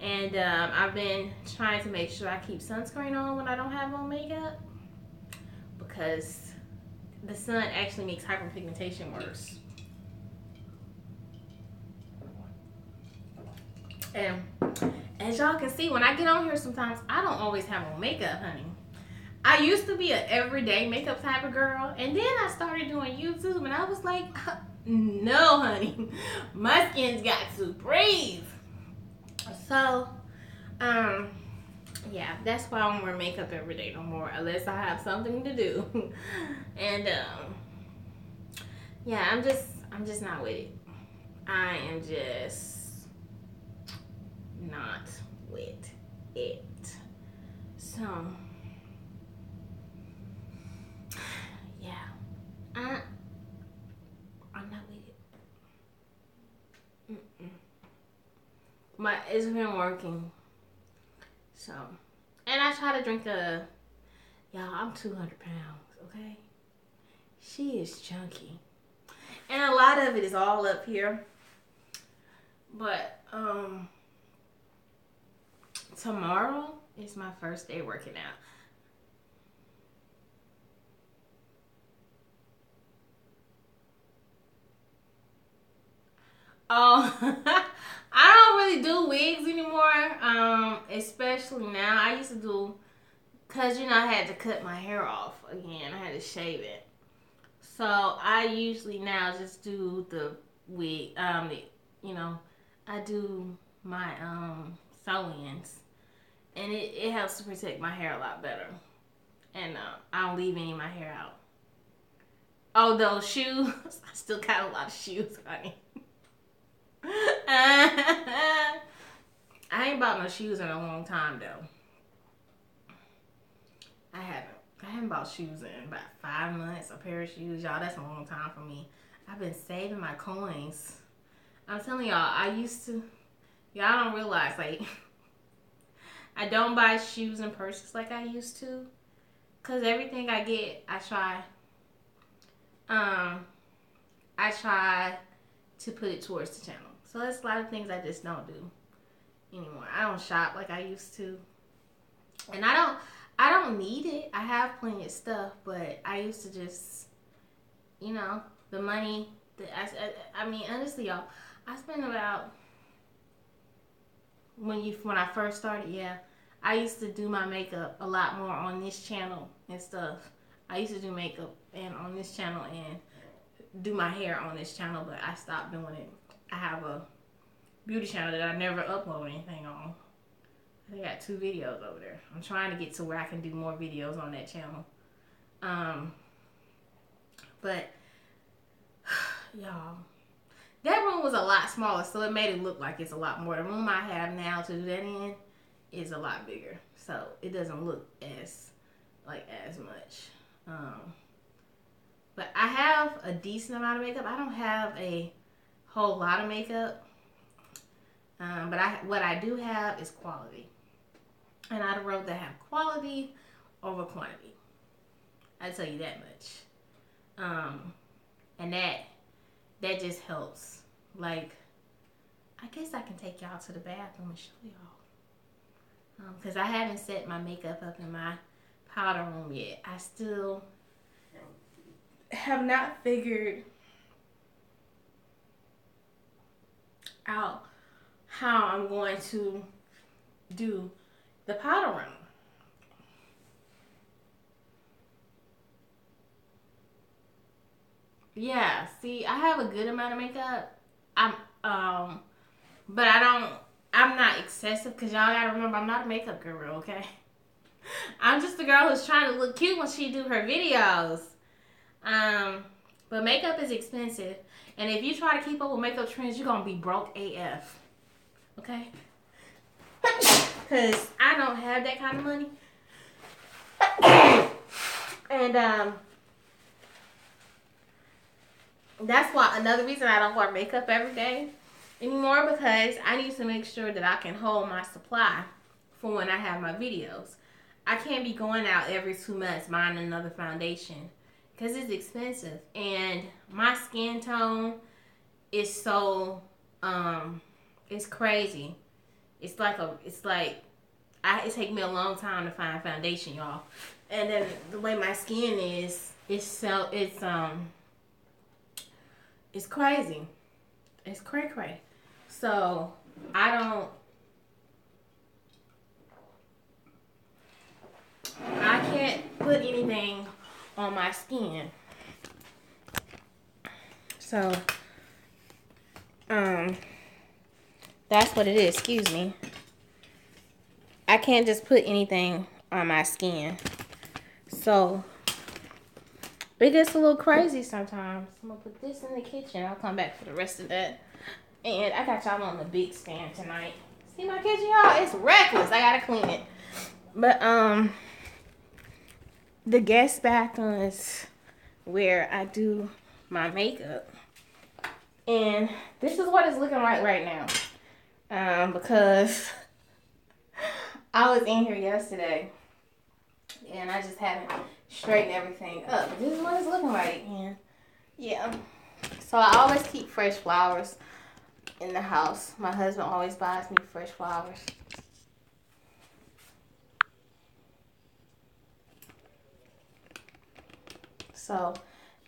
Speaker 1: and I've been trying to make sure I keep sunscreen on when I don't have on makeup, because the sun actually makes hyperpigmentation worse. And as y'all can see, when I get on here sometimes, I don't always have on makeup, honey. I used to be an everyday makeup type of girl, and then I started doing YouTube, and I was like, no, honey, my skin's got to breathe. So, yeah, that's why I don't wear makeup every day no more, unless I have something to do. And yeah, I'm just not with it. I am just not with it. So. I'm not with it. It's been working. So, and I try to drink y'all, I'm 200 pounds, okay? She is chunky. And a lot of it is all up here. But tomorrow is my first day working out. Oh, I don't really do wigs anymore. Especially now. I used to do, cause I had to cut my hair off again. I had to shave it. So I usually now just do the wig. You know, I do my sew-ins, and it helps to protect my hair a lot better. And I don't leave any of my hair out. Oh, those shoes. I still got a lot of shoes, honey. I ain't bought no shoes in a long time though. I haven't. I haven't bought shoes in about 5 months. A pair of shoes, y'all. That's a long time for me. I've been saving my coins. I'm telling y'all, I used to. Y'all don't realize, like, I don't buy shoes and purses like I used to, cause everything I get, I try to put it towards the channel. So there's a lot of things I just don't do anymore. I don't shop like I used to, and I don't need it. I have plenty of stuff, but I used to just, the money that I mean, honestly, y'all, I spent about when I first started, yeah, I used to do my makeup a lot more on this channel and stuff. I used to do makeup and on this channel and do my hair on this channel, but I stopped doing it. I have a beauty channel that I never upload anything on. I got 2 videos over there. I'm trying to get to where I can do more videos on that channel. But y'all, that room was a lot smaller, so it made it look like it's a lot more. The room I have now to do that in is a lot bigger, so it doesn't look as much. But I have a decent amount of makeup. I don't have a whole lot of makeup, but what I do have is quality, and I'd rather have quality over quantity. I tell you that much. And that just helps. Like, I guess I can take y'all to the bathroom and show y'all. Because I haven't set my makeup up in my powder room yet. I still have not figured out how I'm going to do the powder room. Yeah, see, I have a good amount of makeup. But I'm not excessive, because y'all gotta remember, I'm not a makeup guru, okay? I'm just a girl who's trying to look cute when she do her videos. But makeup is expensive, and if you try to keep up with makeup trends, you're gonna be broke AF, okay? Because I don't have that kind of money. And that's why another reason I don't wear makeup every day anymore, because I need to make sure that I can hold my supply for when I have my videos. I can't be going out every 2 months buying another foundation, because it's expensive, and my skin tone is so it's crazy. It take me a long time to find foundation, y'all. And then the way my skin is, it's crazy. It's cray. So I can't put anything on my skin. So that's what it is. Excuse me. I can't just put anything on my skin. So it gets a little crazy sometimes. I'm gonna put this in the kitchen. I'll come back for the rest of that. And I got y'all on the big stand tonight. See my kitchen, y'all? It's reckless. I gotta clean it. But the guest bathroom is where I do my makeup. And this is what it's looking like right now. Because I was in here yesterday and I just haven't straightened everything up. But this is what it's looking like. And yeah. So I always keep fresh flowers in the house. My husband always buys me fresh flowers. So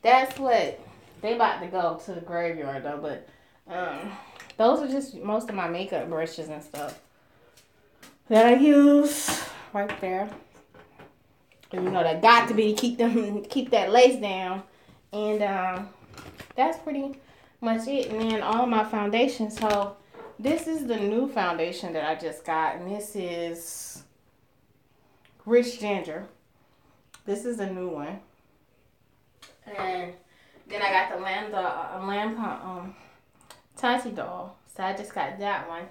Speaker 1: that's what they about to go to the graveyard though. But those are just most of my makeup brushes and stuff that I use right there. And you know that got to be to keep that lace down. And that's pretty much it. And then all my foundation. So this is the new foundation that I just got, and this is Rich Ginger. This is a new one. And then I got the lamb Tussie doll. So I just got that one.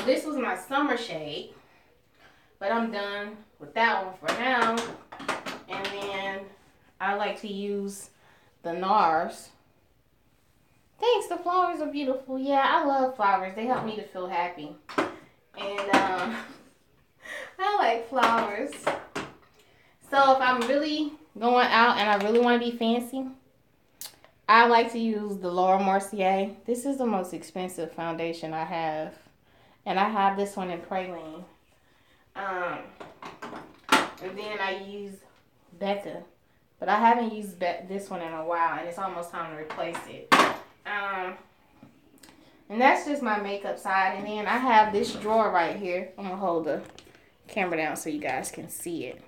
Speaker 1: This was my summer shade, but I'm done with that one for now. And then I like to use the NARS. Thanks, the flowers are beautiful. Yeah, I love flowers. They help me to feel happy. And I like flowers. So if I'm really going out and I really want to be fancy, I like to use the Laura Mercier. This is the most expensive foundation I have. And I have this one in praline. And then I use Becca. But I haven't used this one in a while, and it's almost time to replace it. And that's just my makeup side. And then I have this drawer right here. I'm going to hold the camera down so you guys can see it.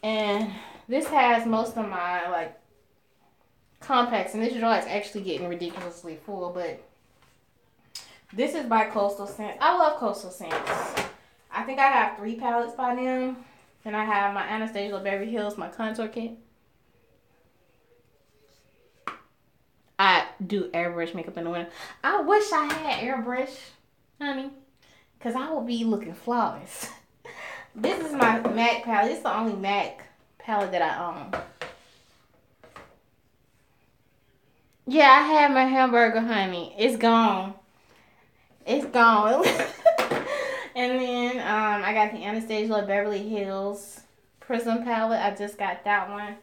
Speaker 1: And this has most of my, like, compacts. And this drawer is actually getting ridiculously full, but this is by Coastal Scents. I love Coastal Scents. I think I have 3 palettes by them. And I have my Anastasia Beverly Hills, my contour kit. I do airbrush makeup in the winter. I wish I had airbrush, honey, because I would be looking flawless. This is my MAC palette. This is the only MAC palette that I own. Yeah, I had my hamburger, honey. It's gone. It's gone. And then I got the Anastasia Beverly Hills Prism palette. I just got that one.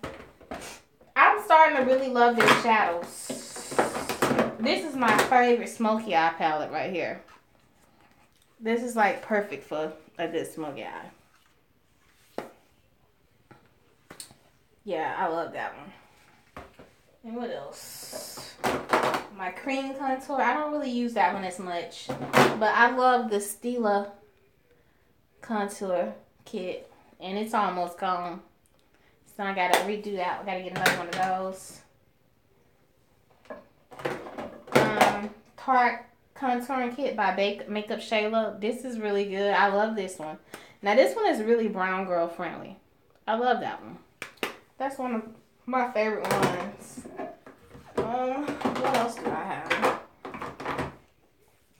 Speaker 1: I'm starting to really love their shadows. This is my favorite smoky eye palette right here. This is like perfect for a good smoky eye. Yeah, I love that one. And what else? My cream contour. I don't really use that one as much. But I love the Stila contour kit. And it's almost gone. So I gotta redo that. I gotta get another one of those. Tarte contouring kit by Makeup Shayla. This is really good. I love this one. Now this one is really brown girl friendly. I love that one. That's one of my favorite ones. What else do I have?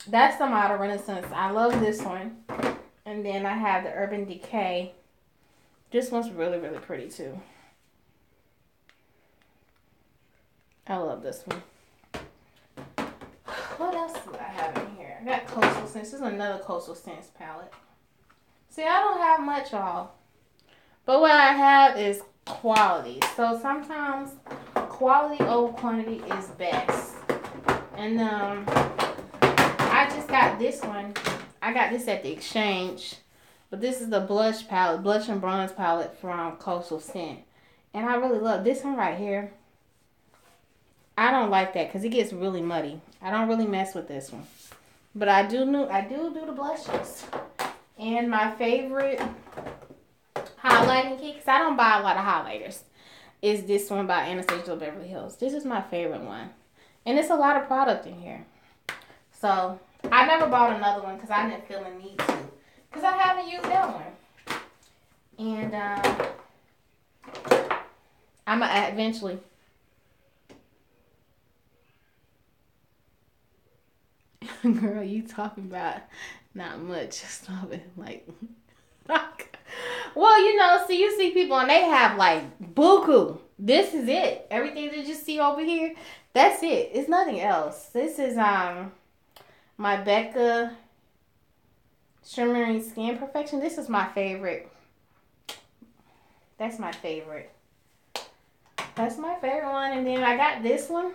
Speaker 1: That's the Model Renaissance. I love this one. And then I have the Urban Decay. This one's really, really pretty too. I love this one. What else do I have in here? I got Coastal Scents. This is another Coastal Scents palette. See, I don't have much, y'all. But what I have is quality. So sometimes quality over quantity is best. And I just got this one. I got this at the Exchange. But this is the blush palette, blush and bronze palette from Coastal Scent. And I really love this one right here. I don't like that because it gets really muddy. I don't really mess with this one. But I do the blushes. And my favorite highlighting kit, because I don't buy a lot of highlighters, is this one by Anastasia Beverly Hills. This is my favorite one. And it's a lot of product in here. So, I never bought another one because I didn't feel the need to. Because I haven't used that one. And I'm going to eventually... Girl, you talking about not much. Stop it. Like, well, you know, see, you see people and they have like buku. This is it. Everything that you see over here, that's it. It's nothing else. This is my Becca Shimmering Skin Perfection. This is my favorite. That's my favorite. That's my favorite one. And then I got this one.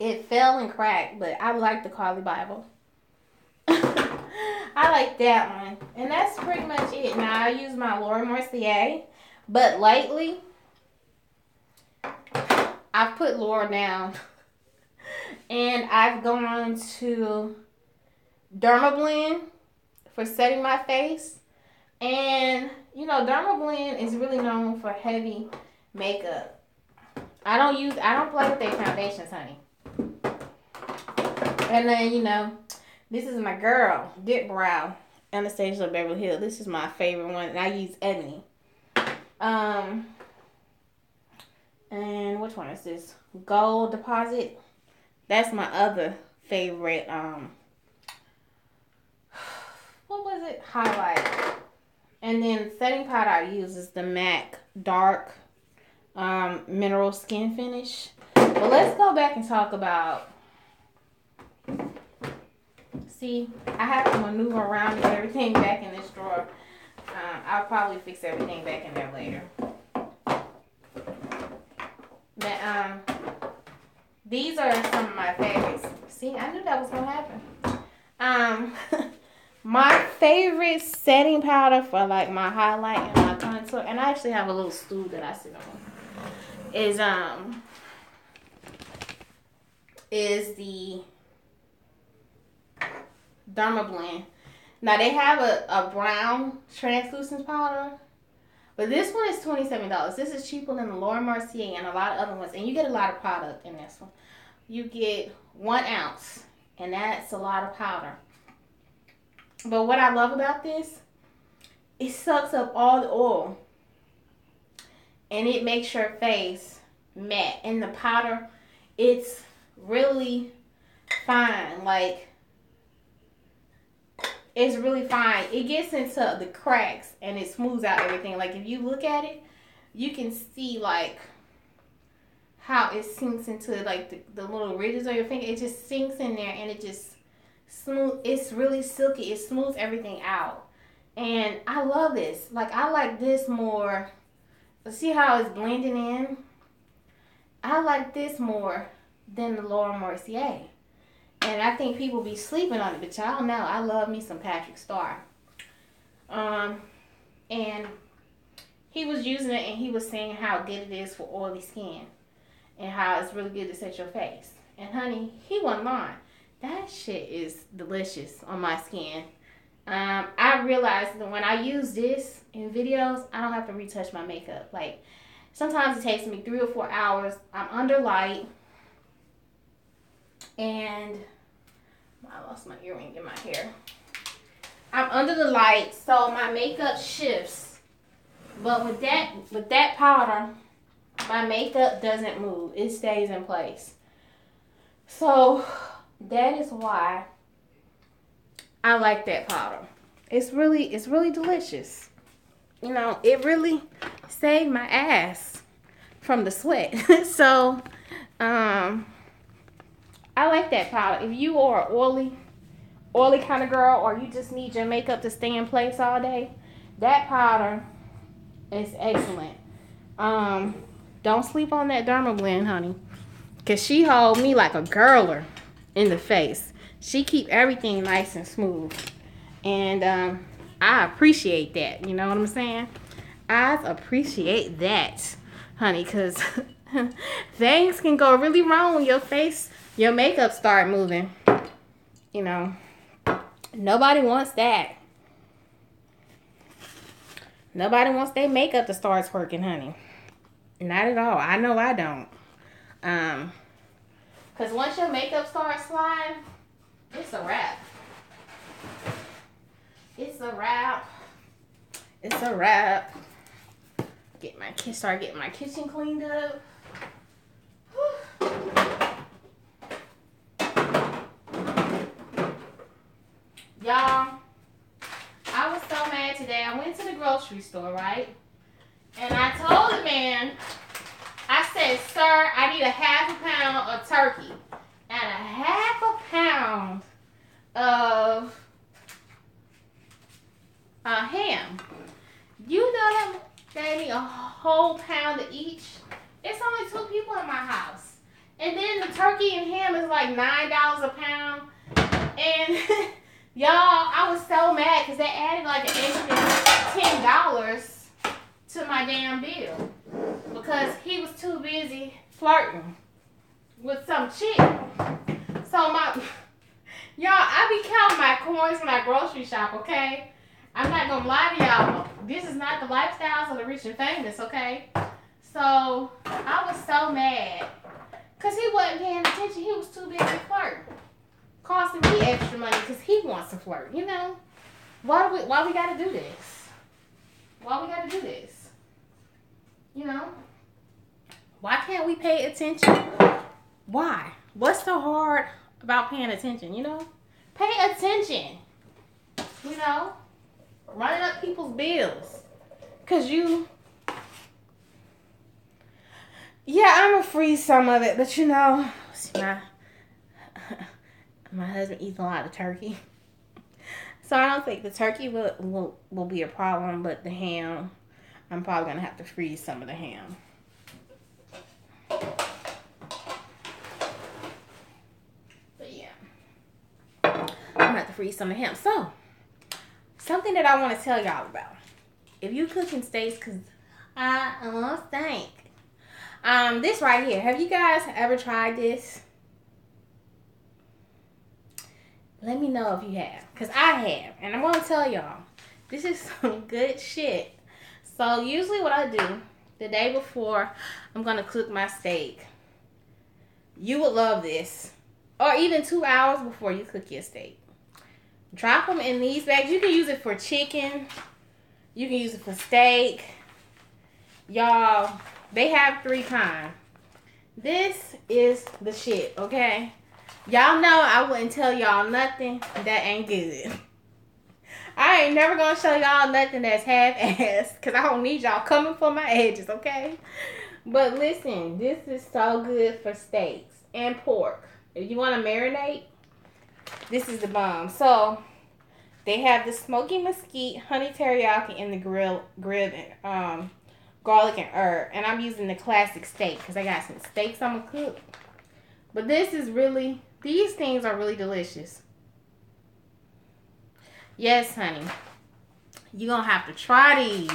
Speaker 1: It fell and cracked, but I like the Carly Bible. I like that one. And that's pretty much it. Now I use my Laura Mercier. But lately, I've put Laura down. And I've gone to Dermablend for setting my face. And, you know, Dermablend is really known for heavy makeup. I don't play with their foundations, honey. And then, you know, this is my girl, Dip Brow, Anastasia Beverly Hills. This is my favorite one, and I use Ebony. And which one is this? Gold Deposit. That's my other favorite. What was it? Highlight. And then setting powder I use is the MAC Dark Mineral Skin Finish. But let's go back and talk about. See, I have to maneuver around and get everything back in this drawer. I'll probably fix everything back in there later. But, these are some of my favorites. See, I knew that was going to happen. My favorite setting powder for like my highlight and my contour, and I actually have a little stool that I sit on, is the Dermablend. Now they have a brown translucent powder, but this one is $27. This is cheaper than the Laura Mercier and a lot of other ones, and you get a lot of product in this one. You get 1 ounce, and that's a lot of powder. But what I love about this, it sucks up all the oil, and it makes your face matte. And the powder, it's really fine. Like, it's really fine. It gets into the cracks and it smooths out everything. Like, if you look at it, you can see like how it sinks into like the little ridges of your finger. It just sinks in there and it just smooth. It's really silky. It smooths everything out. And I love this. Like, I like this more. See how it's blending in? I like this more than the Laura Mercier. And I think people be sleeping on it, but y'all know I love me some Patrick Star. And he was using it and he was saying how good it is for oily skin and how it's really good to set your face. And honey, he wasn't lying. That shit is delicious on my skin. I realized that when I use this in videos, I don't have to retouch my makeup. Like, sometimes it takes me 3 or 4 hours. I'm under light. And I lost my earring in my hair. I'm under the light, so my makeup shifts. But with that powder, my makeup doesn't move. It stays in place. So that is why I like that powder. It's really delicious. You know, it really saved my ass from the sweat. So, I like that powder. If you are an oily kind of girl, or you just need your makeup to stay in place all day, that powder is excellent. Don't sleep on that Dermablend, honey, because she hold me like a girler in the face. She keep everything nice and smooth. And I appreciate that. You know what I'm saying? I appreciate that, honey, because things can go really wrong when your makeup start moving. You know, nobody wants that. Nobody wants their makeup to start twerking, honey. Not at all. I know I don't. Because once your makeup starts sliding, it's a wrap. It's a wrap. It's a wrap. Start getting my kitchen cleaned up. Y'all, I was so mad today. I went to the grocery store, right? And I told the man, I said, sir, I need a ½ pound of turkey and a ½ pound of ham. You know that gave me a whole pound of each. It's only 2 people in my house. And then the turkey and ham is like $9 a pound. And y'all, I was so mad because they added like an extra $10 to my damn bill because he was too busy flirting with some chick. So y'all, I be counting my coins when I grocery shop, okay? I'm not gonna lie to y'all. This is not the lifestyles of the rich and famous, okay? So I was so mad because he wasn't paying attention. He was too busy flirting, costing me extra money because he wants to flirt. You know, why we gotta do this? Why we gotta do this? You know, why can't we pay attention? Why? What's so hard about paying attention? You know, pay attention. You know, running up people's bills because you. Yeah, I'm gonna freeze some of it, but you know, my husband eats a lot of turkey, so I don't think the turkey will be a problem. But the ham, I'm probably gonna have to freeze some of the ham. But yeah, I'm gonna have to freeze some of the ham. So, something that I want to tell y'all about. If you cooking steaks, cause I love steak. This right here. Have you guys ever tried this? Let me know if you have, because I have. And I'm going to tell y'all, this is some good shit. So usually what I do, the day before I'm going to cook my steak, you would love this. Or even 2 hours before you cook your steak. Drop them in these bags. You can use it for chicken. You can use it for steak. Y'all, they have 3 kinds. This is the shit, okay? Y'all know I wouldn't tell y'all nothing that ain't good. I ain't never gonna show y'all nothing that's half-assed because I don't need y'all coming for my edges, okay? But listen, this is so good for steaks and pork. If you want to marinate, this is the bomb. So, they have the smoky mesquite, honey teriyaki, and the grilled garlic and herb. And I'm using the classic steak because I got some steaks I'm going to cook. But this is really, these things are really delicious. Yes, honey. You're going to have to try these.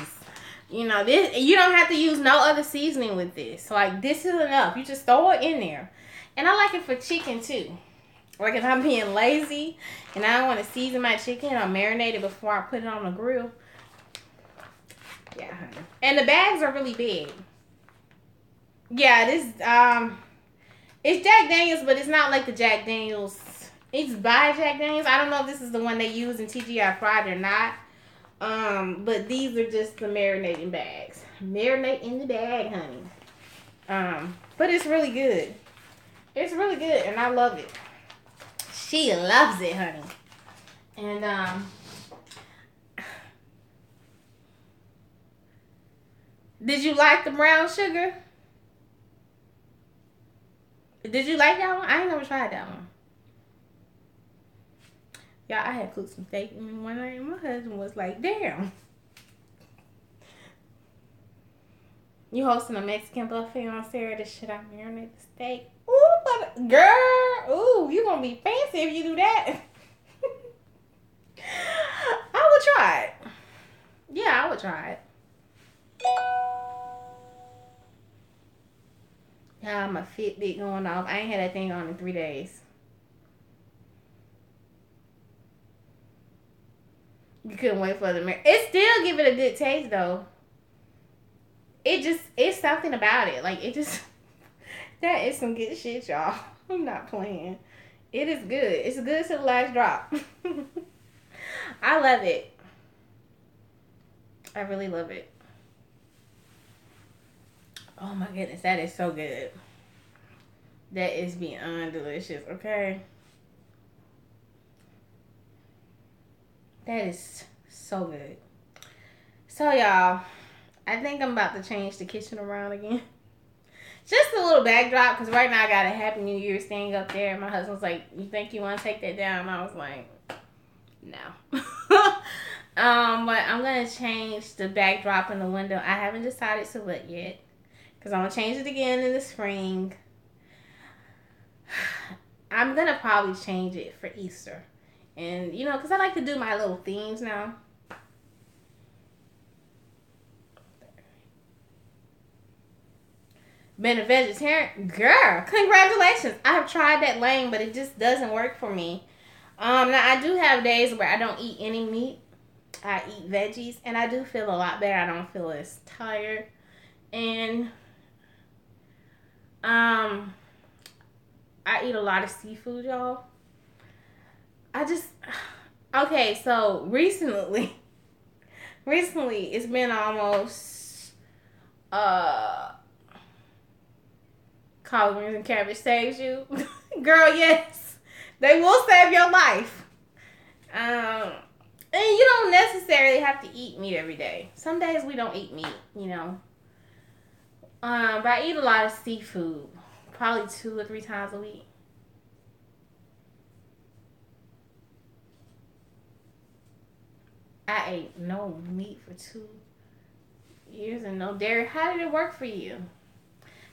Speaker 1: You know, this, you don't have to use no other seasoning with this. So, like, this is enough. You just throw it in there. And I like it for chicken, too. Like, if I'm being lazy and I don't want to season my chicken or marinate it before I put it on the grill. Yeah, honey. And the bags are really big. Yeah, this, it's Jack Daniels, but it's not like the Jack Daniels. It's by Jack Daniels. I don't know if this is the one they use in TGI Fried or not. But these are just the marinating bags. Marinate in the bag, honey. But it's really good. It's really good, and I love it. She loves it, honey. And, did you like the brown sugar? Did you like that one? I ain't never tried that one. Y'all, I had cooked some steak one night, and my husband was like, damn. You hosting a Mexican buffet on Saturday? Should I marinate the steak? Ooh, but girl, ooh, you gonna be fancy if you do that. I would try it. Yeah, I would try it. Yeah, my Fitbit going off. I ain't had that thing on in 3 days. You couldn't wait for the it still give it a good taste though. It's something about it. Like, it just, that is some good shit, y'all. I'm not playing. It is good. It's good to the last drop. I love it. I really love it. Oh my goodness, that is so good. That is beyond delicious, okay? That is so good. So, y'all, I think I'm about to change the kitchen around again. Just a little backdrop, because right now I got a Happy New Year's thing up there. My husband's like, you think you want to take that down? And I was like, no. But I'm going to change the backdrop in the window. I haven't decided to what yet, because I'm going to change it again in the spring. I'm gonna probably change it for Easter, and you know, cause I like to do my little themes now. Been a vegetarian, girl. Congratulations! I have tried that lane, but it just doesn't work for me. Now I do have days where I don't eat any meat. I eat veggies, and I do feel a lot better. I don't feel as tired, and um, I eat a lot of seafood, y'all. I just okay. So recently it's been almost collard greens and cabbage saves you, girl. Yes, they will save your life. Um, and you don't necessarily have to eat meat every day. Some days we don't eat meat, you know. But I eat a lot of seafood, probably 2 or 3 times a week. I ate no meat for 2 years and no dairy. How did it work for you?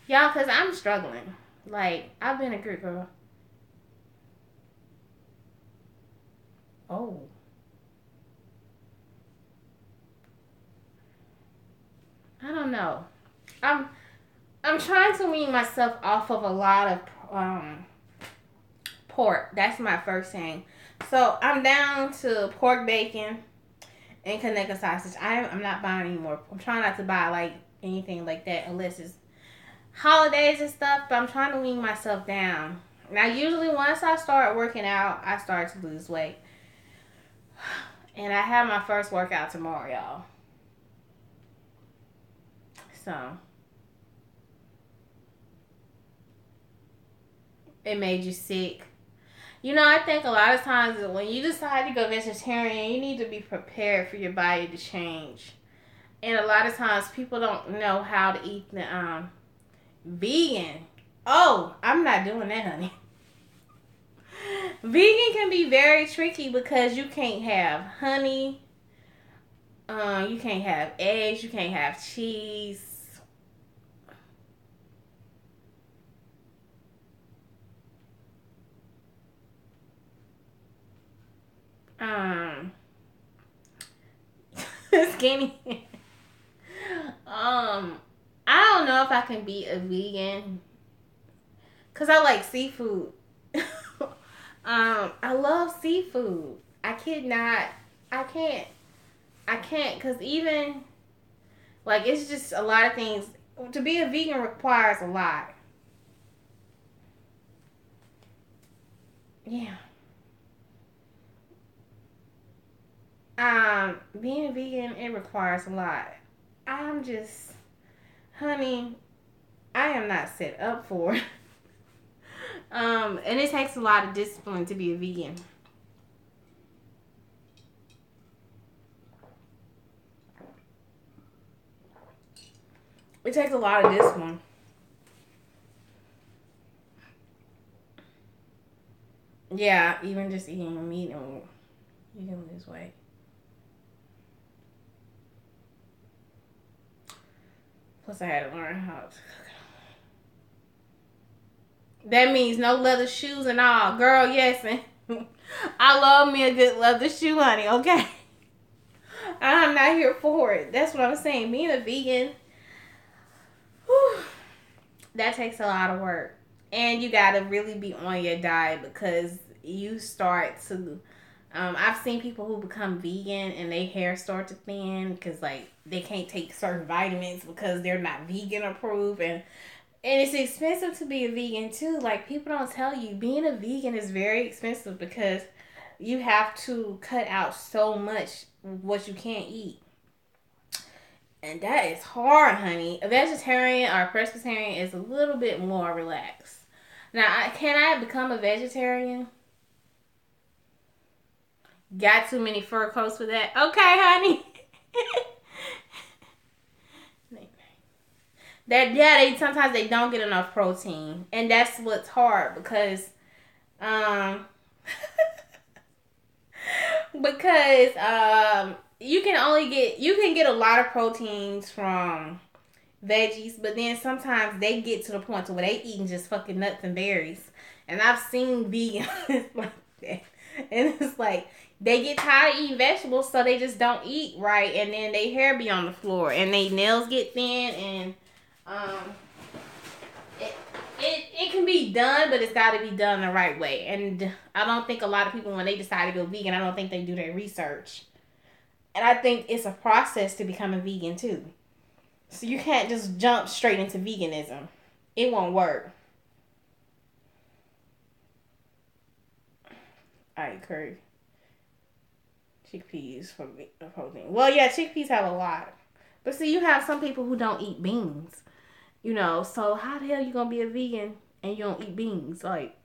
Speaker 1: Y'all, because I'm struggling. Like, I've been a good girl. Oh. I don't know. I'm I'm trying to wean myself off of a lot of pork. That's my first thing. So I'm down to pork bacon and Kaneka sausage. I'm not buying anymore. I'm trying not to buy like anything like that unless it's holidays and stuff. But I'm trying to wean myself down. Now, usually once I start working out, I start to lose weight. And I have my first workout tomorrow, y'all. So it made you sick. You know, I think a lot of times when you decide to go vegetarian, you need to be prepared for your body to change. And a lot of times people don't know how to eat the vegan. Oh, I'm not doing that, honey. Vegan can be very tricky because you can't have honey, you can't have eggs, you can't have cheese. Um, skinny. I don't know if I can be a vegan because I like seafood. I love seafood. I kid not. I can't. I can't because even like it's just a lot of things. To be a vegan requires a lot. Yeah. Being a vegan it requires a lot. I'm just, honey, I am not set up for it. And it takes a lot of discipline to be a vegan. It takes a lot of discipline. Yeah, even just eating meat and you can lose weight. Plus, I had to learn how to. That means no leather shoes and all. Girl, yes. And I love me a good leather shoe, honey, okay? I'm not here for it. That's what I'm saying. Being a vegan, whew, that takes a lot of work. And you got to really be on your diet because you start to. I've seen people who become vegan and their hair start to thin because, like, they can't take certain vitamins because they're not vegan approved. And it's expensive to be a vegan too. Like people don't tell you, being a vegan is very expensive because you have to cut out so much what you can't eat. And that is hard, honey. A vegetarian or a pescatarian is a little bit more relaxed. Now, can I become a vegetarian? Got too many fur coats for that. Okay, honey. That yeah, they sometimes they don't get enough protein, and that's what's hard because, um, you can get a lot of proteins from veggies, but then sometimes they get to the point to where they eating just fucking nuts and berries, And I've seen vegans like that. And it's like they get tired of eating vegetables, so they just don't eat right, and then their hair be on the floor, and their nails get thin, and it can be done, but it's got to be done the right way. And I don't think a lot of people, when they decide to go vegan, I don't think they do their research. And I think it's a process to become a vegan too. So you can't just jump straight into veganism. It won't work. Alright, curry. Chickpeas for protein. Well, yeah, chickpeas have a lot. But see, you have some people who don't eat beans. You know, so how the hell you gonna be a vegan and you don't eat beans? Like,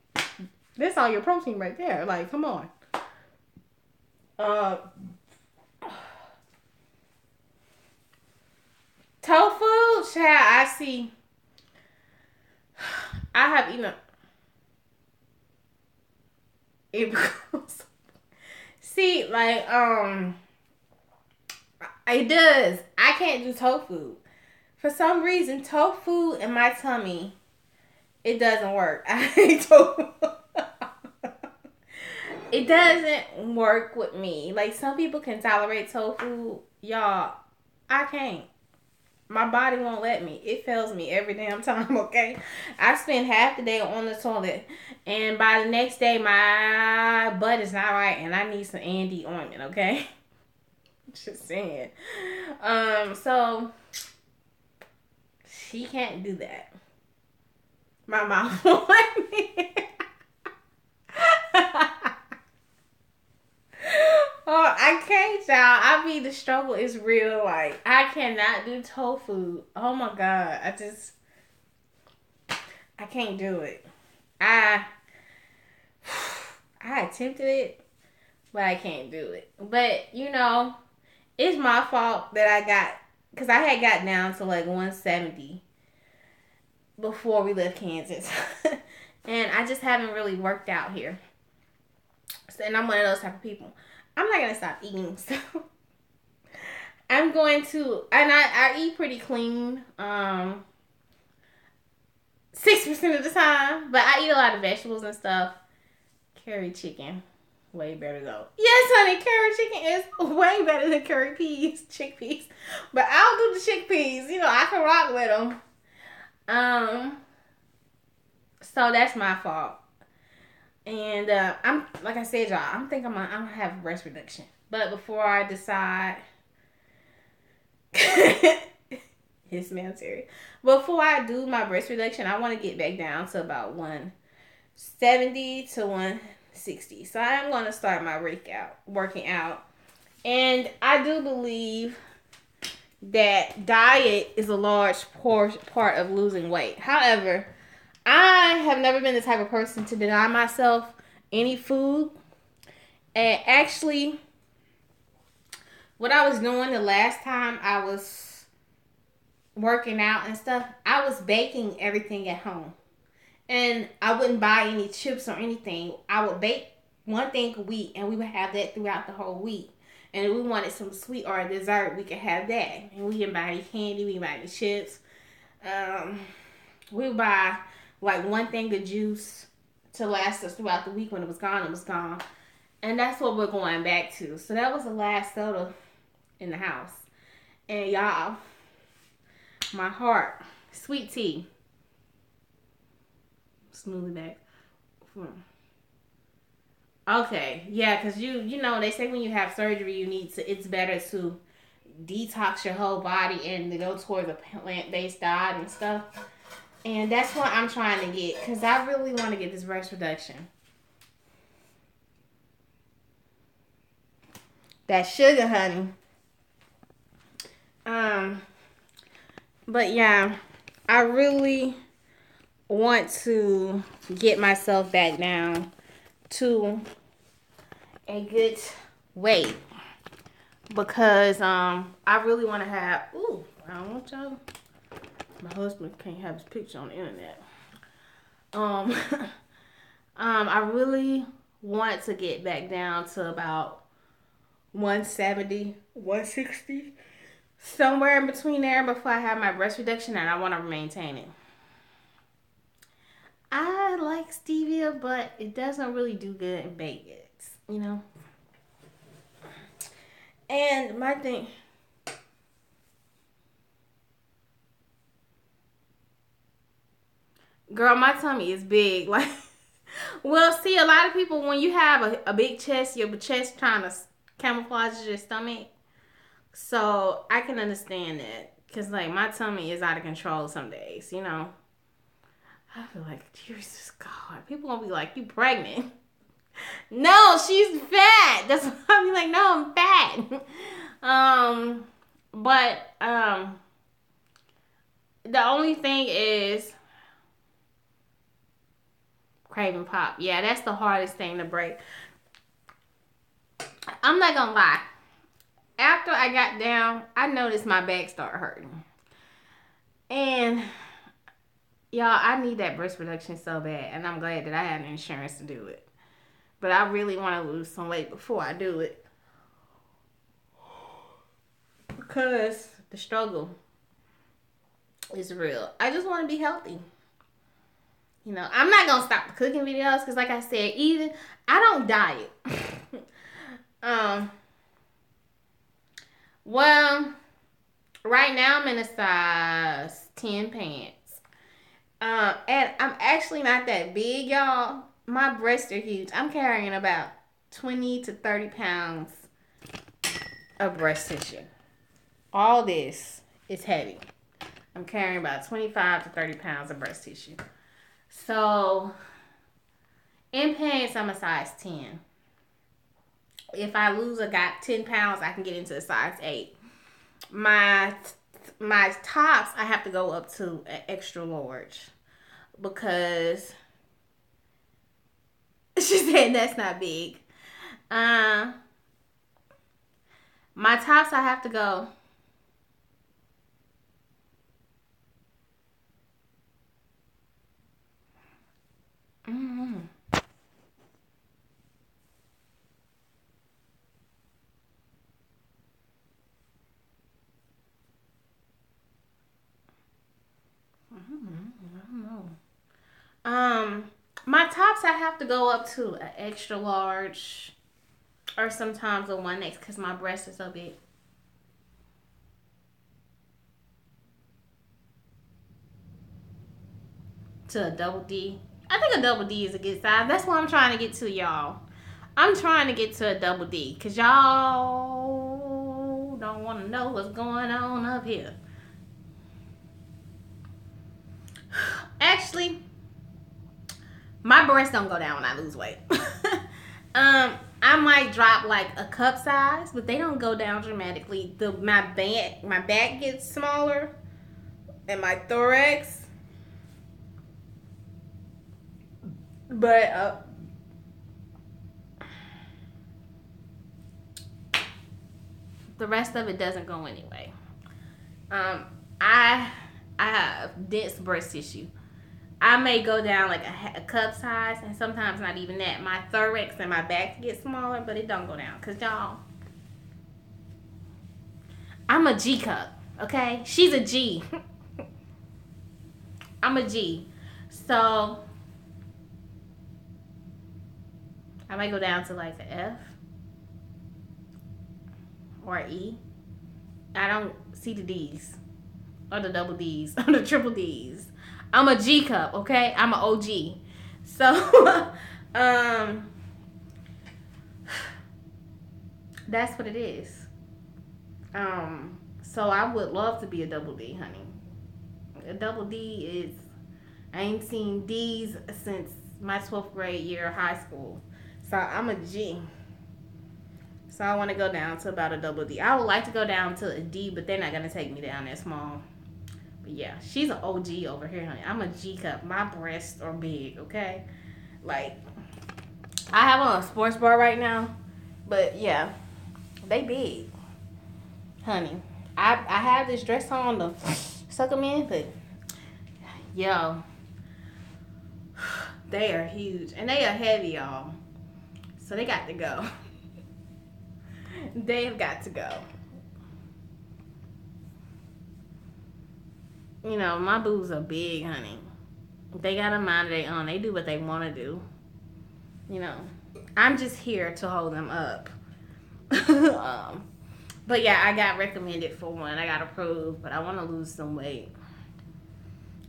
Speaker 1: that's all your protein right there. Like, come on. Tofu, child, I see. I have eaten it. See, like, it does. I can't do tofu. For some reason, tofu in my tummy, it doesn't work. I hate tofu. It doesn't work with me. Like, some people can tolerate tofu. Y'all, I can't. My body won't let me. It fails me every damn time, okay? I spend half the day on the toilet, and by the next day, my butt is not right, and I need some Andy ointment, okay? Just saying. So she can't do that. My mouth won't let me. Oh, I can't, y'all. I mean, the struggle is real. Like, I cannot do tofu. Oh my god, I can't do it. I attempted it, but I can't do it. But you know, it's my fault that I got, because I had got down to like 170 before we left Kansas, and I just haven't really worked out here. So, and I'm one of those type of people. I'm not gonna stop eating, so I'm going to, and I eat pretty clean, 6% of the time, but I eat a lot of vegetables and stuff. Curry chicken, way better though. Yes, honey, curry chicken is way better than curry peas, chickpeas. But I'll do the chickpeas. You know, I can rock with them. So that's my fault. And I'm, like I said, y'all, I'm thinking I'm gonna have breast reduction. But before I decide, yes, ma'am, Terry. Before I do my breast reduction, I want to get back down to about 170 to 160. So I'm gonna start my working out. And I do believe that diet is a large part of losing weight. However, I have never been the type of person to deny myself any food. And actually, what I was doing the last time I was working out and stuff, I was baking everything at home. And I wouldn't buy any chips or anything. I would bake one thing a week, and we would have that throughout the whole week. And if we wanted some sweet or a dessert, we could have that. And we didn't buy any candy, we didn't buy any chips. We would buy like one thing of juice to last us throughout the week. When it was gone, it was gone. And that's what we're going back to. So that was the last soda in the house. And y'all, my heart, sweet tea. Smooth it back. Okay, yeah, because you know, they say when you have surgery, it's better to detox your whole body and to go towards a plant-based diet and stuff. And that's what I'm trying to get, because I really want to get this breast reduction. That sugar, honey. But yeah, I really want to get myself back down to a good weight, because I really want to have, I don't want y'all, my husband can't have his picture on the internet. I really want to get back down to about 170, 160, somewhere in between there before I have my breast reduction, and I want to maintain it. I like stevia, but it doesn't really do good in baked goods, you know? And my thing, girl, my tummy is big. Like, well, see, a lot of people, when you have a big chest, your chest trying to camouflage your stomach. So I can understand that. Because, like, my tummy is out of control some days, you know? I feel like, Jesus God, people gonna be like, you pregnant. No, she's fat. That's what I be like, no, I'm fat. But the only thing is craving pop. Yeah, that's the hardest thing to break. I'm not gonna lie. After I got down, I noticed my back started hurting. And y'all, I need that breast reduction so bad, and I'm glad that I had insurance to do it. But I really want to lose some weight before I do it. Because the struggle is real. I just want to be healthy. You know, I'm not going to stop the cooking videos because, like I said, even I don't diet. Well, right now I'm in a size 10 pants. And I'm actually not that big, y'all. My breasts are huge. I'm carrying about 20 to 30 pounds of breast tissue. All this is heavy. I'm carrying about 25 to 30 pounds of breast tissue. So, in pants, I'm a size 10. If I lose 10 pounds, I can get into a size 8. My tops, I have to go up to an extra large. Because she said that's not big. My tops, I have to go. Mm-hmm. I don't know. My tops, I have to go up to an extra large, or sometimes a 1X because my breast is so big. To a double D. I think a double D is a good size. That's what I'm trying to get to, y'all. I'm trying to get to a double D because y'all don't want to know what's going on up here. Actually, my breasts don't go down when I lose weight. I might drop like a cup size, but they don't go down dramatically. My back gets smaller, and my thorax. But the rest of it doesn't go anyway. I have dense breast tissue. I may go down like a cup size, and sometimes not even that. My thorax and my back get smaller, but it don't go down. Cause y'all, I'm a G cup, okay? She's a G. I'm a G. So I might go down to like an F or E. I don't see the D's or the double D's or the triple D's. I'm a G cup, okay? I'm an OG. So, that's what it is. So I would love to be a double D, honey. A double D is, I ain't seen D's since my 12th grade year of high school. So I'm a G. So I want to go down to about a double D. I would like to go down to a D, but they're not going to take me down that small. But yeah, she's an OG over here, honey. I'm a G cup. My breasts are big, okay? Like, I have on a sports bar right now. But yeah, they big. Honey, I have this dress on to suck them in, but yo, they are huge. And they are heavy, y'all. So they got to go. They have got to go. You know, my boobs are big, honey. They got a mind of their own. They do what they want to do. You know, I'm just here to hold them up. But yeah, I got recommended for one. I got approved, but I want to lose some weight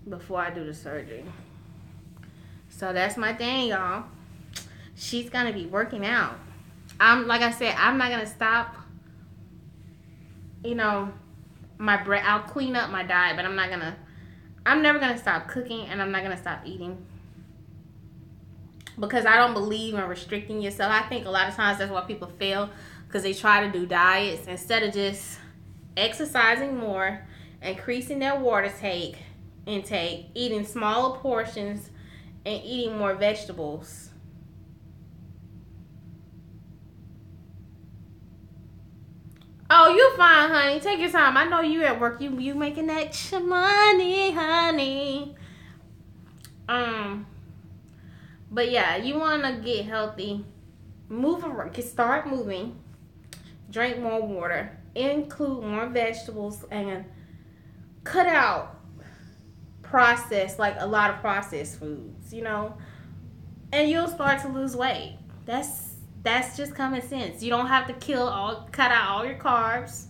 Speaker 1: before I do the surgery. So that's my thing, y'all. She's gonna be working out. Like I said, I'm not gonna stop. You know, I'll clean up my diet, but I'm never gonna stop cooking, and I'm not gonna stop eating, because I don't believe in restricting yourself. I think a lot of times that's why people fail, because they try to do diets instead of just exercising more, increasing their water intake, eating smaller portions, and eating more vegetables. Oh, you fine, honey. Take your time. I know you at work. You making that money, honey. But yeah, you wanna get healthy. Start moving. Drink more water. Include more vegetables, and cut out a lot of processed foods. And you'll start to lose weight. That's just common sense. You don't have to cut out all your carbs.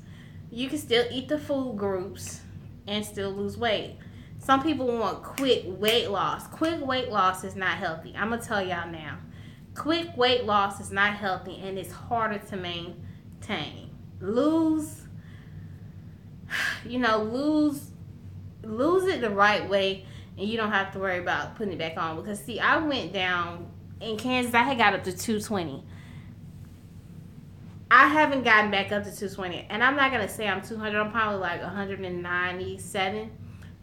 Speaker 1: You can still eat the food groups and still lose weight. Some people want quick weight loss. Quick weight loss is not healthy. I'm going to tell y'all now. Quick weight loss is not healthy, and it's harder to maintain. Lose it the right way, and you don't have to worry about putting it back on. Because, see, I went down in Kansas. I had got up to 220. I haven't gotten back up to 220. And I'm not going to say I'm 200. I'm probably like 197.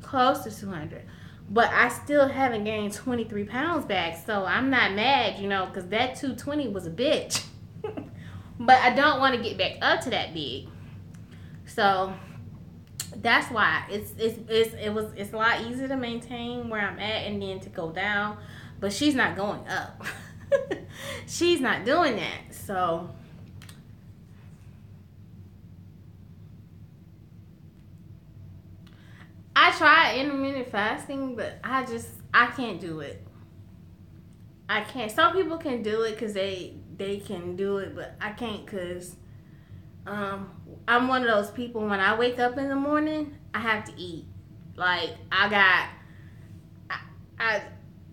Speaker 1: Close to 200. But I still haven't gained 23 pounds back. So I'm not mad, because that 220 was a bitch. But I don't want to get back up to that big. So that's why it's a lot easier to maintain where I'm at and then to go down. But she's not going up. She's not doing that. So I tried intermittent fasting, but I can't do it. I can't. Some people can do it because they can do it, but I can't, because I'm one of those people, when I wake up in the morning, I have to eat. Like, I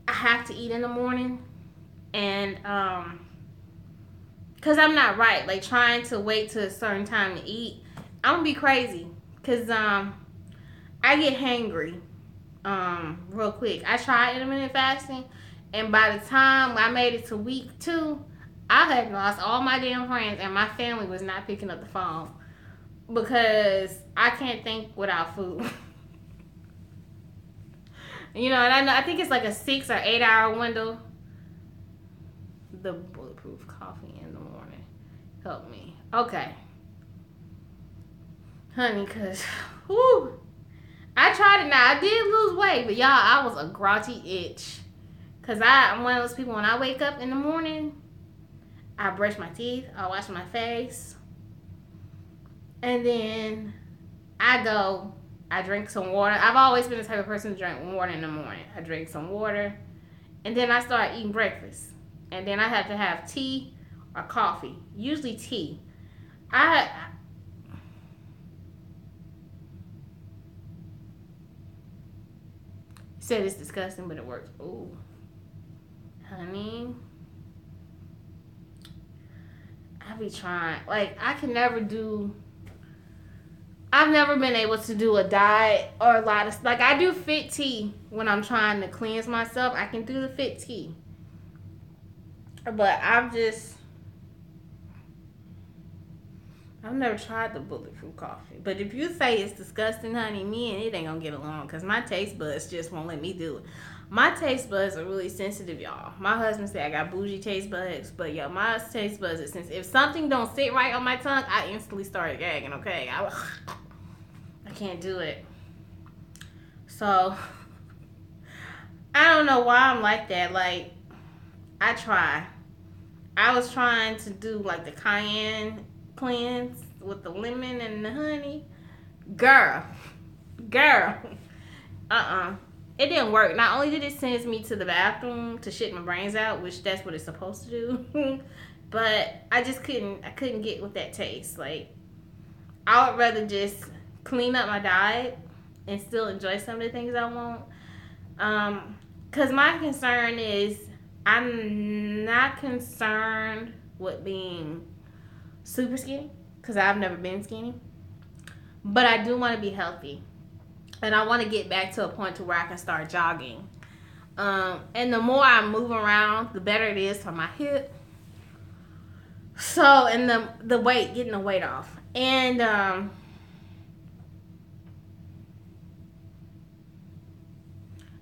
Speaker 1: have to eat in the morning, and because I'm not right. Like, trying to wait to a certain time to eat, I'm gonna be crazy, because I get hangry real quick. I tried intermittent fasting, and by the time I made it to week 2, I had lost all my damn friends, and my family was not picking up the phone, because I can't think without food. And I think it's like a 6 or 8 hour window. The bulletproof coffee in the morning helped me. Okay, honey, because whoo, I tried it. Now, I did lose weight, but y'all, I was a grotty itch. Because I'm one of those people, when I wake up in the morning, I brush my teeth, I wash my face, and then I drink some water. I've always been the type of person to drink water in the morning. I drink some water, and then I start eating breakfast. And then I have to have tea or coffee, usually tea. I said it's disgusting, but it works. Ooh, honey, I be trying. Like, I've never been able to do a diet or a lot of, like, I do fit tea when I'm trying to cleanse myself. I can do the fit tea. But I've never tried the bulletproof coffee. But if you say it's disgusting, honey, me and it ain't gonna get along, because my taste buds just won't let me do it. My taste buds are really sensitive, y'all. My husband said I got bougie taste buds, but yeah, my taste buds are sensitive. If something don't sit right on my tongue, I instantly start gagging, okay? I can't do it. So, I don't know why I'm like that. Like, I try. I was trying to do, like, the cayenne cleanse with the lemon and the honey. Girl. it didn't work. Not only did it send me to the bathroom to shit my brains out, which that's what it's supposed to do, but I couldn't get with that taste. Like, I would rather just clean up my diet and still enjoy some of the things I want. Cause my concern is I'm not concerned with being super skinny, cause I've never been skinny, but I do want to be healthy, and I want to get back to a point to where I can start jogging. And the more I move around, the better it is for my hip. So, and the weight, getting the weight off, and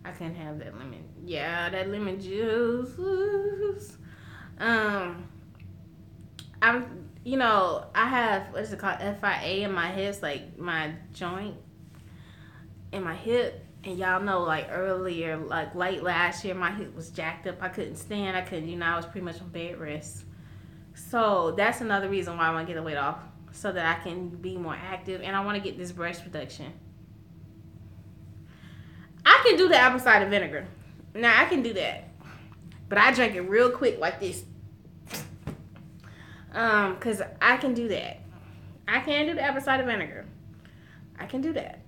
Speaker 1: I can't have that lemon. Yeah, that lemon juice. I have, what is it called, FIA in my hips, like my joint in my hip. And y'all know, like earlier, like late last year, my hip was jacked up. I couldn't stand. I was pretty much on bed rest. So that's another reason why I want to get the weight off, so that I can be more active. And I want to get this breast reduction. I can do the apple cider vinegar. Now, I can do that. But I drink it real quick like this. Because I can do that. I can do the apple cider vinegar. I can do that.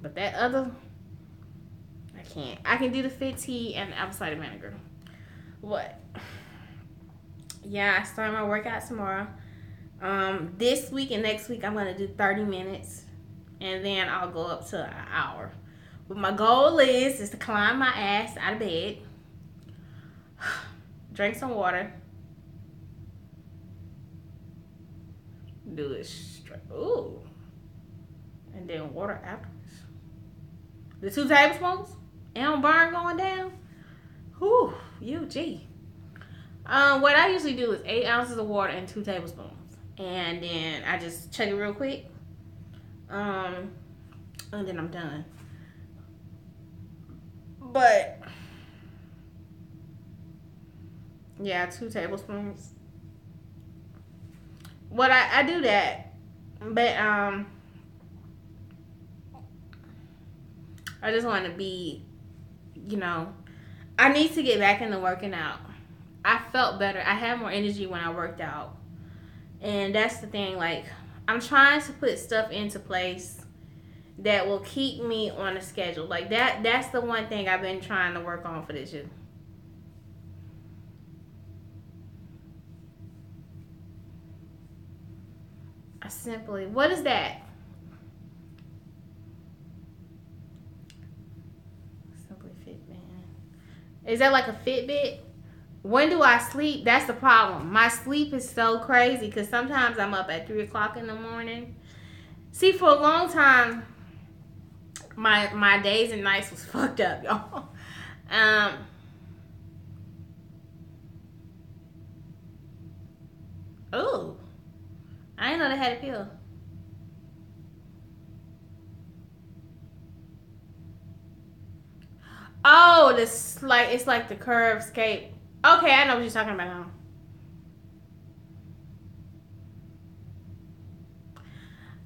Speaker 1: But that other, I can't. I can do the fit tea and the apple cider vinegar. What? Yeah, I start my workout tomorrow. This week and next week, I'm going to do 30 minutes. And then I'll go up to an hour. What my goal is to climb my ass out of bed, drink some water, do it straight, and then water afterwards. The 2 tablespoons, and burn going down. What I usually do is 8 ounces of water and 2 tablespoons, and then I just chug it real quick, and then I'm done. But yeah, 2 tablespoons. What I do that, but I just want to be, I need to get back into working out. I felt better. I had more energy when I worked out, and that's the thing. Like, I'm trying to put stuff into place that will keep me on a schedule. Like that's the one thing I've been trying to work on for this year. What is that? Simply Fit Band. Is that like a Fitbit? When do I sleep? That's the problem. My sleep is so crazy because sometimes I'm up at 3 o'clock in the morning. See, for a long time, my days and nights was fucked up, y'all. Oh, I didn't know they had a pill. Oh, it's like the curve scape. Okay, I know what you're talking about now.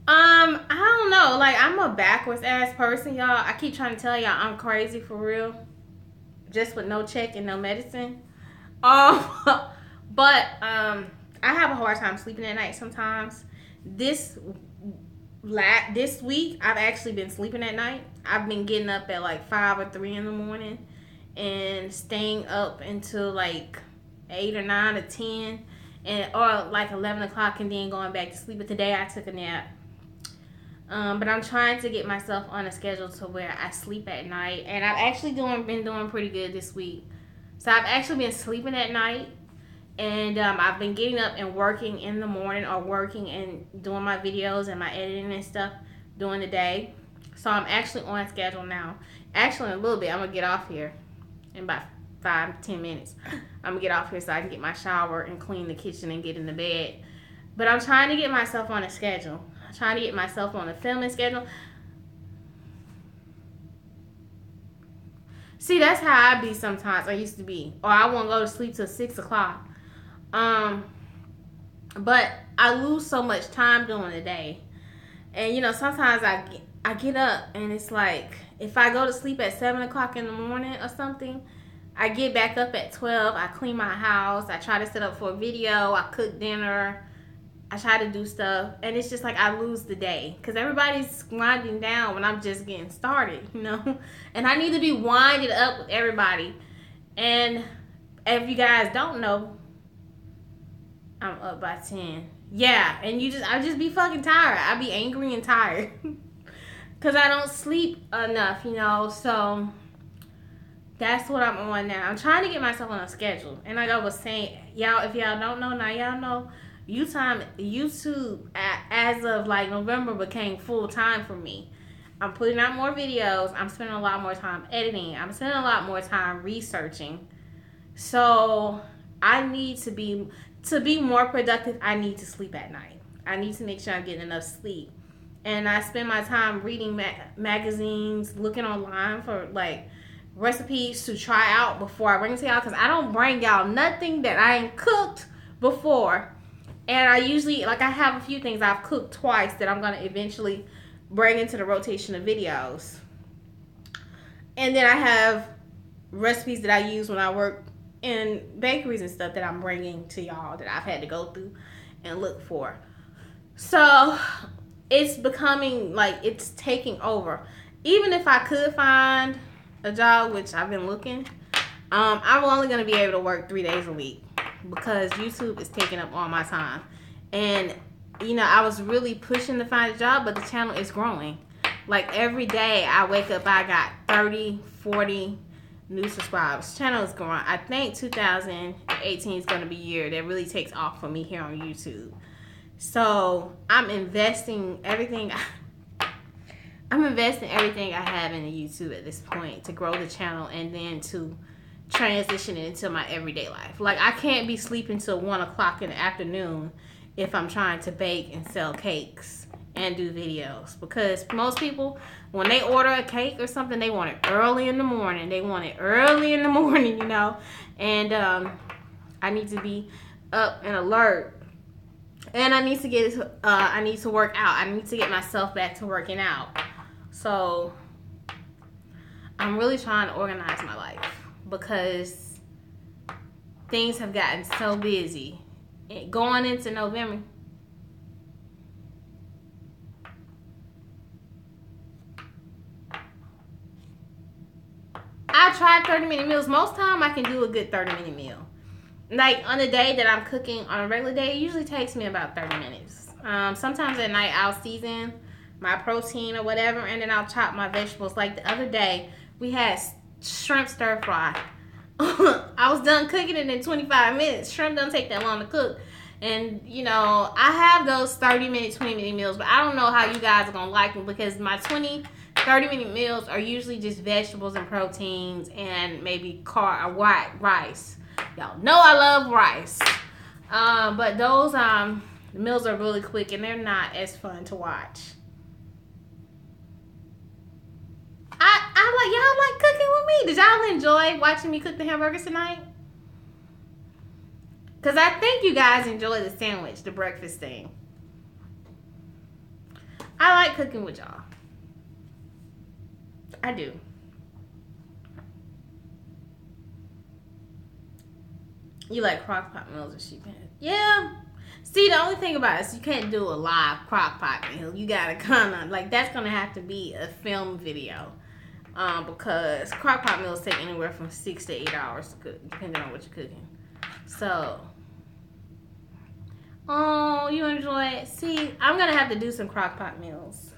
Speaker 1: I don't know. Like, I'm a backwards ass person, y'all. I keep trying to tell y'all I'm crazy for real. Just with no check and no medicine. But I have a hard time sleeping at night sometimes. This week, I've actually been sleeping at night. I've been getting up at like 5 or 3 in the morning and staying up until like 8 or 9 or 10 or like 11 o'clock and then going back to sleep. But today I took a nap. But I'm trying to get myself on a schedule to where I sleep at night, and I've actually been doing pretty good this week. So I've actually been sleeping at night, and I've been getting up and working in the morning, or working and doing my videos and my editing and stuff during the day. So I'm actually on schedule now. Actually, in a little bit, I'm gonna get off here in about 5-10 minutes. I'm gonna get off here so I can get my shower and clean the kitchen and get in the bed. But I'm trying to get myself on a schedule. I'm trying to get myself on a filming schedule. See, that's how I be sometimes. I used to be. Or I won't go to sleep till 6 o'clock. But I lose so much time during the day And you know, sometimes I get up and it's like if I go to sleep at 7 o'clock in the morning or something, I get back up at 12. I clean my house. I try to set up for a video. I cook dinner. I try to do stuff, and it's just like I lose the day because everybody's winding down when I'm just getting started, you know. And I need to be winded up with everybody. And if you guys don't know, I'm up by 10. Yeah, and I just be fucking tired. I be angry and tired because I don't sleep enough, you know. So that's what I'm on now. I'm trying to get myself on a schedule. And like I was saying, y'all, if y'all don't know, now y'all know. YouTube as of like November became full time for me. I'm putting out more videos. I'm spending a lot more time editing. I'm spending a lot more time researching. So I need to be more productive. I need to sleep at night. I need to make sure I'm getting enough sleep. And I spend my time reading magazines, looking online for like recipes to try out before I bring it to y'all. Because I don't bring y'all nothing that I ain't cooked before. And I usually, like, I have a few things I've cooked twice that I'm going to eventually bring into the rotation of videos. And then I have recipes that I use when I work in bakeries and stuff that I'm bringing to y'all that I've had to go through and look for. So it's becoming, like, it's taking over. Even if I could find a job, which I've been looking, I'm only going to be able to work 3 days a week. Because YouTube is taking up all my time. And, you know, I was really pushing to find a job, but the channel is growing. Like, every day I wake up, I got 30, 40 new subscribers. The channel is growing. I think 2018 is going to be a year that really takes off for me here on YouTube. So, I'm investing everything I have into YouTube at this point to grow the channel and then to transition it into my everyday life. Like, I can't be sleeping till 1 o'clock in the afternoon if I'm trying to bake and sell cakes and do videos, because most people, when they order a cake or something, they want it early in the morning. You know. And I need to be up and alert, and I need to work out. I need to get myself back to working out. So I'm really trying to organize my life, because things have gotten so busy. Going into November, I tried 30-minute meals. Most time I can do a good 30-minute meal. Like, on the day that I'm cooking on a regular day, it usually takes me about 30 minutes. Sometimes at night I'll season my protein or whatever, and then I'll chop my vegetables. Like the other day, we had shrimp stir fry. I was done cooking it in 25 minutes. Shrimp don't take that long to cook. And, you know, I have those 30-minute, 20-minute meals, but I don't know how you guys are going to like them, because my 30-minute meals are usually just vegetables and proteins and maybe white rice. Y'all know I love rice. But those meals are really quick, and they're not as fun to watch. Y'all like cooking with me. Did y'all enjoy watching me cook the hamburgers tonight? Because I think you guys enjoy the sandwich, the breakfast thing. I like cooking with y'all. I do. You like crock pot meals or sheet pan? Yeah. See, the only thing about it is you can't do a live crock pot meal. You gotta kind of, like, that's gonna have to be a film video. Because crock pot meals take anywhere from 6 to 8 hours to cook, depending on what you're cooking. So, oh, you enjoy it? See, I'm gonna have to do some crock pot meals.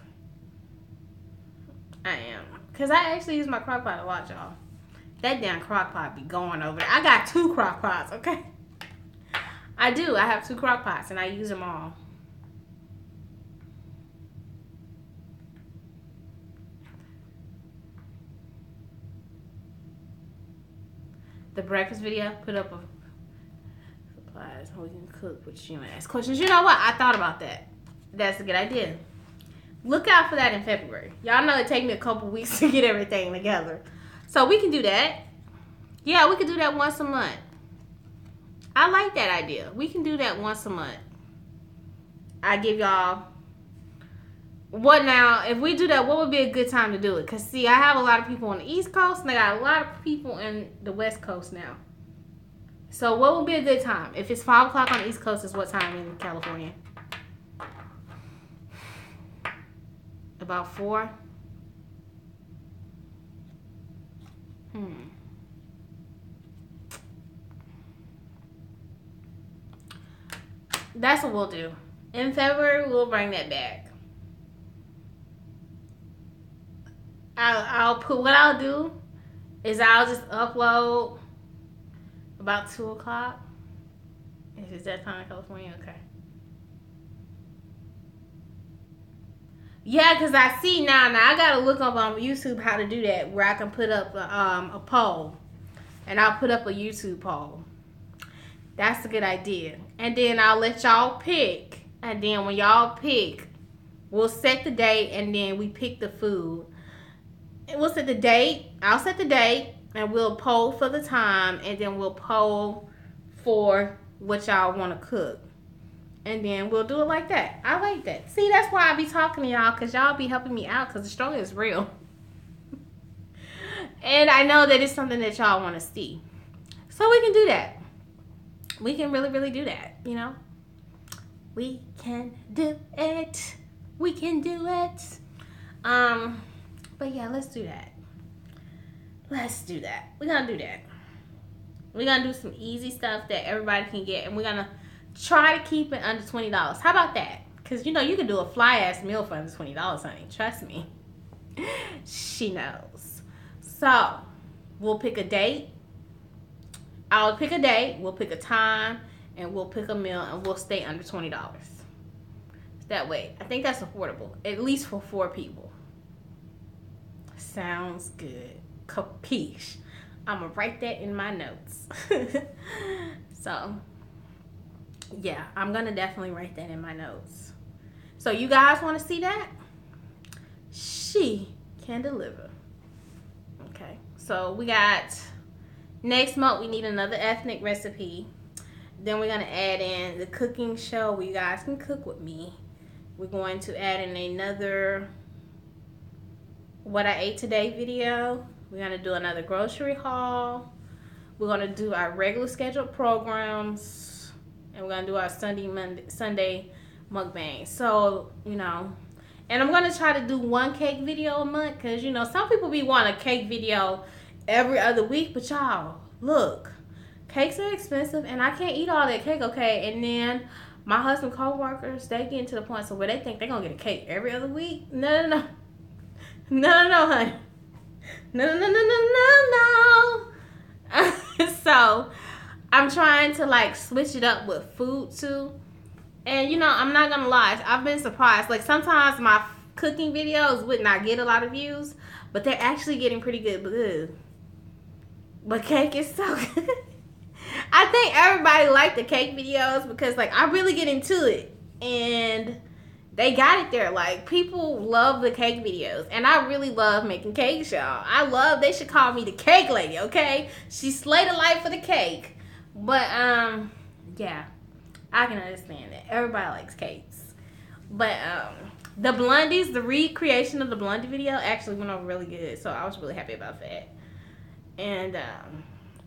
Speaker 1: I am. Because I actually use my crock pot a lot, y'all. That damn crock pot be going over there. I got 2 crock pots, okay? I do. I have 2 crock pots, and I use them all. The breakfast video, put up a supplies, we can cook with you and ask questions. You know what? I thought about that. That's a good idea. Look out for that in February. Y'all know it take me a couple weeks to get everything together. So we can do that. Yeah, we can do that once a month. I like that idea. We can do that once a month. I give y'all What now? If we do that, what would be a good time to do it? Because, see, I have a lot of people on the East Coast, and I got a lot of people in the West Coast now. So what would be a good time? If it's 5 o'clock on the East Coast, is what time in California? About 4? That's what we'll do. In February, we'll bring that back. I'll put, what I'll do is I'll just upload about 2 o'clock. If it's that time in California, okay. Yeah, because I see now I gotta look up on YouTube how to do that, where I can put up a poll. And I'll put up a YouTube poll. That's a good idea. And then I'll let y'all pick. And then when y'all pick, we'll set the date, and then we pick the food. And we'll set the date. I'll set the date, and we'll poll for the time, and then we'll poll for what y'all want to cook. And then we'll do it like that. I like that. See, that's why I be talking to y'all, because y'all be helping me out, because the struggle is real. And I know that it's something that y'all want to see. So we can do that. We can really, really do that, you know? We can do it. We can do it. But yeah, let's do that. Let's do that. We're going to do that. We're going to do some easy stuff that everybody can get. And we're going to try to keep it under $20. How about that? Because, you know, you can do a fly-ass meal for under $20, honey. Trust me. She knows. So, we'll pick a date. I'll pick a date. We'll pick a time. And we'll pick a meal. And we'll stay under $20. That way. I think that's affordable. At least for 4 people. Sounds good. Capiche. I'm going to write that in my notes. So, yeah. I'm going to definitely write that in my notes. So, you guys want to see that? She can deliver. Okay. So, we got... Next month, we need another ethnic recipe. Then we're going to add in the cooking show where you guys can cook with me. We're going to add in another what I ate today video. We're going to do another grocery haul. We're going to do our regular scheduled programs. And we're going to do our Sunday mukbang. So, you know. And I'm going to try to do 1 cake video a month. Because, you know, some people be wanting a cake video every other week. But y'all, look. Cakes are expensive. And I can't eat all that cake, okay? And then my husband co-workers, they getting to the point so where they think they're going to get a cake every other week. No, honey. No. So, I'm trying to, like, switch it up with food, too. And, you know, I'm not going to lie. I've been surprised. Like, sometimes my cooking videos would not get a lot of views. But they're actually getting pretty good. But cake is so good. I think everybody liked the cake videos because, like, I really get into it. And they got it there. Like, people love the cake videos. And I really love making cakes, y'all. They should call me the cake lady, okay? She slayed a life for the cake. But, yeah. I can understand that. Everybody likes cakes. But, the Blondies, the recreation of the Blondie video actually went over really good. So, I was really happy about that. And,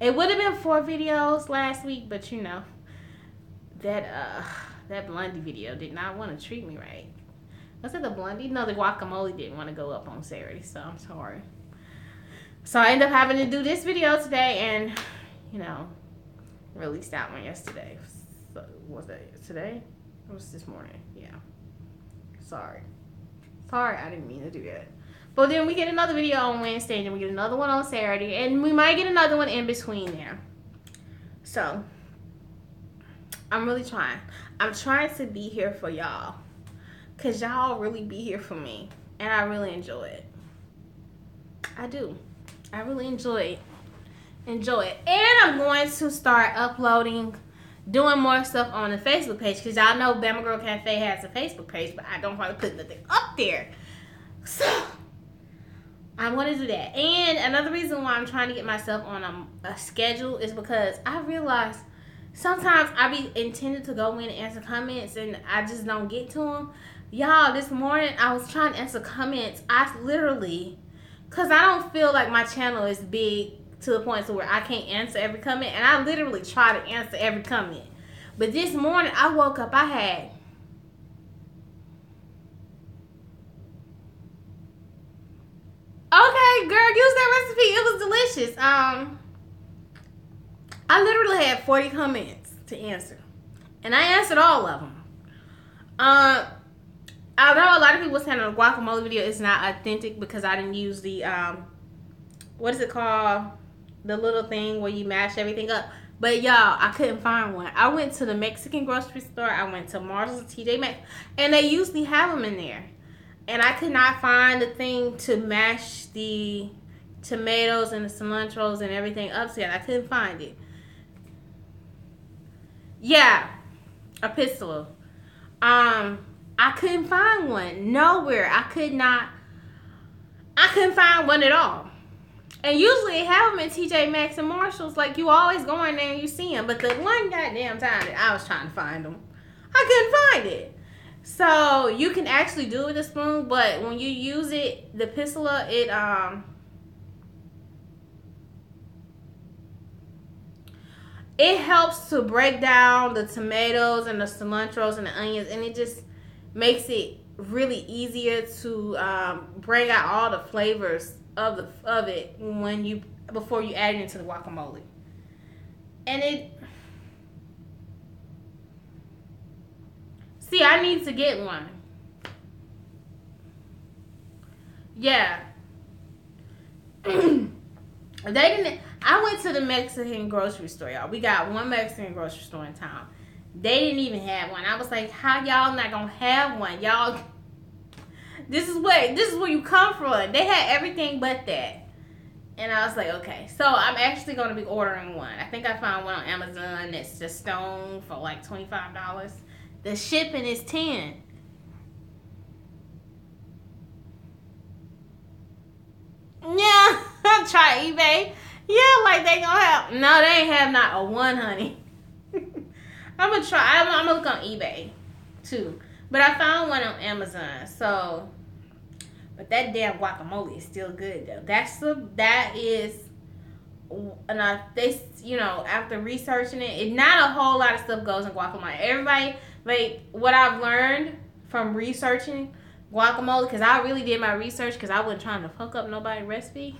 Speaker 1: it would have been 4 videos last week, but you know, that Blondie video did not want to treat me right. Was it the Blondie? No, the guacamole didn't want to go up on Saturday, so I'm sorry. So I ended up having to do this video today, and you know, released that one yesterday. So, was that today? Or was this morning? Yeah. Sorry, I didn't mean to do that. But then we get another video on Wednesday, and then we get another one on Saturday, and we might get another one in between there. So, I'm really trying. I'm trying to be here for y'all. Because y'all really be here for me. And I really enjoy it. I do. I really enjoy it. And I'm going to start uploading, doing more stuff on the Facebook page. Because y'all know Bama Girl Cafe has a Facebook page, but I don't want to put nothing up there. So, I'm going to do that. And another reason why I'm trying to get myself on a schedule is because I realize sometimes I be intended to go in and answer comments and I just don't get to them Y'all, this morning I was trying to answer comments. I literally, because I don't feel like my channel is big to the point to where I can't answer every comment. And I literally try to answer every comment. But this morning I woke up, I had okay, girl, use that recipe. It was delicious. I literally had 40 comments to answer. And I answered all of them. I know a lot of people saying the guacamole video is not authentic because I didn't use the what is it called? The little thing where you mash everything up. But y'all, I couldn't find one. I went to the Mexican grocery store. I went to Marshall's and TJ Maxx, and they usually have them in there. And I could not find the thing to mash the tomatoes and the cilantros and everything up together. I couldn't find it. Yeah, a pistol. I couldn't find one nowhere. I couldn't find one at all. And usually they have them at TJ Maxx and Marshalls. Like, you always go in there and you see them. But the one goddamn time that I was trying to find them, I couldn't find it. So you can actually do it with a spoon, but when you use it, the pistola, it helps to break down the tomatoes and the cilantros and the onions, and it just makes it really easier to bring out all the flavors of it before you add it into the guacamole. And see, I need to get one. Yeah. I went to the Mexican grocery store, y'all. We got one Mexican grocery store in town. They didn't even have one. I was like, how y'all not gonna have one? Y'all, this is where you come from. They had everything but that. And I was like, okay. So I'm actually gonna be ordering one. I think I found one on Amazon that's just stone for like $25. The shipping is $10. Yeah, try eBay. Yeah, like they gonna have. No, they ain't have not a one, honey. I'm gonna try. I'm gonna look on eBay too. But I found one on Amazon. So, but that damn guacamole is still good though. That is, and after researching it, not a whole lot of stuff goes in guacamole. Everybody, like what I've learned from researching guacamole, because I really did my research because I wasn't trying to fuck up nobody's recipe.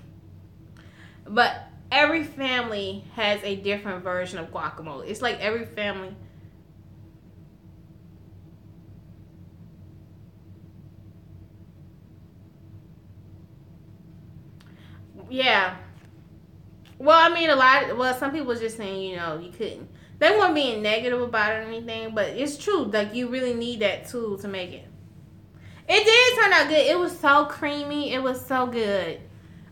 Speaker 1: But every family has a different version of guacamole. It's like every family. Yeah. Well, I mean, some people just saying, you couldn't. They weren't being negative about it or anything, but it's true. Like, you really need that tool to make it. It did turn out good. It was so creamy. It was so good.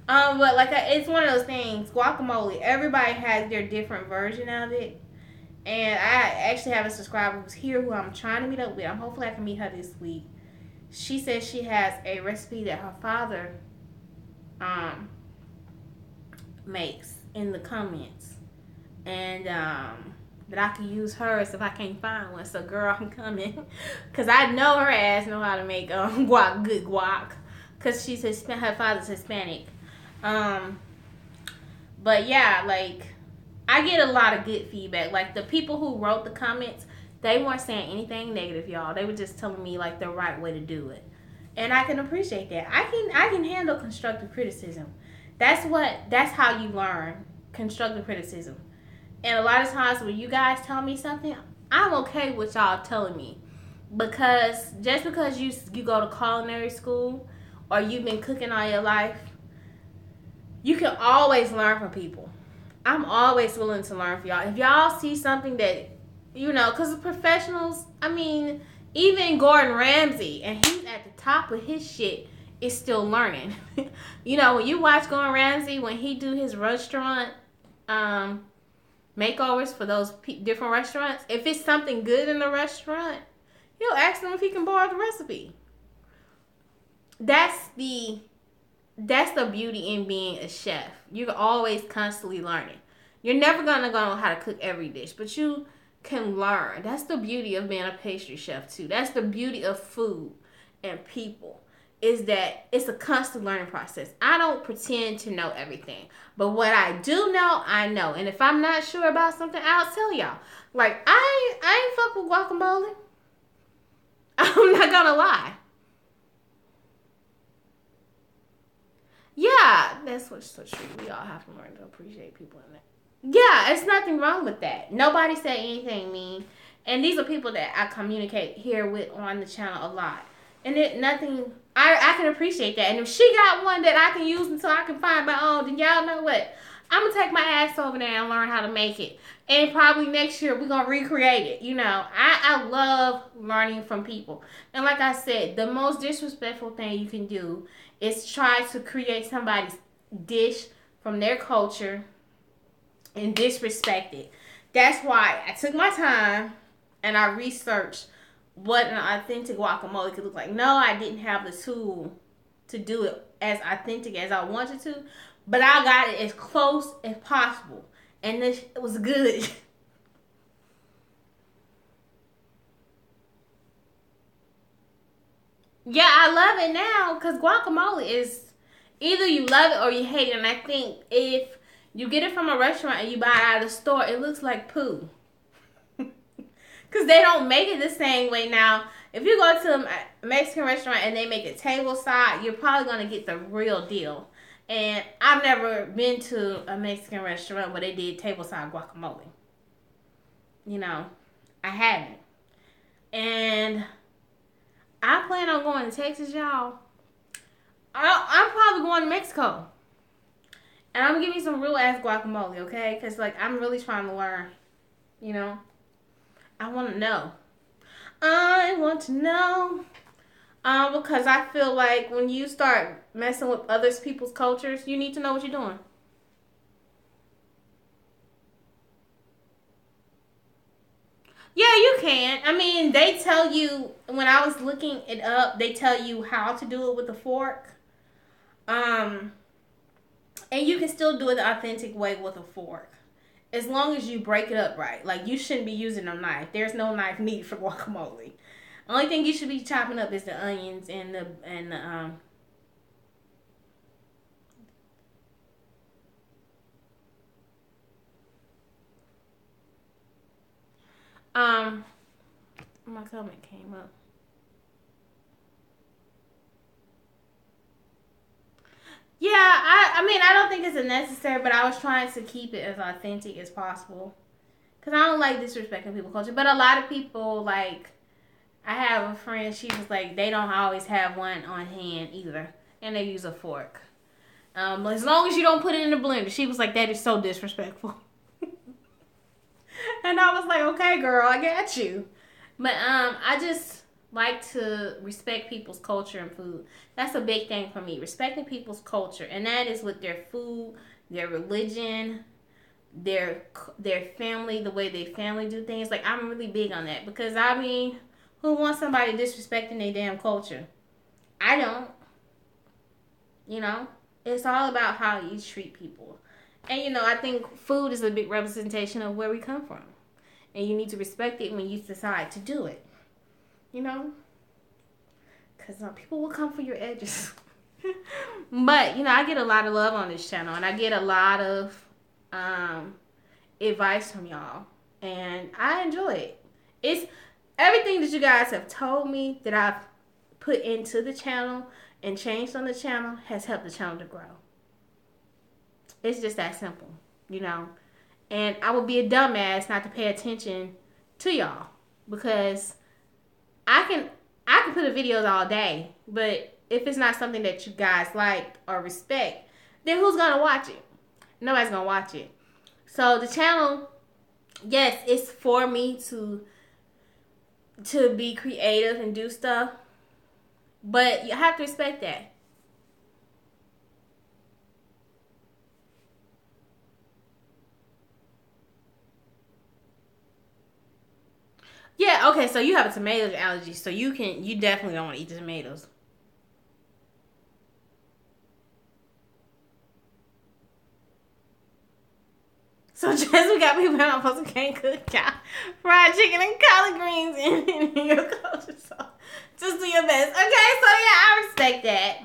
Speaker 1: But it's one of those things. Guacamole. Everybody has their different version of it, and I actually have a subscriber who's here who I'm trying to meet up with. Hopefully I can meet her this week. She says she has a recipe that her father makes in the comments, and that I can use hers if I can't find one. So girl, I'm coming, because I know her ass know how to make good guac, because her father's Hispanic. But yeah, like, I get a lot of good feedback. Like, the people who wrote the comments, they weren't saying anything negative, y'all. They were just telling me like the right way to do it, and I can appreciate that. I can handle constructive criticism. That's how you learn constructive criticism. And a lot of times when you guys tell me something, I'm okay with y'all telling me, because just because you go to culinary school or you've been cooking all your life, you can always learn from people. I'm always willing to learn from y'all. If y'all see something that, because professionals, I mean, even Gordon Ramsay, and he's at the top of his shit, is still learning. When you watch Gordon Ramsay, when he do his restaurant makeovers for those different restaurants, if it's something good in the restaurant, he'll ask them if he can borrow the recipe. That's the beauty in being a chef. You're always constantly learning. You're never gonna know how to cook every dish, but you can learn. That's the beauty of being a pastry chef too. That's the beauty of food. and people is that it's a constant learning process. I don't pretend to know everything, but what I do know, I know. And if I'm not sure about something, I'll tell y'all. Like I ain't fuck with guacamole. I'm not gonna lie. Yeah, that's what's so true. We all have to learn to appreciate people in that. Yeah, it's nothing wrong with that. Nobody said anything mean. And these are people that I communicate here with on the channel a lot. And it nothing I can appreciate that. And if she got one that I can use until I can find my own, then y'all know what? I'm gonna take my ass over there and learn how to make it. And probably next year we're gonna recreate it. You know, I love learning from people. And like I said, the most disrespectful thing you can do is try to create somebody's dish from their culture and disrespect it. That's why I took my time and I researched what an authentic guacamole could look like. No, I didn't have the tool to do it as authentic as I wanted to, but I got it as close as possible, and this was good. Yeah, I love it now because guacamole is either you love it or you hate it, and I think if you get it from a restaurant and you buy it out of the store, it looks like poo. Because they don't make it the same way now. If you go to a Mexican restaurant and they make it table side, you're probably going to get the real deal. And I've never been to a Mexican restaurant where they did table side guacamole. You know, I haven't. And I plan on going to Texas, y'all. I'm probably going to Mexico. And I'm going to give me some real ass guacamole, okay? Because, like, I'm really trying to learn, you know. I want to know. I want to know. Because I feel like when you start messing with other people's cultures, you need to know what you're doing. Yeah, you can. I mean, they tell you, when I was looking it up, they tell you how to do it with a fork. And you can still do it the authentic way with a fork. As long as you break it up right. Like, you shouldn't be using a knife. There's no knife needed for guacamole. Only thing you should be chopping up is the onions and the my comment came up. Yeah, I mean, I don't think it's necessary, but I was trying to keep it as authentic as possible. Because I don't like disrespecting people's culture. But a lot of people, like, I have a friend, she was like, they don't always have one on hand either. And they use a fork. As long as you don't put it in the blender. She was like, that is so disrespectful. And I was like, okay, girl, I got you. But I just like to respect people's culture and food. That's a big thing for me. Respecting people's culture. And that is with their food, their religion, their family, the way they family do things. Like, I'm really big on that. Because, I mean, who wants somebody disrespecting their damn culture? I don't. You know? It's all about how you treat people. And, you know, I think food is a big representation of where we come from. And you need to respect it when you decide to do it. You know? Because people will come for your edges. But, you know, I get a lot of love on this channel. And I get a lot of advice from y'all. And I enjoy it. It's everything that you guys have told me that I've put into the channel and changed on the channel has helped the channel to grow. It's just that simple, you know. And I would be a dumbass not to pay attention to y'all, because I can put a videos all day, but if it's not something that you guys like or respect, then who's gonna watch it? Nobody's gonna watch it. So the channel, yes, it's for me to be creative and do stuff, but you have to respect that. Yeah, okay, so you have a tomato allergy, so you definitely don't want to eat the tomatoes. So just we got people that supposed to can't cook fried chicken and collard greens in your culture. So just do your best. Okay, so yeah, I respect that.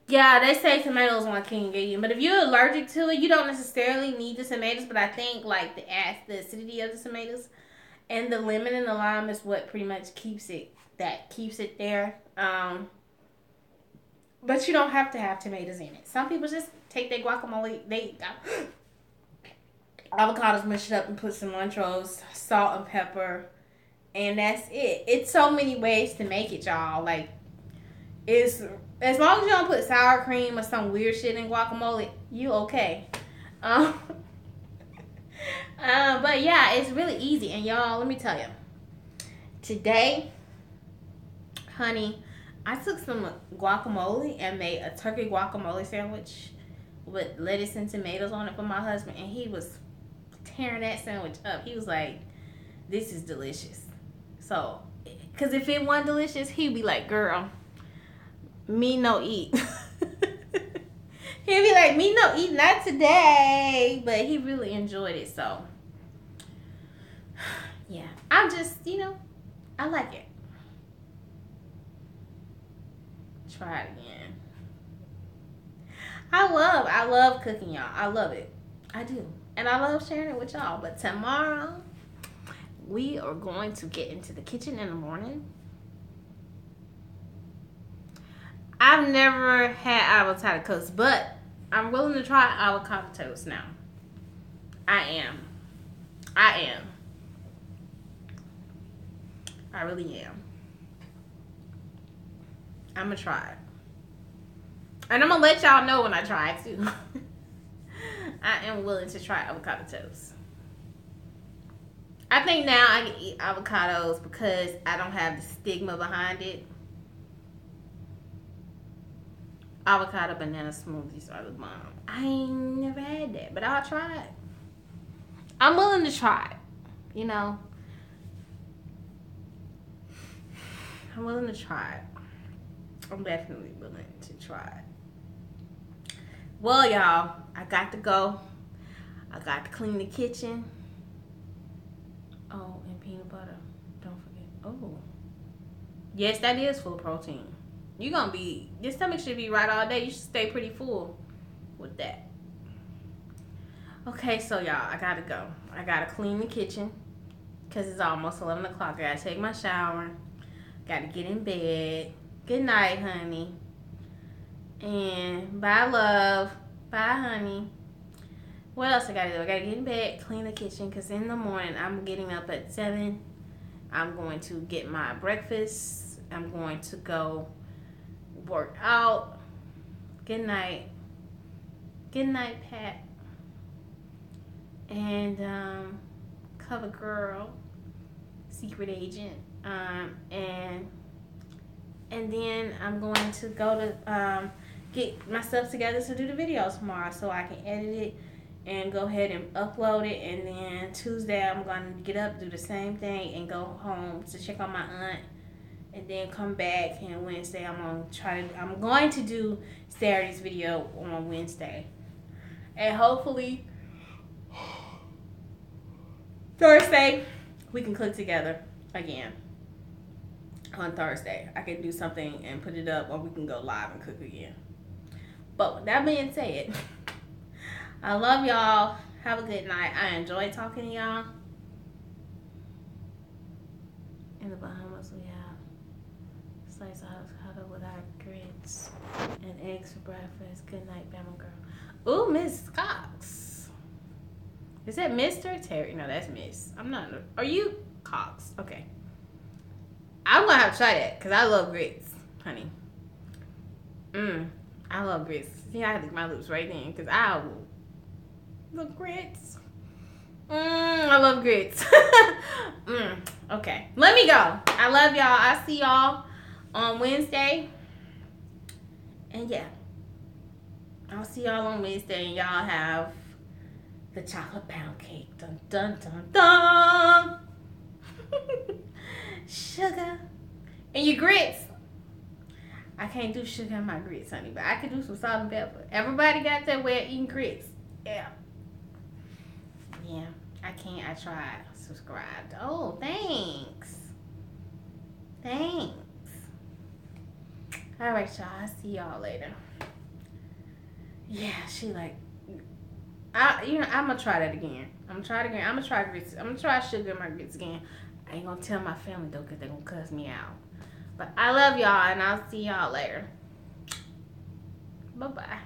Speaker 1: Yeah, they say tomatoes one key ingredient, but if you're allergic to it, you don't necessarily need the tomatoes. But I think like the acidity of the tomatoes and the lemon and the lime is what pretty much keeps it there. But you don't have to have tomatoes in it. Some people just take their guacamole, they avocados, mash it up and put some Montrose, salt and pepper, and that's it. It's so many ways to make it, y'all. Like, it's as long as you don't put sour cream or some weird shit in guacamole, you okay. But yeah, it's really easy. And y'all, let me tell you, today, honey, I took some guacamole and made a turkey guacamole sandwich with lettuce and tomatoes on it for my husband, and he was tearing that sandwich up. He was like, "This is delicious." So, because if it wasn't delicious, he'd be like, "Girl, me no eat." He'd be like, "Me no eat, not today." But he really enjoyed it. So, yeah, I'm just, I like it. Try it again. I love cooking, y'all. I love it. I do. And I love sharing it with y'all. But tomorrow, we are going to get into the kitchen in the morning. I've never had avocado toast, but I'm willing to try avocado toast now. I am. I really am. I'm going to try it. And I'm going to let y'all know when I try it, too. I am willing to try avocado toast. I think now I can eat avocados because I don't have the stigma behind it. Avocado banana smoothies are the bomb. I ain't never had that, but I'll try it. I'm willing to try it. I'm willing to try it. I'm definitely willing to try it. Well, y'all, I got to go. I got to clean the kitchen. Oh, and peanut butter. Don't forget. Oh. Yes, that is full of protein. Your stomach should be right all day. You should stay pretty full with that. Okay, so y'all, I got to go. I got to clean the kitchen because it's almost 11 o'clock. I got to take my shower. Got to get in bed. Good night, honey. And bye, love. Bye, honey. What else I gotta do? I gotta get in bed, clean the kitchen, because in the morning I'm getting up at 7. I'm going to get my breakfast. I'm going to go work out. Good night. Good night, Pat. And cover girl, secret agent. And then I'm going to go to get myself together to do the video tomorrow so I can edit it and go ahead and upload it. And then Tuesday I'm going to get up, do the same thing, and go home to check on my aunt, and then come back. And Wednesday I'm going to do Saturday's video on Wednesday, and hopefully Thursday we can cook together again. On Thursday I can do something and put it up, or we can go live and cook again. But with that being said, I love y'all. Have a good night. I enjoy talking to y'all. In the Bahamas we have sliced avocado with our grits and eggs for breakfast. Good night, Bama girl. Ooh, Miss Cox. Is that Mr. Terry? No, that's Miss. I'm not. Are you Cox? Okay. I'm gonna have to try that because I love grits, honey. I love grits. See, I had to lick my lips right then because I love grits. I love grits. Okay, let me go. I love y'all. I'll see y'all on Wednesday. And yeah, I'll see y'all on Wednesday. And y'all have the chocolate pound cake. Dun dun dun dun. Sugar and your grits. I can't do sugar in my grits, honey, but I can do some salt and pepper. Everybody got that way of eating grits. Yeah. Yeah, I can't. I tried. Subscribed. Oh, thanks. Thanks. All right, y'all. I'll see y'all later. Yeah, she like, I'm gonna try that again. I'm gonna try it again. I'm gonna try grits. I'm gonna try sugar in my grits again. I ain't gonna tell my family though, cause they're gonna cuss me out. But I love y'all, and I'll see y'all later. Bye bye.